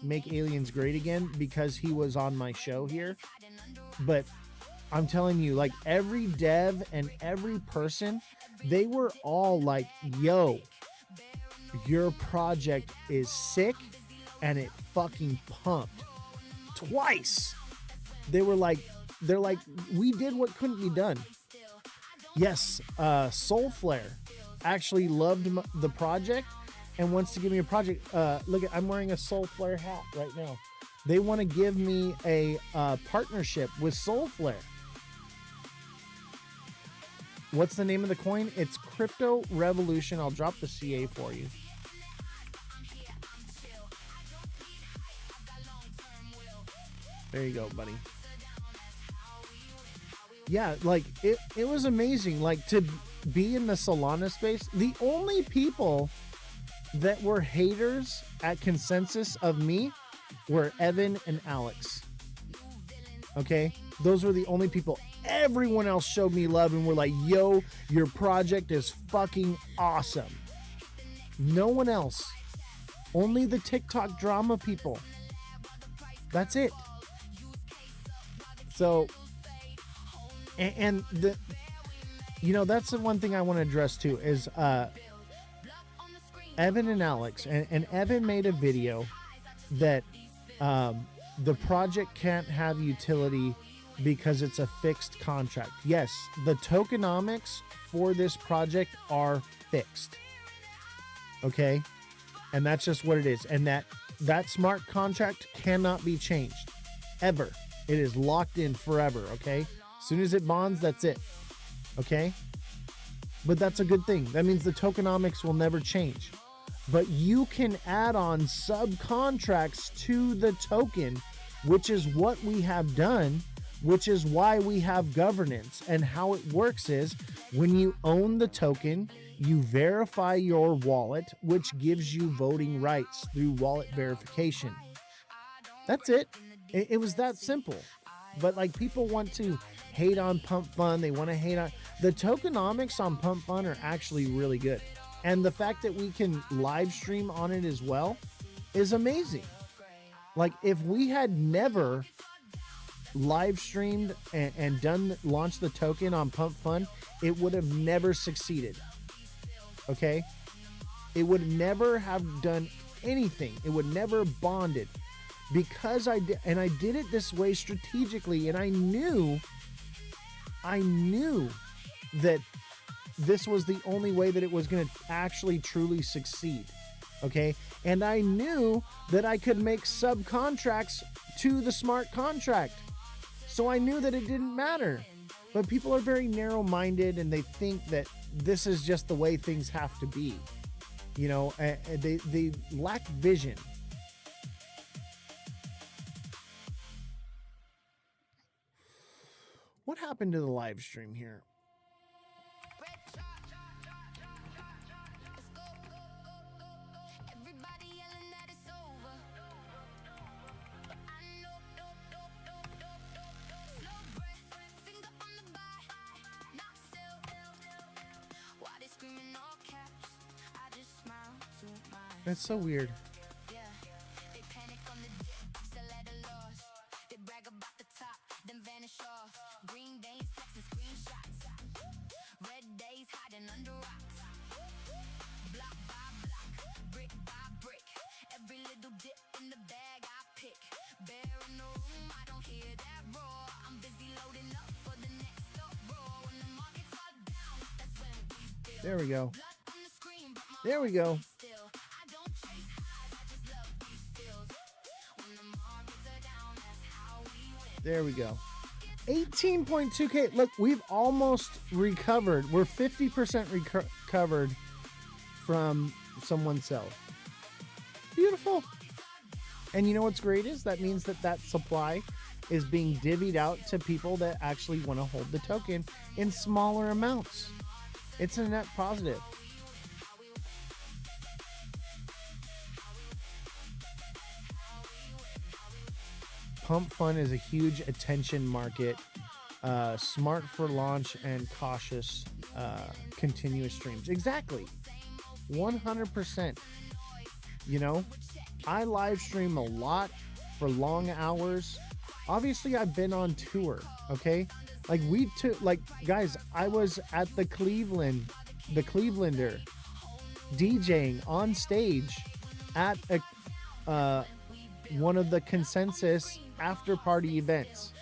Make Aliens Great Again because he was on my show here. But I'm telling you, like, every dev and every person, they were all like, yo, your project is sick, and it fucking pumped twice. They're like, we did what couldn't be done. Yes, Soulflare actually loved the project, and wants to give me a project. Look, I'm wearing a Soul Flare hat right now. They want to give me a partnership with Soul Flare. What's the name of the coin? It's Crypto Revolution. I'll drop the CA for you. There you go, buddy. Yeah, like it was amazing. Like to be in the Solana space. The only people that were haters at Consensus of me were Evan and Alex. Okay, those were the only people. Everyone else showed me love and were like, yo, your project is fucking awesome. No one else. Only the TikTok drama people. That's it. So, and the, you know, that's the one thing I want to address too is Evan and Alex, and Evan made a video that the project can't have utility because it's a fixed contract. Yes, the tokenomics for this project are fixed. Okay? And that's just what it is. And that smart contract cannot be changed. Ever. It is locked in forever, okay? As soon as it bonds, that's it. Okay? But that's a good thing. That means the tokenomics will never change. But you can add on subcontracts to the token, which is what we have done, which is why we have governance. And how it works is when you own the token, you verify your wallet, which gives you voting rights through wallet verification. That's it. It was that simple. But like people want to hate on Pump Fun. They want to hate on the tokenomics on Pump Fun are actually really good. And the fact that we can live stream on it as well is amazing. Like if we had never live streamed and launched the token on Pump Fun, it would have never succeeded. Okay? It would never have done anything. It would never bonded. Because I did it this way strategically, and I knew that this was the only way that it was going to actually truly succeed. Okay? And I knew that I could make subcontracts to the smart contract. So I knew that it didn't matter. But people are very narrow-minded and they think that this is just the way things have to be. You know, they lack vision. What happened to the live stream here? That's so weird. There we go. There we go. There we go. 18.2K. Look, we've almost recovered. We're 50% recovered from someone's sell. Beautiful. And you know what's great is that means that supply is being divvied out to people that actually want to hold the token in smaller amounts. It's a net positive. Pump Fun is a huge attention market, smart for launch and cautious continuous streams. Exactly. 100%. You know, I live stream a lot for long hours. Obviously, I've been on tour, okay? Like guys, I was at the Cleveland, the Clevelander, DJing on stage at one of the Consensus after party events.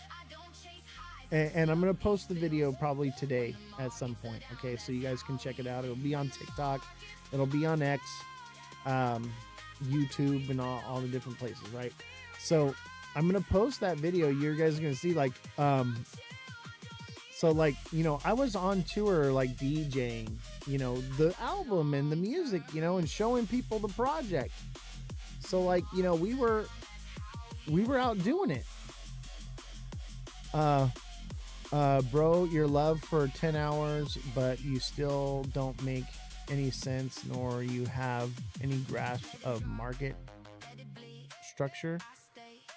And I'm going to post the video probably today at some point. Okay, so you guys can check it out. It'll be on TikTok. It'll be on X. YouTube and all the different places, right? So I'm gonna post that video. You guys are gonna see like so like, you know, I was on tour like DJing, you know, the album and the music, you know, and showing people the project. So like, you know, we were out doing it. Bro, your love for 10 hours, but you still don't make any sense, nor you have any grasp of market structure.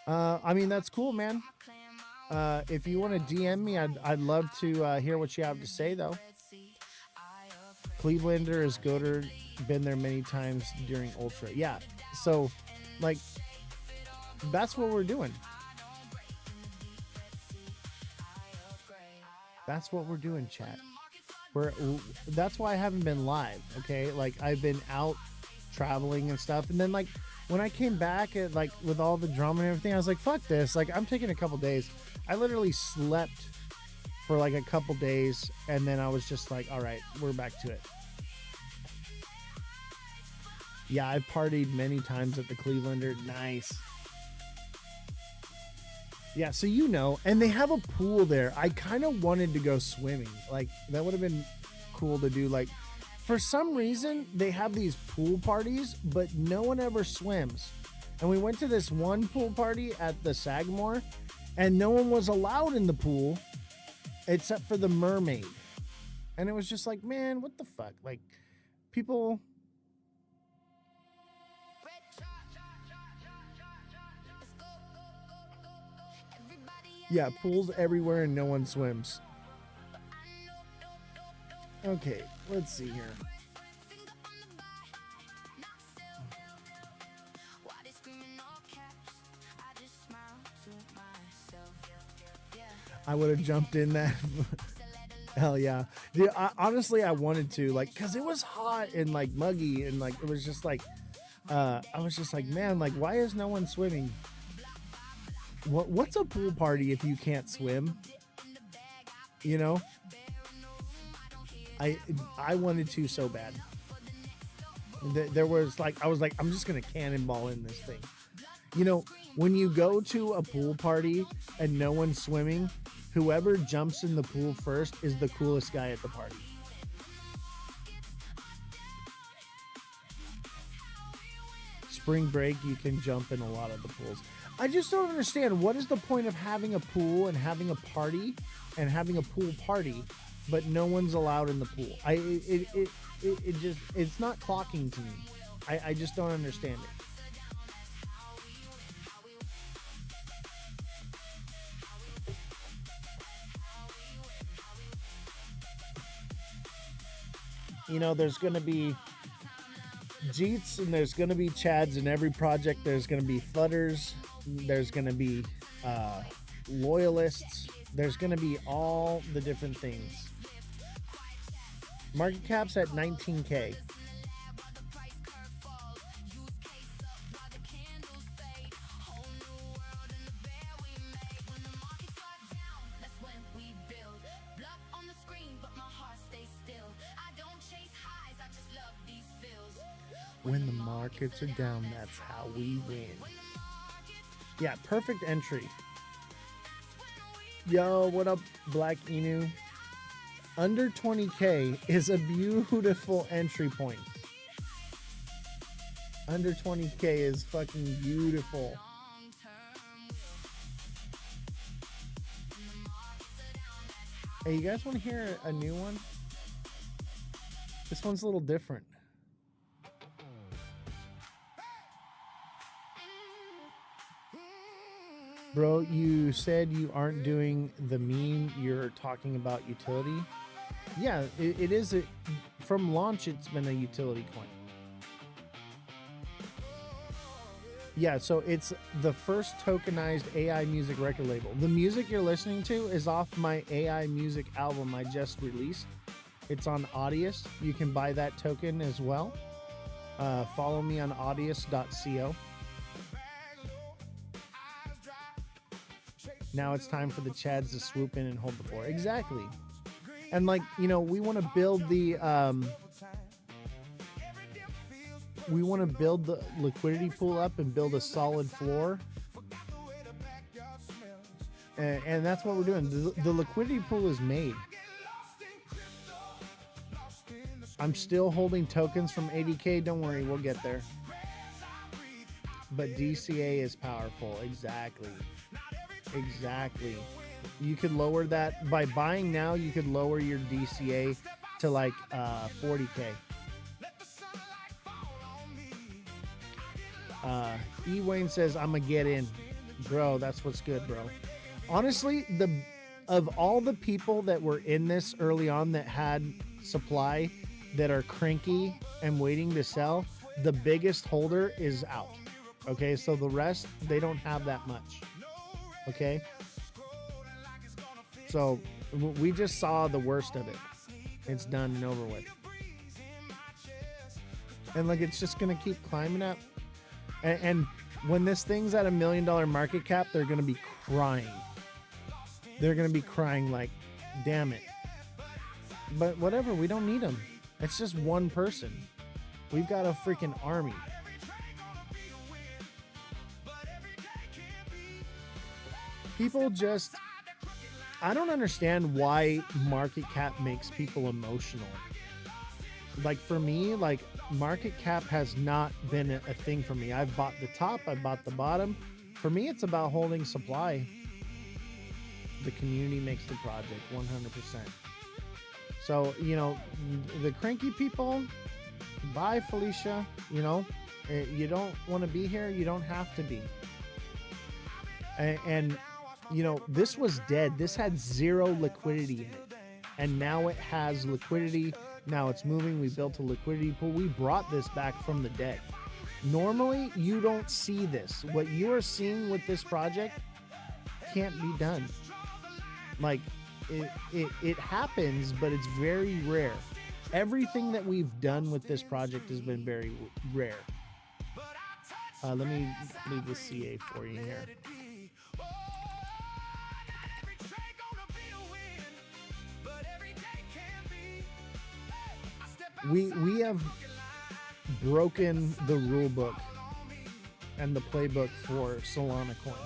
I mean, that's cool, man. If you want to DM me, I'd love to hear what you have to say, though. Clevelander is Goater, been there many times during Ultra. Yeah, so, like, that's what we're doing. That's what we're doing, chat. That's why I haven't been live, okay? Like, I've been out traveling and stuff, and then, like, when I came back, like, with all the drama and everything, I was like, fuck this. Like, I'm taking a couple days. I literally slept for, like, a couple days, and then I was just like, all right, we're back to it. Yeah, I've partied many times at the Clevelander. Nice. Yeah, so you know, and they have a pool there. I kind of wanted to go swimming. Like, that would have been cool to do. Like, for some reason, they have these pool parties, but no one ever swims. And we went to this one pool party at the Sagamore, and no one was allowed in the pool except for the mermaid. And it was just like, man, what the fuck? Like, people... Yeah, pools everywhere and no one swims. Okay, let's see here. I would have jumped in that. Hell yeah. Dude, honestly, I wanted to, like, because it was hot and, like, muggy, and, like, it was just, like, I was just like, man, like, why is no one swimming? What's a pool party if you can't swim? You know? I wanted to so bad. There was, like, I was like, I'm just going to cannonball in this thing. You know, when you go to a pool party and no one's swimming, whoever jumps in the pool first is the coolest guy at the party. Spring break, you can jump in a lot of the pools. I just don't understand, what is the point of having a pool and having a party and having a pool party, but no one's allowed in the pool? It just, it's not clocking to me. I just don't understand it. You know, there's going to be Jeets and there's going to be Chads in every project. There's going to be Fudders. There's going to be Loyalists. There's going to be all the different things. Market cap's at 19K. When the markets are down, that's how we win. Yeah, perfect entry. Yo, what up, Black Inu? Under 20K is a beautiful entry point. Under 20K is fucking beautiful. Hey, you guys want to hear a new one? This one's a little different. Bro, you said you aren't doing the meme, you're talking about utility. Yeah, it is. From launch, it's been a utility coin. Yeah, so it's the first tokenized AI music record label. The music you're listening to is off my AI music album I just released. It's on Audius. You can buy that token as well. Follow me on audius.co. Now it's time for the Chads to swoop in and hold the floor. Exactly. And, like, you know, we want to build the we want to build the liquidity pool up and build a solid floor. And that's what we're doing. The liquidity pool is made. I'm still holding tokens from 80K. Don't worry, we'll get there. But DCA is powerful. Exactly. Exactly. You could lower that by buying now. You could lower your DCA to like 40K. E Wayne says, "I'm gonna get in, bro." That's what's good, bro. Honestly, of all the people that were in this early on that had supply that are cranky and waiting to sell, the biggest holder is out. Okay, so the rest, they don't have that much. Okay, so we just saw the worst of it. It's done and over with. And like, it's just gonna keep climbing up. And when this thing's at $1 million market cap, they're gonna be crying. They're gonna be crying like, damn it. But whatever, we don't need them. It's just one person. We've got a freaking army. People just, I don't understand why market cap makes people emotional. Like for me, like market cap has not been a thing for me. I've bought the top, I've bought the bottom. For me, it's about holding supply. The community makes the project 100%. So, you know, the cranky people, bye Felicia, you know, you don't want to be here, you don't have to be. And you know, this was dead. This had zero liquidity in it. And now it has liquidity. Now it's moving. We built a liquidity pool. We brought this back from the dead. Normally, you don't see this. What you are seeing with this project can't be done. Like, it happens, but it's very rare. Everything that we've done with this project has been very rare. Let me leave the CA for you here. We have broken the rule book and the playbook for Solana coins.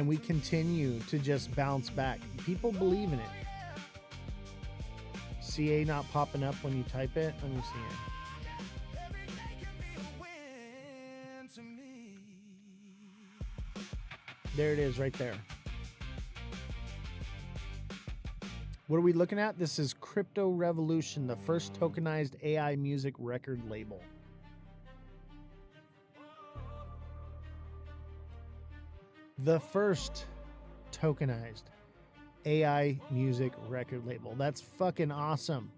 We continue to just bounce back. People believe in it. CA not popping up when you type it. Let me see it. There it is right there. What are we looking at? This is Crypto Revolution, the first tokenized AI music record label. The first tokenized AI music record label. That's fucking awesome.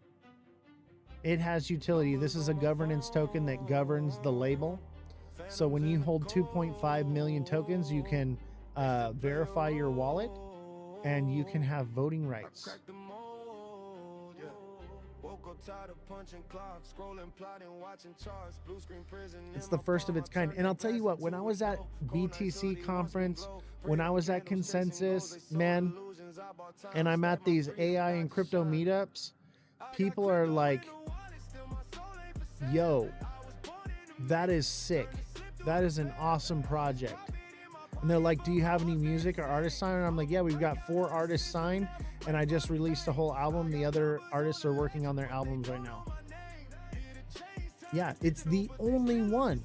It has utility. This is a governance token that governs the label. So when you hold 2.5 million tokens, you can verify your wallet and you can have voting rights. It's the first of its kind. And I'll tell you what, when I was at BTC conference, when I was at Consensus, man, and I'm at these AI and crypto meetups, people are like, yo, that is sick. That is an awesome project. And they're like, do you have any music or artists signed? And I'm like, yeah, we've got 4 artists signed, and I just released a whole album. The other artists are working on their albums right now. Yeah, it's the only one.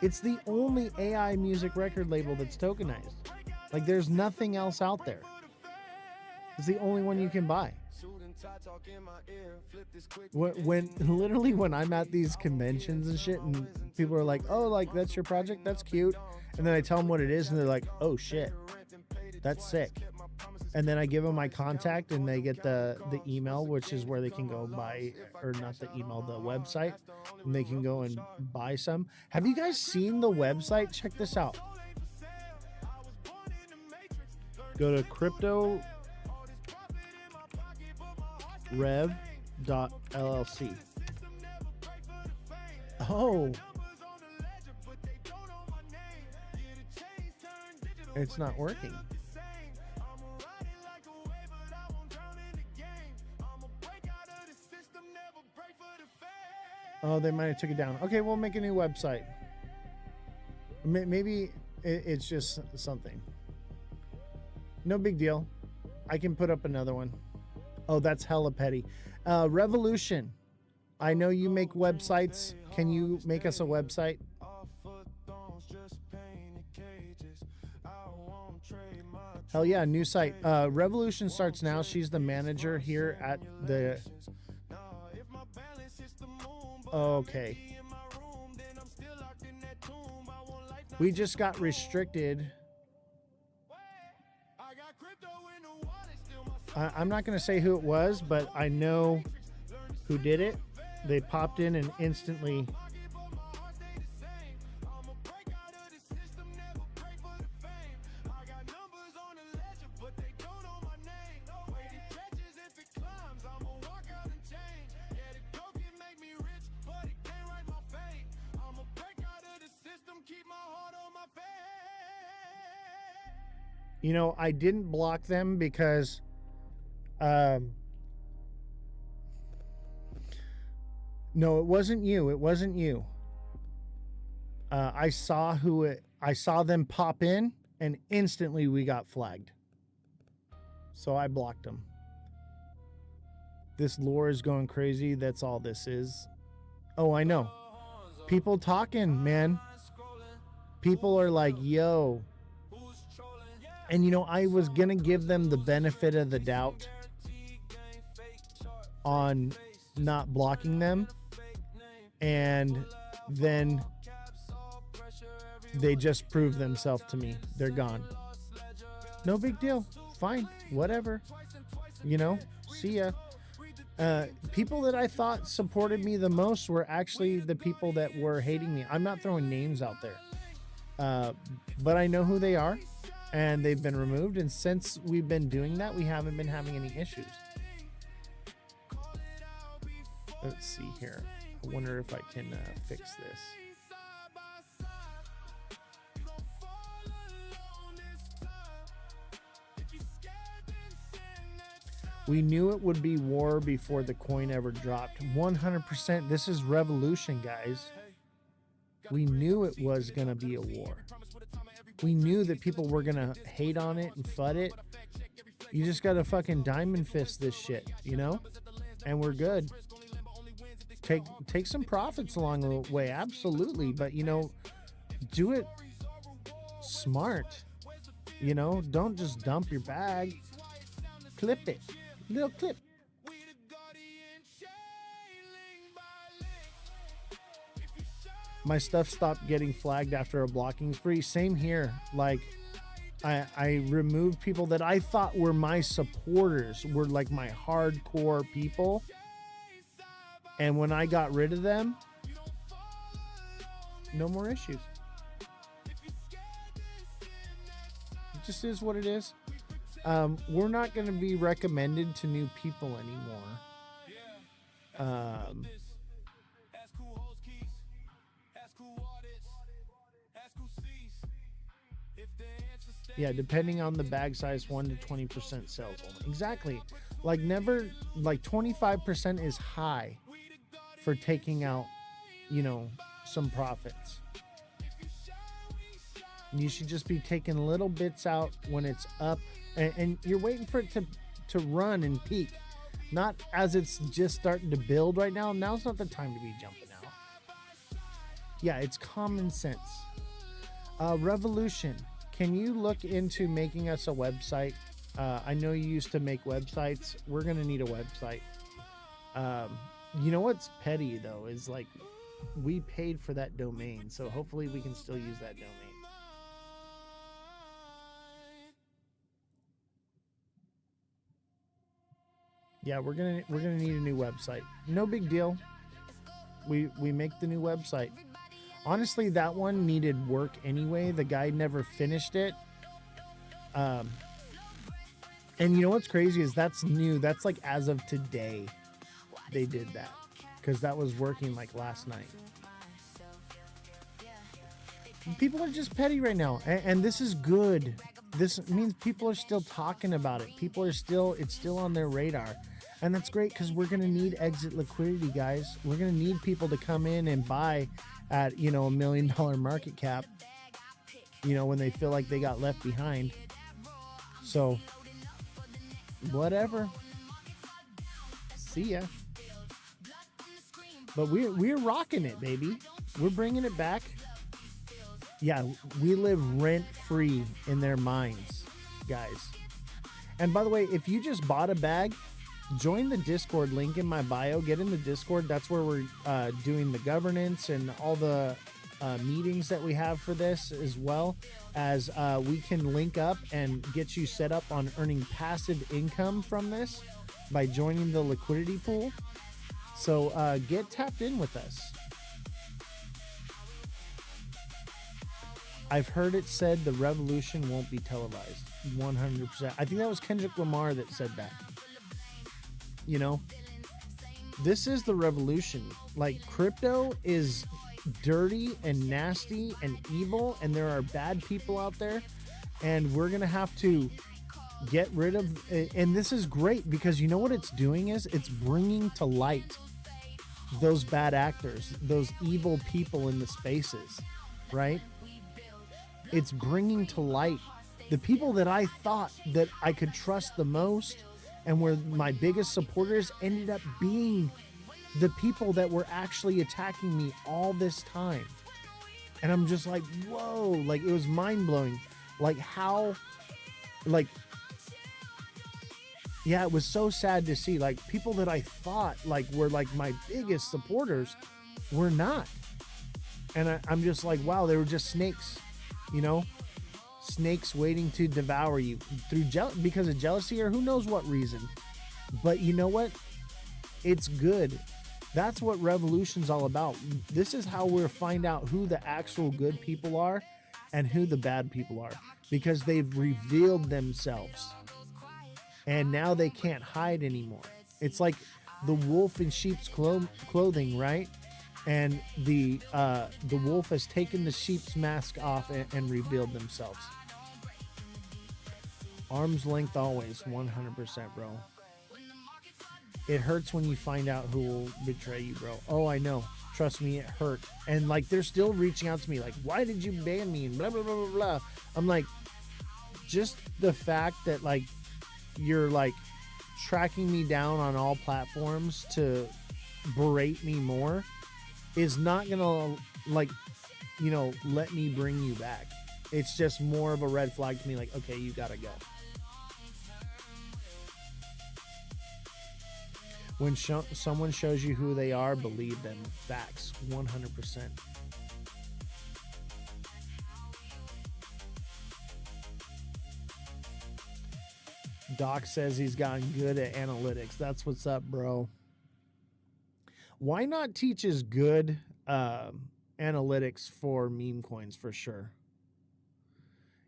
It's the only AI music record label that's tokenized. Like, there's nothing else out there. It's the only one you can buy. When I'm at these conventions and shit, and people are like, oh, like, that's your project? That's cute. And then I tell them what it is, and they're like, oh, shit. That's sick. And then I give them my contact, and they get the email, which is where they can go buy, or not the email, the website, and they can go and buy some. Have you guys seen the website? Check this out. Go to cryptorev.llc. Oh. It's not working. Oh, they might have took it down. Okay, we'll make a new website. Maybe it's just something. No big deal. I can put up another one. Oh, that's hella petty. Revolution. I know you make websites. Can you make us a website? Hell yeah, new site. Revolution starts now. She's the manager here at the... Okay. We just got restricted. I'm not going to say who it was, but I know who did it. They popped in and instantly... You know, I didn't block them because no, it wasn't you. It wasn't you. I saw I saw them pop in and instantly we got flagged. So I blocked them. This lore is going crazy. That's all this is. Oh, I know. People talking, man. People are like, yo. And, you know, I was going to give them the benefit of the doubt on not blocking them. And then they just proved themselves to me. They're gone. No big deal. Fine. Whatever. You know, see ya. People that I thought supported me the most were actually the people that were hating me. I'm not throwing names out there. But I know who they are. And they've been removed, and since we've been doing that, we haven't been having any issues. Let's see here. I wonder if I can fix this. We knew it would be war before the coin ever dropped. 100%. This is revolution, guys. We knew it was going to be a war. We knew that people were going to hate on it and FUD it. You just got to fucking diamond fist this shit, you know? And we're good. Take some profits along the way, absolutely. But, you know, do it smart. You know, don't just dump your bag. Clip it. Little clip. My stuff stopped getting flagged after a blocking spree. Same here. Like, I removed people that I thought were my supporters, were like my hardcore people. And when I got rid of them, no more issues. It just is what it is. We're not going to be recommended to new people anymore. Yeah, depending on the bag size, 1 to 20% sales only. Exactly. Like never, like 25% is high for taking out, you know, some profits. You should just be taking little bits out when it's up, and you're waiting for it to run and peak, not as it's just starting to build right now. Now's not the time to be jumping out. Yeah, it's common sense. Revolution. Can you look into making us a website? I know you used to make websites. We're going to need a website. You know what's petty, though, is like we paid for that domain. So hopefully we can still use that domain. Yeah, we're gonna need a new website. No big deal. We make the new website. Honestly, that one needed work anyway. The guy never finished it. And you know what's crazy is that's new. That's like as of today they did that, because that was working like last night. People are just petty right now, and this is good. This means people are still talking about it. People are still, it's still on their radar. And that's great because we're going to need exit liquidity, guys. We're going to need people to come in and buy at, $1 million market cap, when they feel like they got left behind. So, whatever. See ya. But we're rocking it, baby. We're bringing it back. Yeah, we live rent-free in their minds, guys. And by the way, if you just bought a bag, join the Discord link in my bio. Get in the Discord. That's where we're doing the governance and all the meetings that we have for this, as well as we can link up and get you set up on earning passive income from this by joining the liquidity pool. So get tapped in with us. I've heard it said the revolution won't be televised. 100%. I think that was Kendrick Lamar that said that. This is the revolution. Like, crypto is dirty and nasty and evil, and there are bad people out there, and we're going to have to get rid of, and this is great because you know what it's doing is it's bringing to light those bad actors, those evil people in the spaces, right? It's bringing to light the people that I thought that I could trust the most and were my biggest supporters ended up being the people that were actually attacking me all this time. And I'm just like, whoa, like it was mind blowing. Like how, like, yeah, it was so sad to see like people that I thought like were like my biggest supporters were not. And I'm just like, wow, they were just snakes, snakes waiting to devour you through because of jealousy or who knows what reason. But you know what? It's good. That's what revolution's all about. This is how we'll find out who the actual good people are and who the bad people are, because they've revealed themselves and now they can't hide anymore. It's like the wolf in sheep's clothing, right? And the wolf has taken the sheep's mask off and revealed themselves. Arm's length always, 100%, bro. It hurts when you find out who will betray you, bro. Oh, I know. Trust me, it hurt. And like, they're still reaching out to me like, why did you ban me? And blah, blah, blah, blah, blah. I'm like, just the fact that like, you're like tracking me down on all platforms to berate me more is not gonna like, let me bring you back. It's just more of a red flag to me like, okay, you gotta go. When someone shows you who they are, believe them. Facts, 100%. Doc says he's gotten good at analytics. That's what's up, bro. Why not teach us good analytics for meme coins for sure?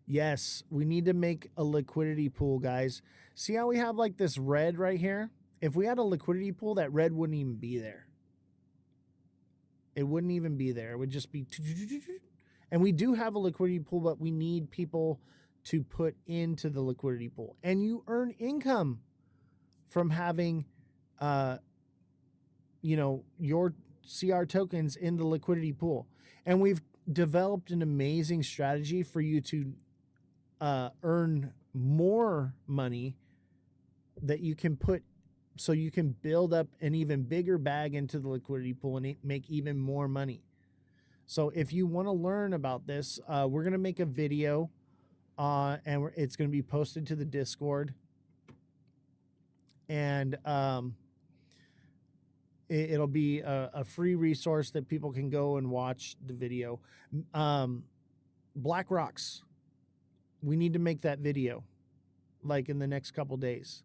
Yes, we need to make a liquidity pool, guys. See how we have like this red right here? If we had a liquidity pool, that red wouldn't even be there. It wouldn't even be there. It would just be... And we do have a liquidity pool, but we need people to put into the liquidity pool. And you earn income from having, your CR tokens in the liquidity pool. And we've developed an amazing strategy for you to earn more money that you can put, so you can build up an even bigger bag into the liquidity pool and make even more money. So if you want to learn about this, we're going to make a video and it's going to be posted to the Discord. And it'll be a free resource that people can go and watch the video. Black Rocks. We need to make that video like in the next couple days.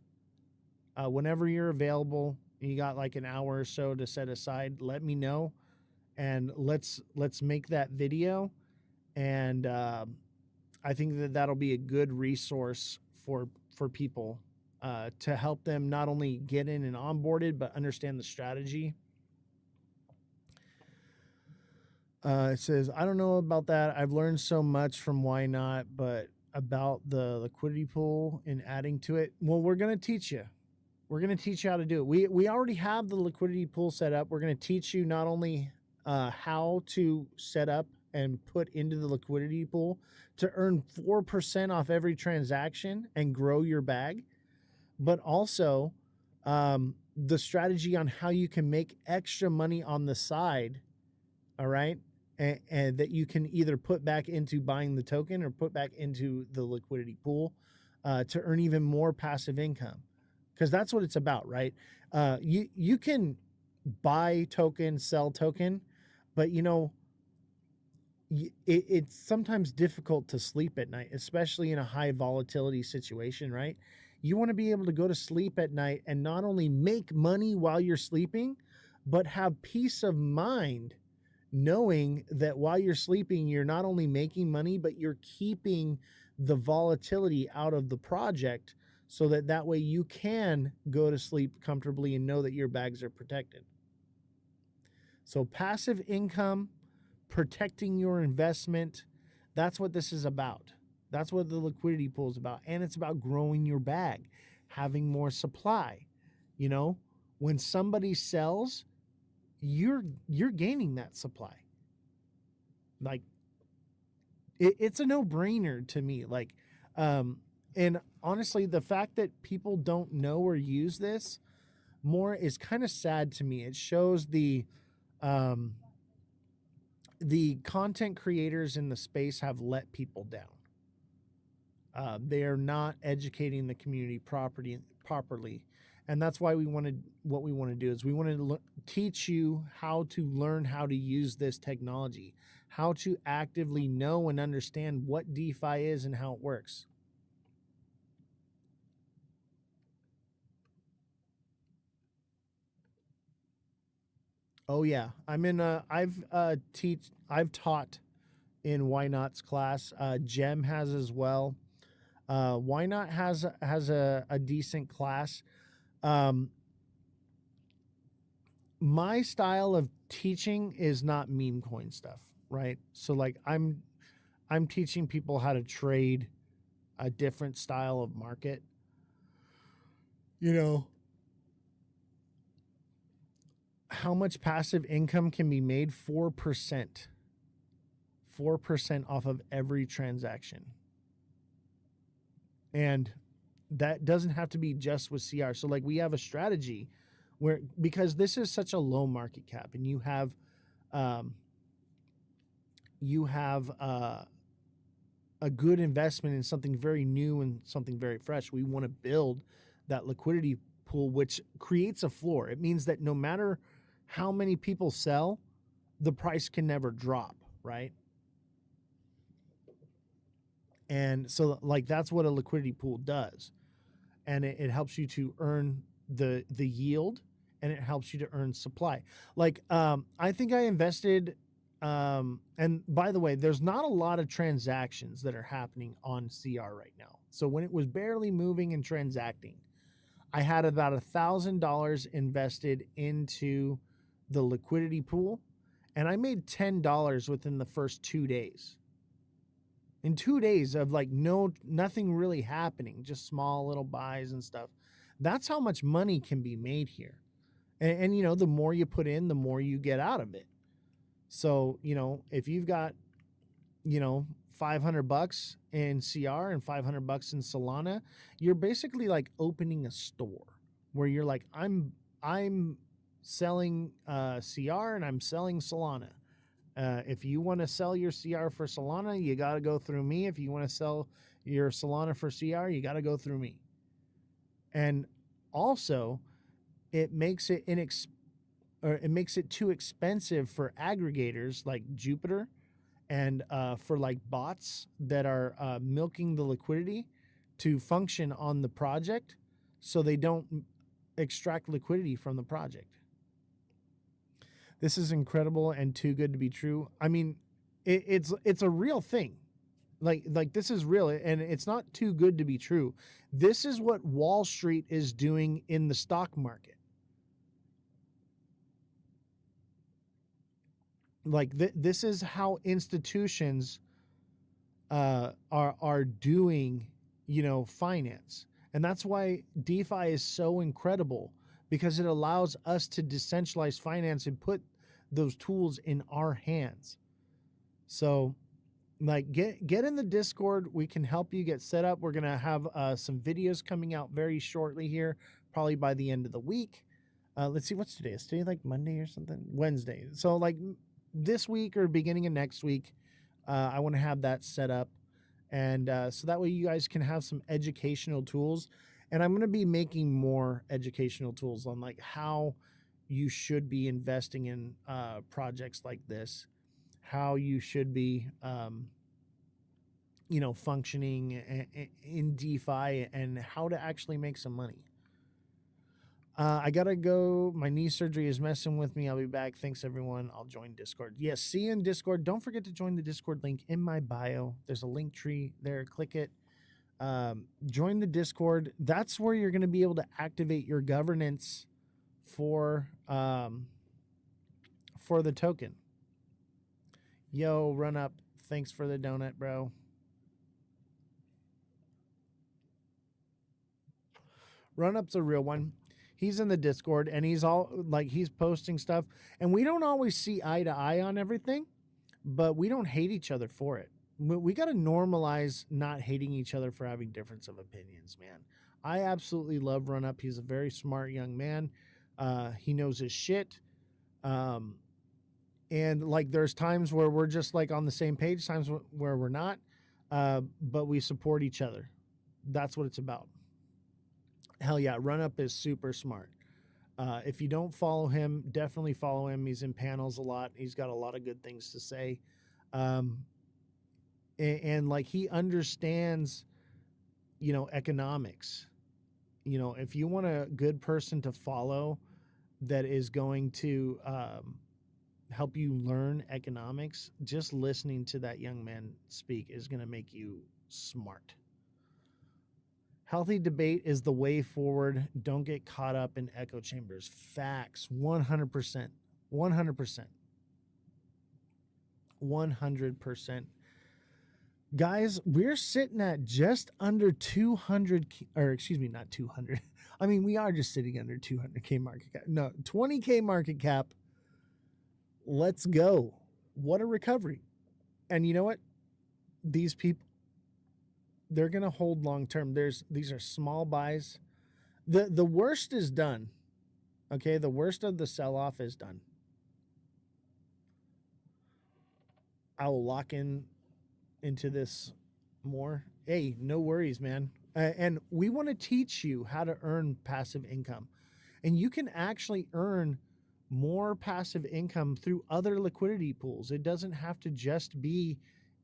Whenever you're available, you got like an hour or so to set aside, let me know, and let's make that video. And I think that'll be a good resource for people to help them not only get in and onboarded, but understand the strategy. It says, I don't know about that. I've learned so much from Why Not, but about the liquidity pool and adding to it. Well, we're going to teach you. We're going to teach you how to do it. We already have the liquidity pool set up. We're going to teach you not only how to set up and put into the liquidity pool to earn 4% off every transaction and grow your bag, but also the strategy on how you can make extra money on the side, all right? And that you can either put back into buying the token or put back into the liquidity pool to earn even more passive income. Because that's what it's about, right? You can buy token, sell token, but it's sometimes difficult to sleep at night, especially in a high volatility situation, right? You want to be able to go to sleep at night and not only make money while you're sleeping, but have peace of mind knowing that while you're sleeping, you're not only making money, but you're keeping the volatility out of the project so that way you can go to sleep comfortably and know that your bags are protected. So passive income, protecting your investment, that's what this is about. That's what the liquidity pool is about. And it's about growing your bag, having more supply. When somebody sells, you're gaining that supply. Like it's a no-brainer to me. And honestly, the fact that people don't know or use this more is kind of sad to me. It shows the content creators in the space have let people down. They are not educating the community properly. And that's why what we want to do is we want to teach you how to learn how to use this technology, how to actively know and understand what DeFi is and how it works. Oh yeah, I've taught in Why Not's class. Gem has as well. Why Not has a decent class. My style of teaching is not meme coin stuff, right? So like I'm teaching people how to trade a different style of market. How much passive income can be made? 4%. 4% off of every transaction. And that doesn't have to be just with CR. So like we have a strategy where, because this is such a low market cap and you have a good investment in something very new and something very fresh, we want to build that liquidity pool, which creates a floor. It means that no matter how many people sell, the price can never drop, right? And so like that's what a liquidity pool does. And it helps you to earn the yield, and it helps you to earn supply. Like I think I invested and by the way, there's not a lot of transactions that are happening on CR right now. So when it was barely moving and transacting, I had about $1,000 invested into the liquidity pool, and I made $10 within the first 2 days. In 2 days of like nothing really happening, just small little buys and stuff. That's how much money can be made here. And the more you put in, the more you get out of it. So, if you've got, $500 in CR and $500 in Solana, you're basically like opening a store where you're like, I'm selling CR and I'm selling Solana. If you want to sell your CR for Solana, you got to go through me. If you want to sell your Solana for CR, you got to go through me. And also, it makes it too expensive for aggregators like Jupiter and for like bots that are milking the liquidity to function on the project, so they don't extract liquidity from the project. This is incredible and too good to be true. I mean, it's a real thing. Like this is real, and it's not too good to be true. This is what Wall Street is doing in the stock market. Like this is how institutions are doing, finance. And that's why DeFi is so incredible, because it allows us to decentralize finance and put those tools in our hands. So like get in the Discord. We can help you get set up. We're going to have some videos coming out very shortly here, probably by the end of the week. Let's see, what's today? Is today like Monday or something? Wednesday. So like this week or beginning of next week, I want to have that set up. And so that way you guys can have some educational tools. And I'm going to be making more educational tools on like how you should be investing in projects like this, how you should be, functioning in DeFi, and how to actually make some money. I gotta go. My knee surgery is messing with me. I'll be back. Thanks, everyone. I'll join Discord. Yes, see you in Discord. Don't forget to join the Discord link in my bio. There's a link tree there. Click it. Join the Discord. That's where you're going to be able to activate your governance for the token. Yo, Run Up. Thanks for the donut, bro. Run Up's a real one. He's in the Discord, and he's posting stuff, and we don't always see eye to eye on everything, but we don't hate each other for it. We got to normalize not hating each other for having difference of opinions, man. I absolutely love Run Up. He's a very smart young man. He knows his shit. And like there's times where we're just like on the same page, times where we're not, but we support each other. That's what it's about. Hell yeah, Run Up is super smart. If you don't follow him, definitely follow him. He's in panels a lot. He's got a lot of good things to say. And like he understands, economics. If you want a good person to follow that is going to help you learn economics, just listening to that young man speak is going to make you smart. Healthy debate is the way forward. Don't get caught up in echo chambers. Facts. 100%. 100%. 100%. Guys, we're sitting at just under 200, or excuse me, not 200. I mean, we are just sitting under 200K market cap. No, 20K market cap. Let's go. What a recovery. And you know what? These people, they're going to hold long term. These are small buys. The worst is done. Okay, the worst of the sell-off is done. I will lock into this more. Hey, no worries, man. And we want to teach you how to earn passive income. And you can actually earn more passive income through other liquidity pools. It doesn't have to just be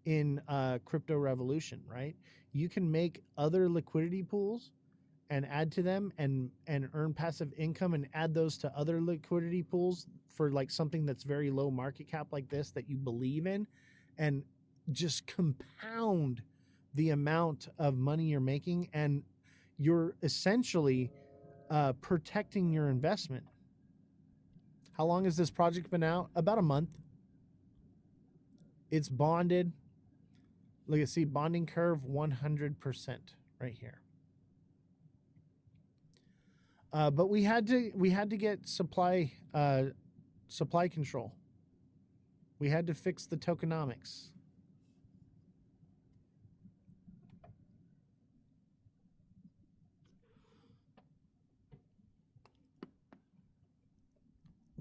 in Crypto Revolution, right? You can make other liquidity pools and add to them and earn passive income, and add those to other liquidity pools for like something that's very low market cap like this that you believe in, and just compound the amount of money you're making, and you're essentially protecting your investment. How long has this project been out? About a month. It's bonded. Look at, see, bonding curve 100% right here. But we had to get supply control. We had to fix the tokenomics.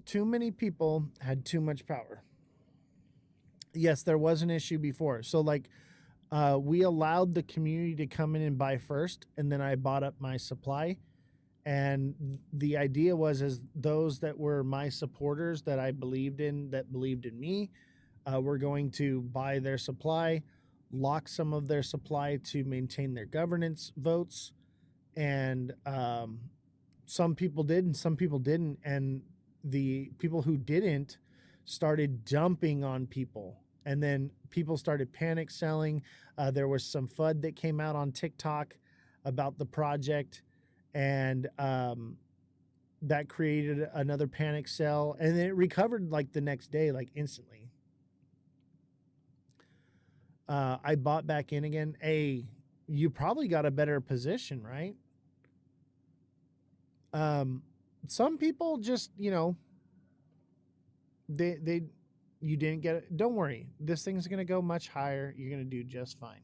Too many people had too much power. Yes, there was an issue before. So like we allowed the community to come in and buy first, and then I bought up my supply. And the idea was, as those that were my supporters that I believed in, that believed in me, were going to buy their supply, lock some of their supply to maintain their governance votes. And some people did and some people didn't. And the people who didn't started dumping on people. And then people started panic selling. There was some FUD that came out on TikTok about the project. And that created another panic sell, and then it recovered like the next day, like instantly. I bought back in again. You probably got a better position, right? Some people just, they you didn't get it. Don't worry. This thing's going to go much higher. You're going to do just fine.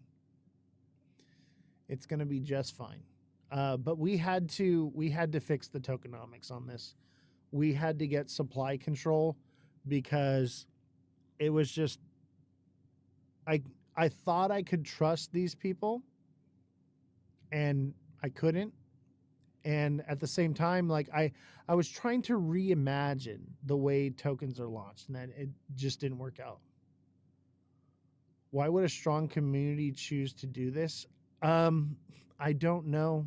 It's going to be just fine. But we had to fix the tokenomics on this. We had to get supply control because it was just I thought I could trust these people and I couldn't. And at the same time, like I was trying to reimagine the way tokens are launched, and that it just didn't work out. Why would a strong community choose to do this? I don't know.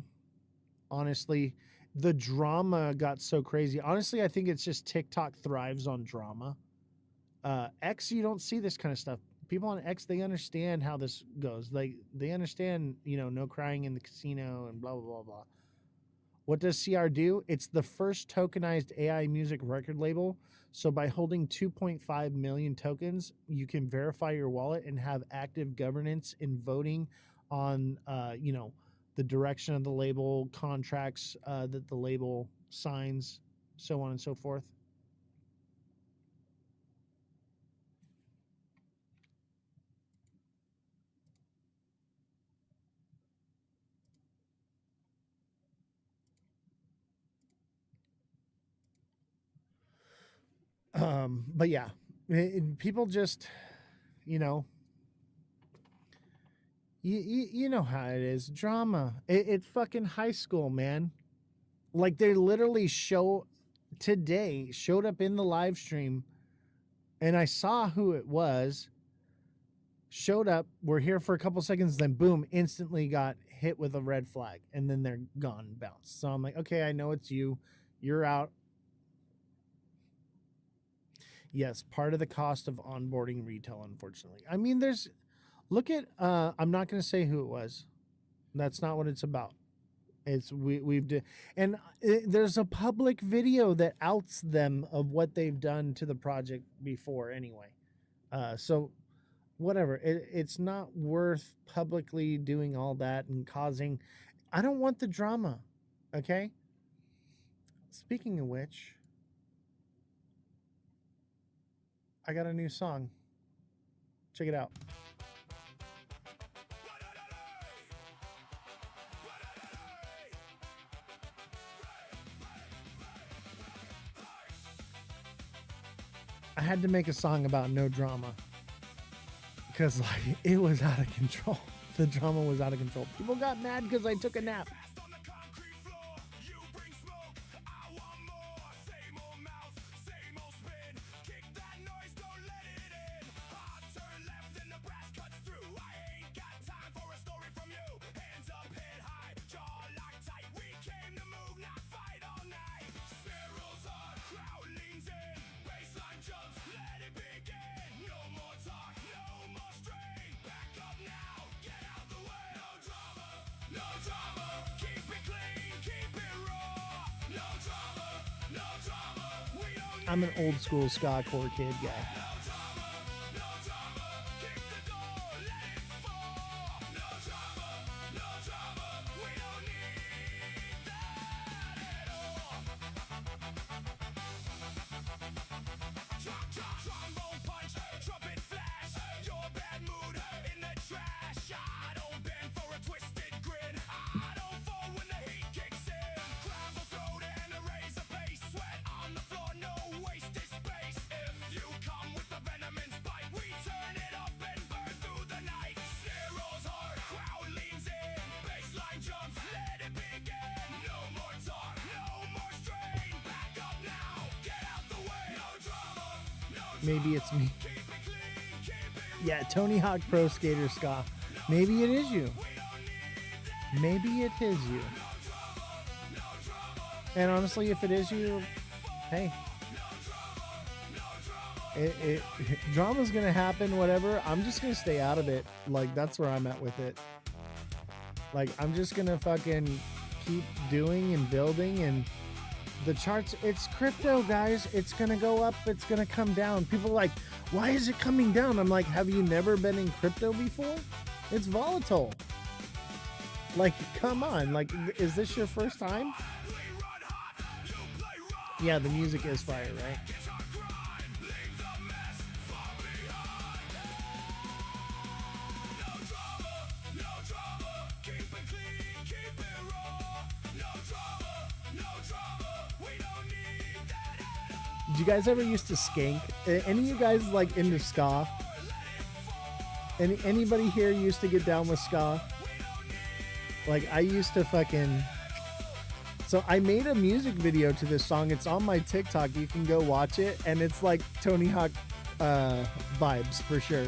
Honestly, the drama got so crazy. Honestly, I think it's just TikTok thrives on drama. X, you don't see this kind of stuff. People on X, they understand how this goes. Like they understand, no crying in the casino and blah blah blah blah. What does CR do? It's the first tokenized AI music record label. So by holding 2.5 million tokens, you can verify your wallet and have active governance in voting on, the direction of the label, contracts that the label signs, so on and so forth. But yeah, people just, you know how it is. Drama. It's fucking high school, man. Like they literally showed up in the live stream, and I saw who it was. Showed up, we're here for a couple seconds, then boom, instantly got hit with a red flag, and then they're gone and bounced. So I'm like, okay, I know it's you. You're out. Yes, part of the cost of onboarding retail, unfortunately. I mean, look at, I'm not going to say who it was. That's not what it's about. It's and there's a public video that outs them of what they've done to the project before anyway. So whatever, it's not worth publicly doing all that and causing. I don't want the drama. Okay. Speaking of which, I got a new song. Check it out. I had to make a song about no drama because like it was out of control. The drama was out of control. People got mad because I took a nap. I'm an old school ska core kid guy. Maybe it's me. Yeah, Tony Hawk Pro Skater Ska. Maybe it is you. Maybe it is you. And honestly, if it is you, hey. Drama's gonna happen, whatever. I'm just gonna stay out of it. Like, that's where I'm at with it. Like, I'm just gonna fucking keep doing and building, and the charts, it's crypto, guys. It's gonna go up, it's gonna come down. People are like, why is it coming down? I'm like, have you never been in crypto before? It's volatile. Like, come on. Like, is this your first time? Yeah, the music is fire, right? Did you guys ever used to skank? Any of you guys like into ska? Anybody here used to get down with ska? Like I used to fucking. So I made a music video to this song. It's on my TikTok. You can go watch it, and it's like Tony Hawk vibes for sure.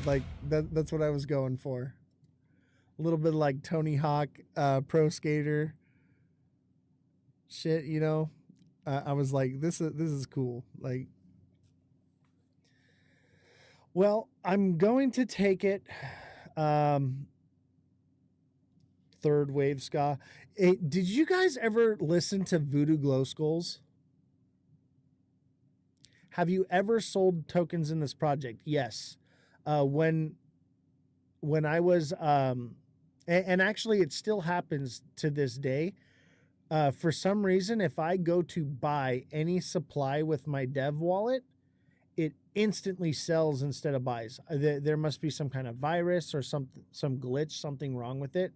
Like that's what I was going for. A little bit like Tony Hawk, pro skater shit, you know. I was like, this is cool. Like, well, I'm going to take it. Third wave ska. Did you guys ever listen to Voodoo Glow Skulls? Have you ever sold tokens in this project? Yes. When I was and actually it still happens to this day. For some reason, if I go to buy any supply with my dev wallet, it instantly sells instead of buys. There must be some kind of virus or some glitch, something wrong with it.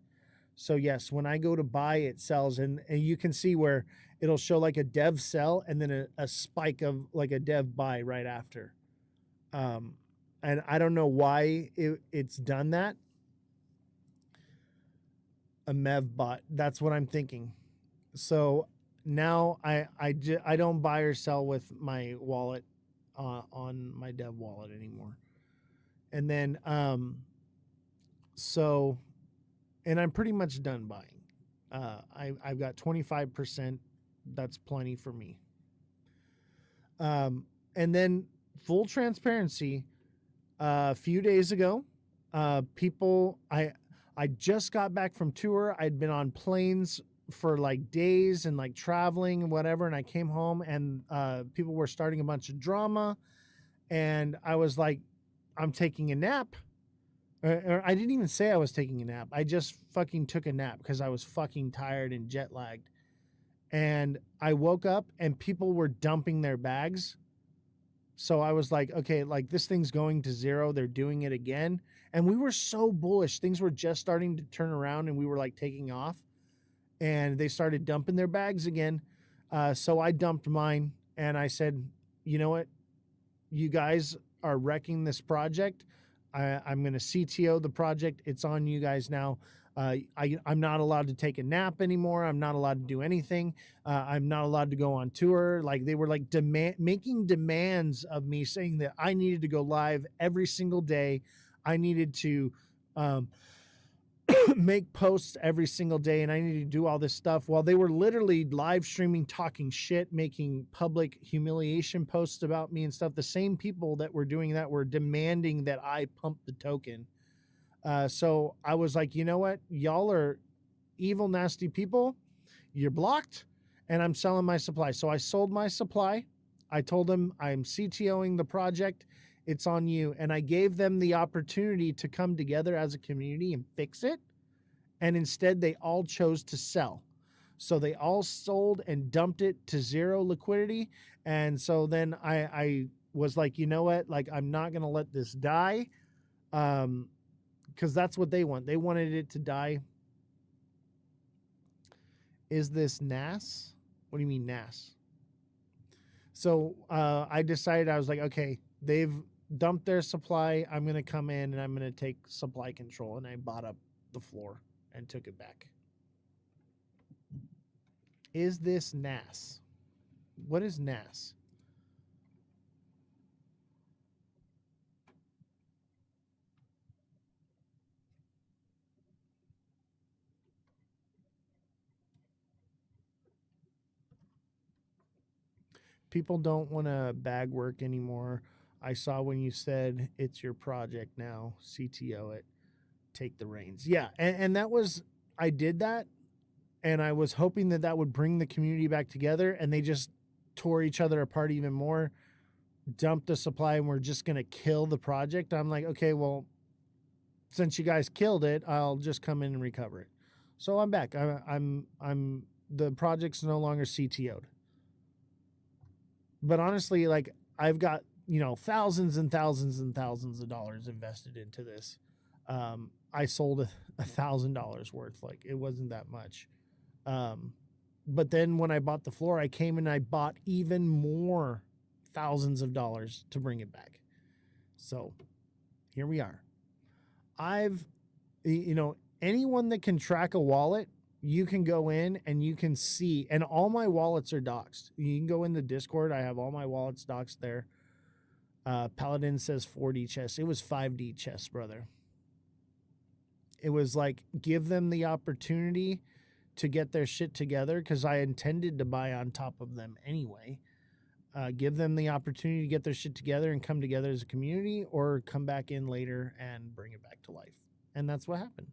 So yes, when I go to buy, it sells, and you can see where it'll show like a dev sell and then a spike of like a dev buy right after. And I don't know why it's done that. A Mev bot. That's what I'm thinking. So now I don't buy or sell with my wallet on my dev wallet anymore. And then so, and I'm pretty much done buying. I've got 25%. That's plenty for me. And then full transparency, a few days ago, people, I just got back from tour. I'd been on planes for like days and like traveling and whatever. And I came home and people were starting a bunch of drama. And I was like, I'm taking a nap. Or I didn't even say I was taking a nap. I just fucking took a nap because I was fucking tired and jet lagged. And I woke up and people were dumping their bags. So I was like, okay, like this thing's going to zero. They're doing it again. And we were so bullish. Things were just starting to turn around and we were like taking off. And they started dumping their bags again. So I dumped mine and I said, you know what? You guys are wrecking this project. I'm going to CTO the project. It's on you guys now. I'm not allowed to take a nap anymore. I'm not allowed to do anything. I'm not allowed to go on tour. Like they were like making demands of me, saying that I needed to go live every single day. I needed to make posts every single day, and I needed to do all this stuff while they were literally live streaming, talking shit, making public humiliation posts about me and stuff. The same people that were doing that were demanding that I pump the token. So I was like, you know what? Y'all are evil, nasty people. You're blocked, and I'm selling my supply. So I sold my supply. I told them I'm CTOing the project. It's on you. And I gave them the opportunity to come together as a community and fix it. And instead, they all chose to sell. So they all sold and dumped it to zero liquidity. And so then I was like, you know what? Like, I'm not going to let this die. Because that's what they want. They wanted it to die. Is this NAS? What do you mean NAS? So I decided, I was like, okay, they've dumped their supply. I'm going to come in and I'm going to take supply control. And I bought up the floor and took it back. Is this NAS? What is NAS? People don't want to bag work anymore. I saw when you said it's your project now, CTO it, take the reins. Yeah, and that was, I did that, and I was hoping that that would bring the community back together, and they just tore each other apart even more, dumped the supply, and we're just going to kill the project. I'm like, okay, well, since you guys killed it, I'll just come in and recover it. So I'm back. I'm the project's no longer CTO'd. But honestly, like, I've got, thousands and thousands and thousands of dollars invested into this. I sold $1,000 worth. Like, it wasn't that much. But then when I bought the floor, I came and I bought even more thousands of dollars to bring it back. So here we are. Anyone that can track a wallet, you can go in and you can see, and all my wallets are doxed. You can go in the Discord. I have all my wallets doxed there. Paladin says 4D chess. It was 5D chess, brother. It was like, give them the opportunity to get their shit together, because I intended to buy on top of them anyway. Give them the opportunity to get their shit together and come together as a community, or come back in later and bring it back to life. And that's what happened.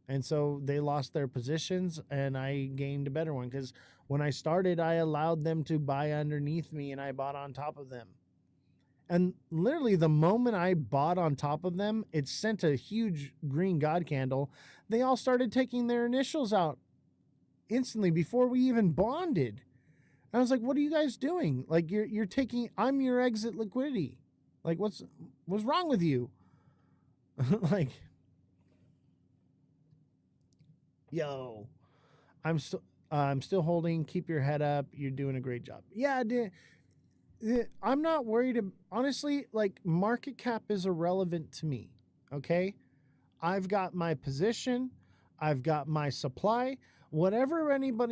And so they lost their positions and I gained a better one, because when I started, I allowed them to buy underneath me and I bought on top of them. And literally the moment I bought on top of them, it sent a huge green God candle. They all started taking their initials out instantly before we even bonded. I was like, what are you guys doing? Like, you're taking, I'm your exit liquidity. Like, what's wrong with you? Like, yo, I'm still holding. Keep your head up. You're doing a great job. Yeah, I'm not worried. Honestly, like, market cap is irrelevant to me. Okay, I've got my position. I've got my supply. Whatever anybody